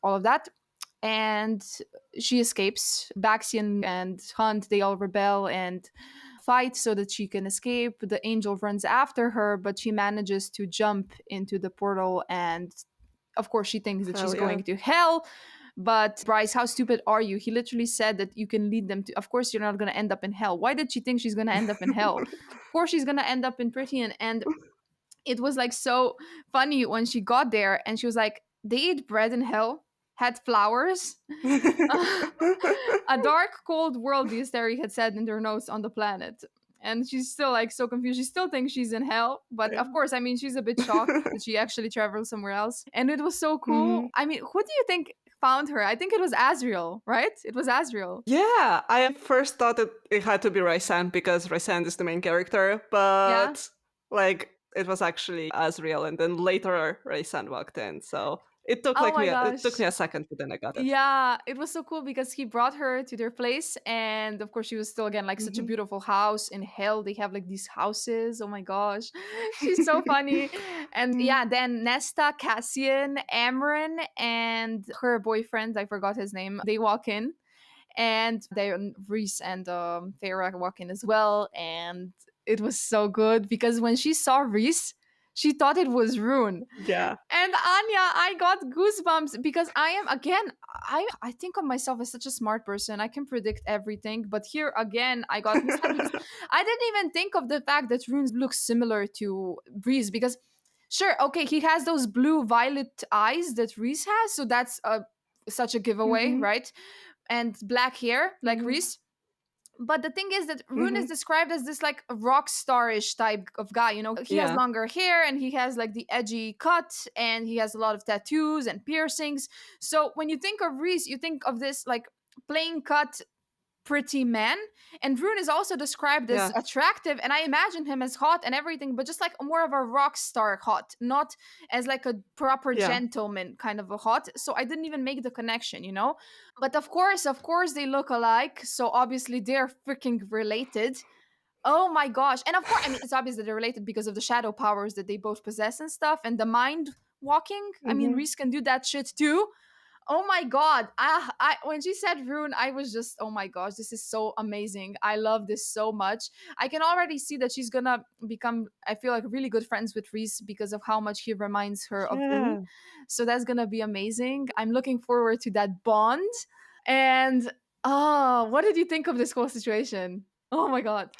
A: all of that. And she escapes. Baxian and Hunt, they all rebel and fight so that she can escape. The angel runs after her, but she manages to jump into the portal. And of course, she thinks that she's
B: Hell yeah.
A: going to hell. But Bryce, how stupid are you? He literally said that you can lead them to. Of course, you're not going to end up in hell. Why did she think she's going to end up in hell? Of course, she's going to end up in Prythian. And it was like so funny when she got there and she was like, they eat bread in hell, had flowers. A dark, cold world, the Asteri had said in their notes on the planet. And she's still like so confused. She still thinks she's in hell. But of course, I mean, she's a bit shocked that she actually traveled somewhere else. And it was so cool.
B: Hmm.
A: I mean, who do you think found her? I think it was Azriel, right? It was Azriel.
B: Yeah, I first thought it had to be Raisan because Raisan is the main character,
A: Yeah.
B: but like it was actually Asriel, and then later Raisan walked in. So
A: Oh my
B: it took
A: gosh.
B: me a second, but then I got it.
A: Yeah, it was so cool because he brought her to their place, and of course, she was still again like such a
B: Hmm.
A: beautiful house in hell. They have like these houses. Oh my gosh, she's so funny. And yeah, then Nesta, Cassian, Amran, and her boyfriend, I forgot his name, they walk in, and then Reese and Farah walk in as well, and it was so good because when she saw Reese, she thought it was Rune.
B: Yeah.
A: And Anya, I got goosebumps because I am again. I think of myself as such a smart person. I can predict everything, but here again, I got misled because I didn't even think of the fact that runes look similar to Breeze because Sure, okay, he has those blue violet eyes that Reese has, so that's such a giveaway,
B: Mm-hmm.
A: right? And black hair like
B: Mm-hmm.
A: Reese. But the thing is that Rune is
B: Mm-hmm.
A: described as this like rock starish type of guy. You know, he has
B: Yeah.
A: longer hair and he has like the edgy cut and he has a lot of tattoos and piercings. So when you think of Reese, you think of this like plain cut pretty man. And Rune is also described as
B: Yeah.
A: attractive, and I imagine him as hot and everything, but just like more of a rock star hot, not as like a proper
B: Yeah.
A: gentleman kind of a hot. So I didn't even make the connection, you know? But of course, they look alike, so obviously they're freaking related. Oh my gosh. And of course, I mean, it's obvious that they're related because of the shadow powers that they both possess and stuff, and the mind walking. I mean,
B: Mm-hmm.
A: Reese can do that shit too. Oh my god. When she said Rune, I was just, oh my gosh, this is so amazing. I love this so much. I can already see that she's gonna become, I feel like, really good friends with Reese because of how much he reminds her of Rune.
B: Yeah.
A: So that's gonna be amazing. I'm looking forward to that bond. And oh, what did you think of this whole situation? Oh my god.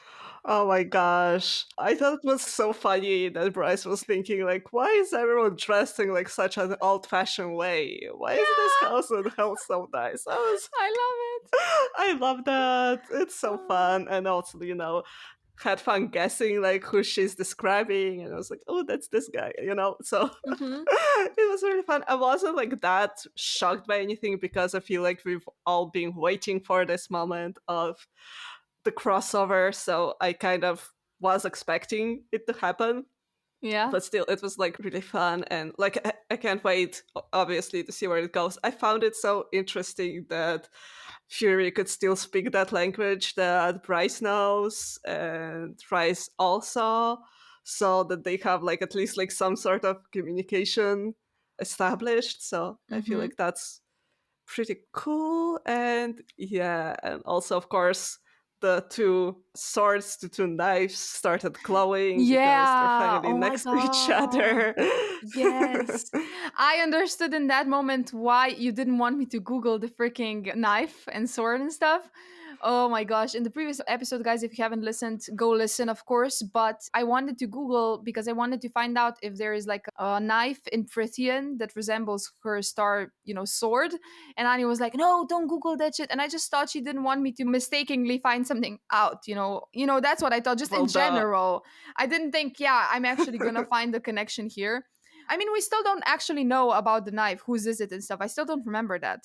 B: Oh my gosh. I thought it was so funny that Bryce was thinking, like, why is everyone dressed in like such an old fashioned way? Why is this
A: Yeah,
B: house and hell so nice? I was
A: I love it.
B: I love that. It's so
A: Oh.
B: fun. And also, had fun guessing like who she's describing. And I was like, oh, that's this guy. So
A: Mhm.
B: it was really fun. I wasn't like that shocked by anything because I feel like we've all been waiting for this moment of the crossover. So I kind of was expecting it to happen.
A: Yeah.
B: But still, it was like really fun. And like, I can't wait, obviously, to see where it goes. I found it so interesting that Fury could still speak that language that Bryce knows and Bryce also, so that they have like at least like some sort of communication established. So I feel
A: Mhm.
B: like that's pretty cool. And yeah, and also of course the two swords, the two knives started glowing because they're
A: Yeah.
B: finally
A: Oh my
B: next to each
A: god.
B: other.
A: Yes. I understood in that moment why you didn't want me to Google the freaking knife and sword and stuff. Oh my gosh. In the previous episode, guys, if you haven't listened, go listen, of course. But I wanted to Google because I wanted to find out if there is like a knife in Prithian that resembles her star, sword. And Anya was like, no, don't Google that shit. And I just thought she didn't want me to mistakenly find something out, that's what I thought, just in
B: Well, duh.
A: general. I didn't think, yeah, I'm actually gonna find the connection here. I mean, we still don't actually know about the knife, whose is it and stuff. I still don't remember that.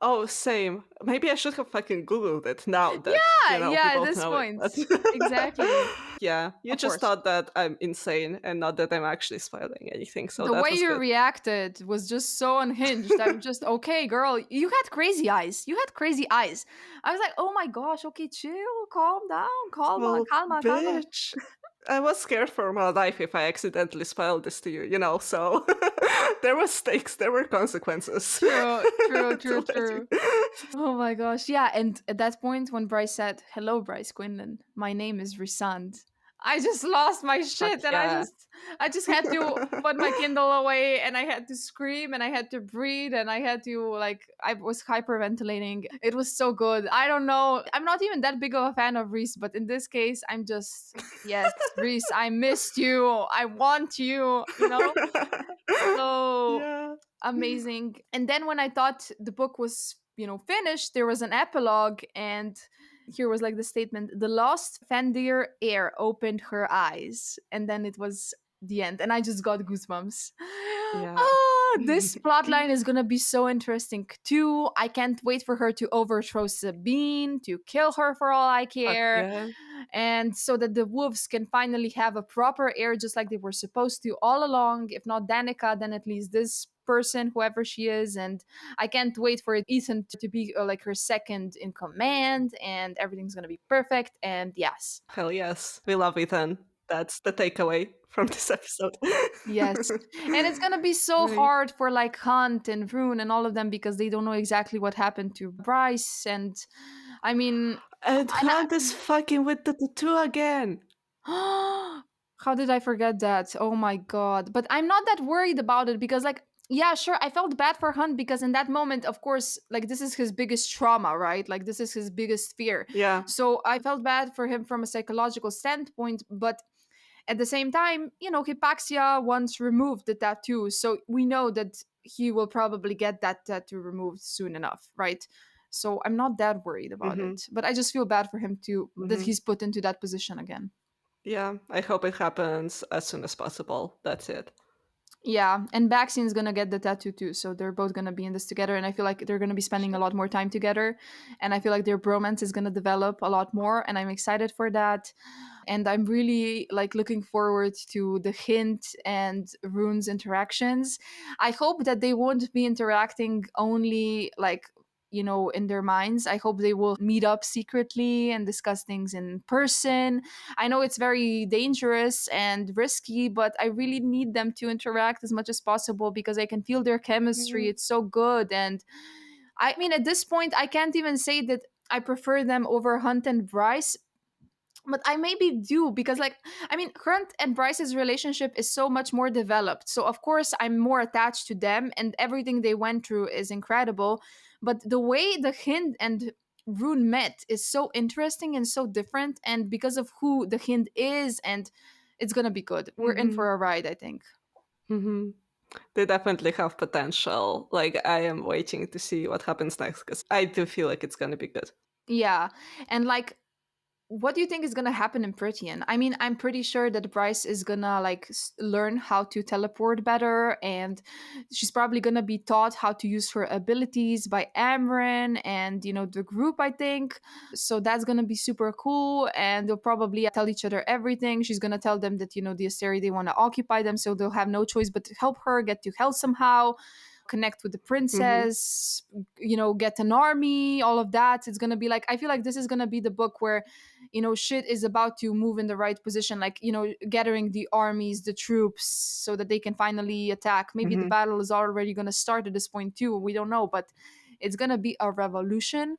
B: Oh, same. Maybe I should have fucking Googled it now that,
A: Yeah,
B: we
A: yeah, at
B: both
A: this
B: know it.
A: point.
B: But
A: Exactly.
B: yeah, you
A: Of
B: just
A: course.
B: thought that I'm insane and not that I'm actually spoiling anything. So
A: The
B: that
A: way
B: was
A: you
B: good.
A: reacted was just so unhinged. I'm just, okay, girl, you had crazy eyes. You had crazy eyes. I was like, oh my gosh, okay, chill, calm down, calma,
B: Well,
A: calma, calma.
B: bitch, I was scared for my life if I accidentally spoiled this to you, so there were stakes, there were consequences.
A: True, true, true,
B: to let
A: true. Oh my gosh. Yeah. And at that point, when Bryce said, hello, Bryce Quinlan, my name is Risand, I just lost my
B: Fuck
A: shit. And I
B: yeah.
A: just, I just had to put my Kindle away and I had to scream and I had to breathe and I had to, like, I was hyperventilating. It was so good. I don't know. I'm not even that big of a fan of Reese, but in this case, I'm just, yes, Reese, I missed you. I want you. So
B: Yeah.
A: amazing. And then when I thought the book was, finished, there was an epilogue, and here was like the statement: the lost Fendir heir opened her eyes, and then it was the end, and I just got goosebumps.
B: Yeah.
A: Ah, this plotline is gonna be so interesting too. I can't wait for her to overthrow Sabine, to kill her for all I
B: Fuck
A: care,
B: yeah.
A: and so that the wolves can finally have a proper heir just like they were supposed to all along. If not Danika, then at least this person, whoever she is. And I can't wait for Ethan to be like her second in command, and everything's gonna be perfect. And yes.
B: Hell yes. We love Ethan. That's the takeaway from this episode.
A: Yes. And it's gonna be so
B: Great.
A: hard for like Hunt and Rune and all of them because they don't know exactly what happened to Bryce. And I mean,
B: And
A: and
B: Hunt is fucking with the tattoo again.
A: how did I forget that? Oh my god. But I'm not that worried about it because, like, yeah, sure, I felt bad for Hunt because in that moment, of course, like, this is his biggest trauma, right? Like, this is his biggest fear.
B: Yeah.
A: So I felt bad for him from a psychological standpoint, but At the same time, Hypaxia once removed the tattoo, so we know that he will probably get that tattoo removed soon enough, right? So I'm not that worried about
B: Mm-hmm.
A: it, but I just feel bad for him too that
B: Mm-hmm.
A: he's put into that position again.
B: Yeah, I hope it happens as soon as possible. That's it.
A: Yeah, and Baxian's gonna get the tattoo too, so they're both gonna be in this together, and I feel like they're gonna be spending a lot more time together, and I feel like their bromance is gonna develop a lot more, and I'm excited for that. And I'm really like looking forward to the Hint and Rune's interactions. I hope that they won't be interacting only like in their minds. I hope they will meet up secretly and discuss things in person. I know it's very dangerous and risky, but I really need them to interact as much as possible because I can feel their chemistry.
B: Mhm.
A: It's so good. And I mean, at this point, I can't even say that I prefer them over Hunt and Bryce, but I maybe do because, like, I mean, Hunt and Bryce's relationship is so much more developed. So, of course, I'm more attached to them, and everything they went through is incredible. But the way the Hind and Rune met is so interesting and so different. And because of who the Hind is, and it's gonna be good. We're in
B: Mhm.
A: for a ride, I think.
B: Mhm. They definitely have potential. Like, I am waiting to see what happens next because I do feel like it's gonna be good.
A: Yeah. And like, what do you think is gonna happen in Prythian? I mean, I'm pretty sure that Bryce is gonna like learn how to teleport better, and she's probably gonna be taught how to use her abilities by Amryn and the group. I think so. That's gonna be super cool, and they'll probably tell each other everything. She's gonna tell them that the Asteri they want to occupy them, so they'll have no choice but to help her get to hell somehow, connect with the
B: Mhm.
A: princess, get an army, all of that. It's gonna be like, I feel like this is gonna be the book where shit is about to move in the right position, like gathering the armies, the troops, so that they can finally attack. Maybe the
B: Mhm.
A: battle is already gonna start at this point too, we don't know, but it's gonna be a revolution.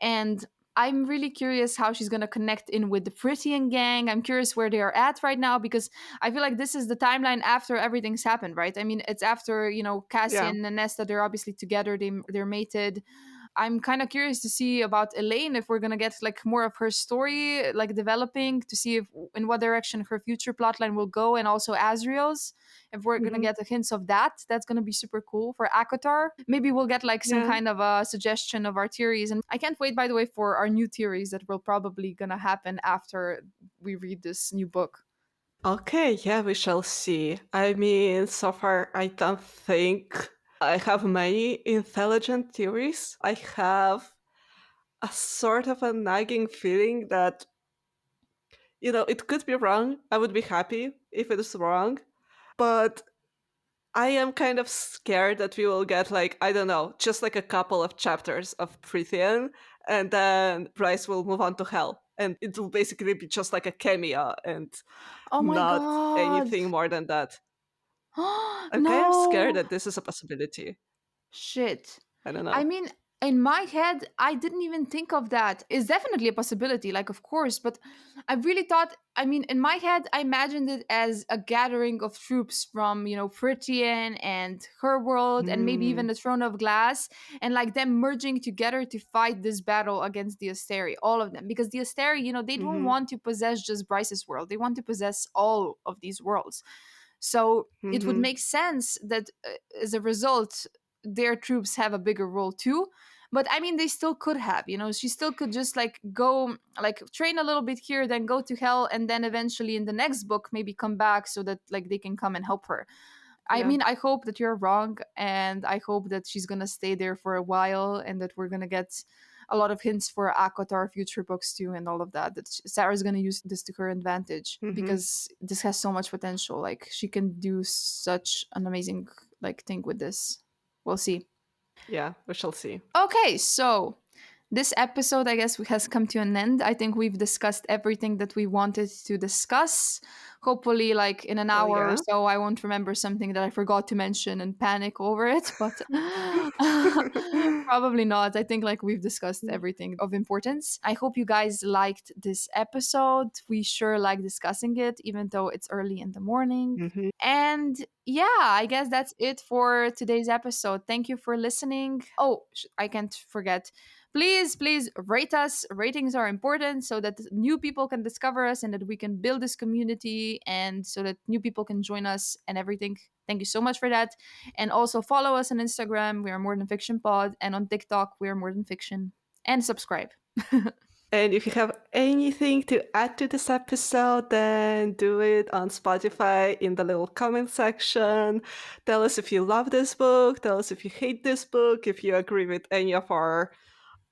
A: And I'm really curious how she's going to connect in with the Prythian gang. I'm curious where they are at right now because I feel like this is the timeline after everything's happened, right? I mean, it's after,
B: Yeah.
A: Cassian and Nesta, they're obviously together, they're mated. I'm kind of curious to see about Elaine, if we're gonna get like more of her story like developing, to see if in what direction her future plotline will go, and also Azriel's, if we're gonna
B: Mhm.
A: get a hints of that. That's gonna be super cool for Akotar. Maybe we'll get like some
B: Yeah.
A: kind of a suggestion of our theories, and I can't wait, by the way, for our new theories that will probably gonna happen after we read this new book.
B: Okay, yeah, we shall see. I mean, so far, I don't think I have many intelligent theories. I have a sort of a nagging feeling that, it could be wrong. I would be happy if it is wrong. But I am kind of scared that we will get, like, I don't know, just like a couple of chapters of Prythian, and then Bryce will move on to Hell. And it will basically be just like a cameo and
A: Oh my
B: not
A: god.
B: anything more than that. I'm kind of scared
A: No.
B: that this is a possibility.
A: Shit.
B: I don't
A: I
B: know.
A: mean, in my head, I didn't even think of that. It's definitely a possibility, like, of course, but I really thought, I mean, in my head, I imagined it as a gathering of troops from, Prythian and her world, and maybe even
B: Mm,
A: the Throne of Glass, and like them merging together to fight this battle against the Asteri, all of them. Because the Asteri, they don't
B: mhm,
A: want to possess just Bryce's world, they want to possess all of these worlds. So it would
B: mhm,
A: make sense that as a result, their troops have a bigger role too. But I mean, they still could have, she still could just like go, like train a little bit here, then go to hell, and then eventually in the next book, maybe come back so that like they can come and help her. I
B: yeah.
A: mean, I hope that you're wrong, and I hope that she's gonna stay there for a while, and that we're gonna get a lot of hints for Akotar future books too, and all of that. That Sarah's gonna use this to her advantage
B: Mhm,
A: because this has so much potential. Like she can do such an amazing like thing with this. We'll see.
B: yeah, we shall see.
A: Okay, so this episode, I guess, has come to an end. I think we've discussed everything that we wanted to discuss. Hopefully, like in an
B: Well,
A: hour or
B: yeah.
A: so, I won't remember something that I forgot to mention and panic over it, but probably not. I think like we've discussed everything of importance. I hope you guys liked this episode. We sure like discussing it, even though it's early in the morning.
B: Mhm.
A: And yeah, I guess that's it for today's episode. Thank you for listening. Oh, I can't forget. Please rate us. Ratings are important so that new people can discover us and that we can build this community community and so that new people can join us and everything. Thank you so much for that. And also follow us on Instagram. We are More Than Fiction Pod. And on TikTok, we are More Than Fiction. And subscribe.
B: And if you have anything to add to this episode, then do it on Spotify in the little comment section. Tell us if you love this book. Tell us if you hate this book, if you agree with any of our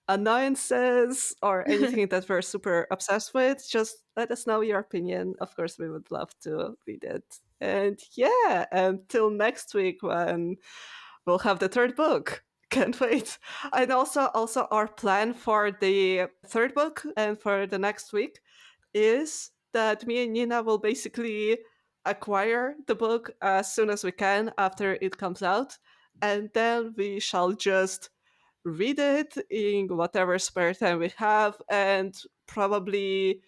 B: annoyances or anything that we're super obsessed with. Just let us know your opinion. Of course, we would love to read it. And yeah, until next week when we'll have the third book. Can't wait. And also our plan for the third book and for the next week is that me and Nina will basically acquire the book as soon as we can after it comes out, and then we shall just read it in whatever spare time we have, and probably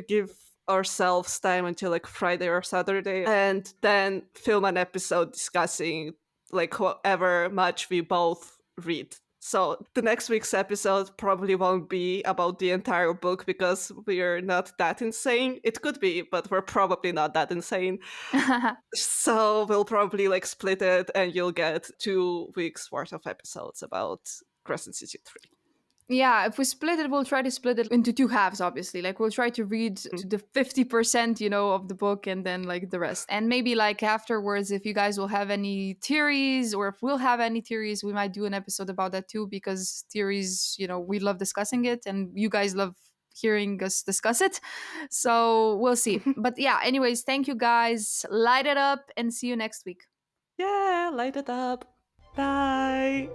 B: give ourselves time until like Friday or Saturday, and then film an episode discussing like however much we both read. So the next week's episode probably won't be about the entire book because we're not that insane. It could be, but we're probably not that insane. So we'll probably like split it and you'll get 2 weeks worth of episodes about Crescent Season 3.
A: Yeah, if we split it, we'll try to split it into two halves, obviously. Like, we'll try to read to the 50%, of the book and then, like, the rest. And maybe, like, afterwards, if you guys will have any theories or if we'll have any theories, we might do an episode about that too, because theories, we love discussing it and you guys love hearing us discuss it. So we'll see. But yeah, anyways, thank you guys. Light it up and see you next week.
B: Yeah, light it up. Bye.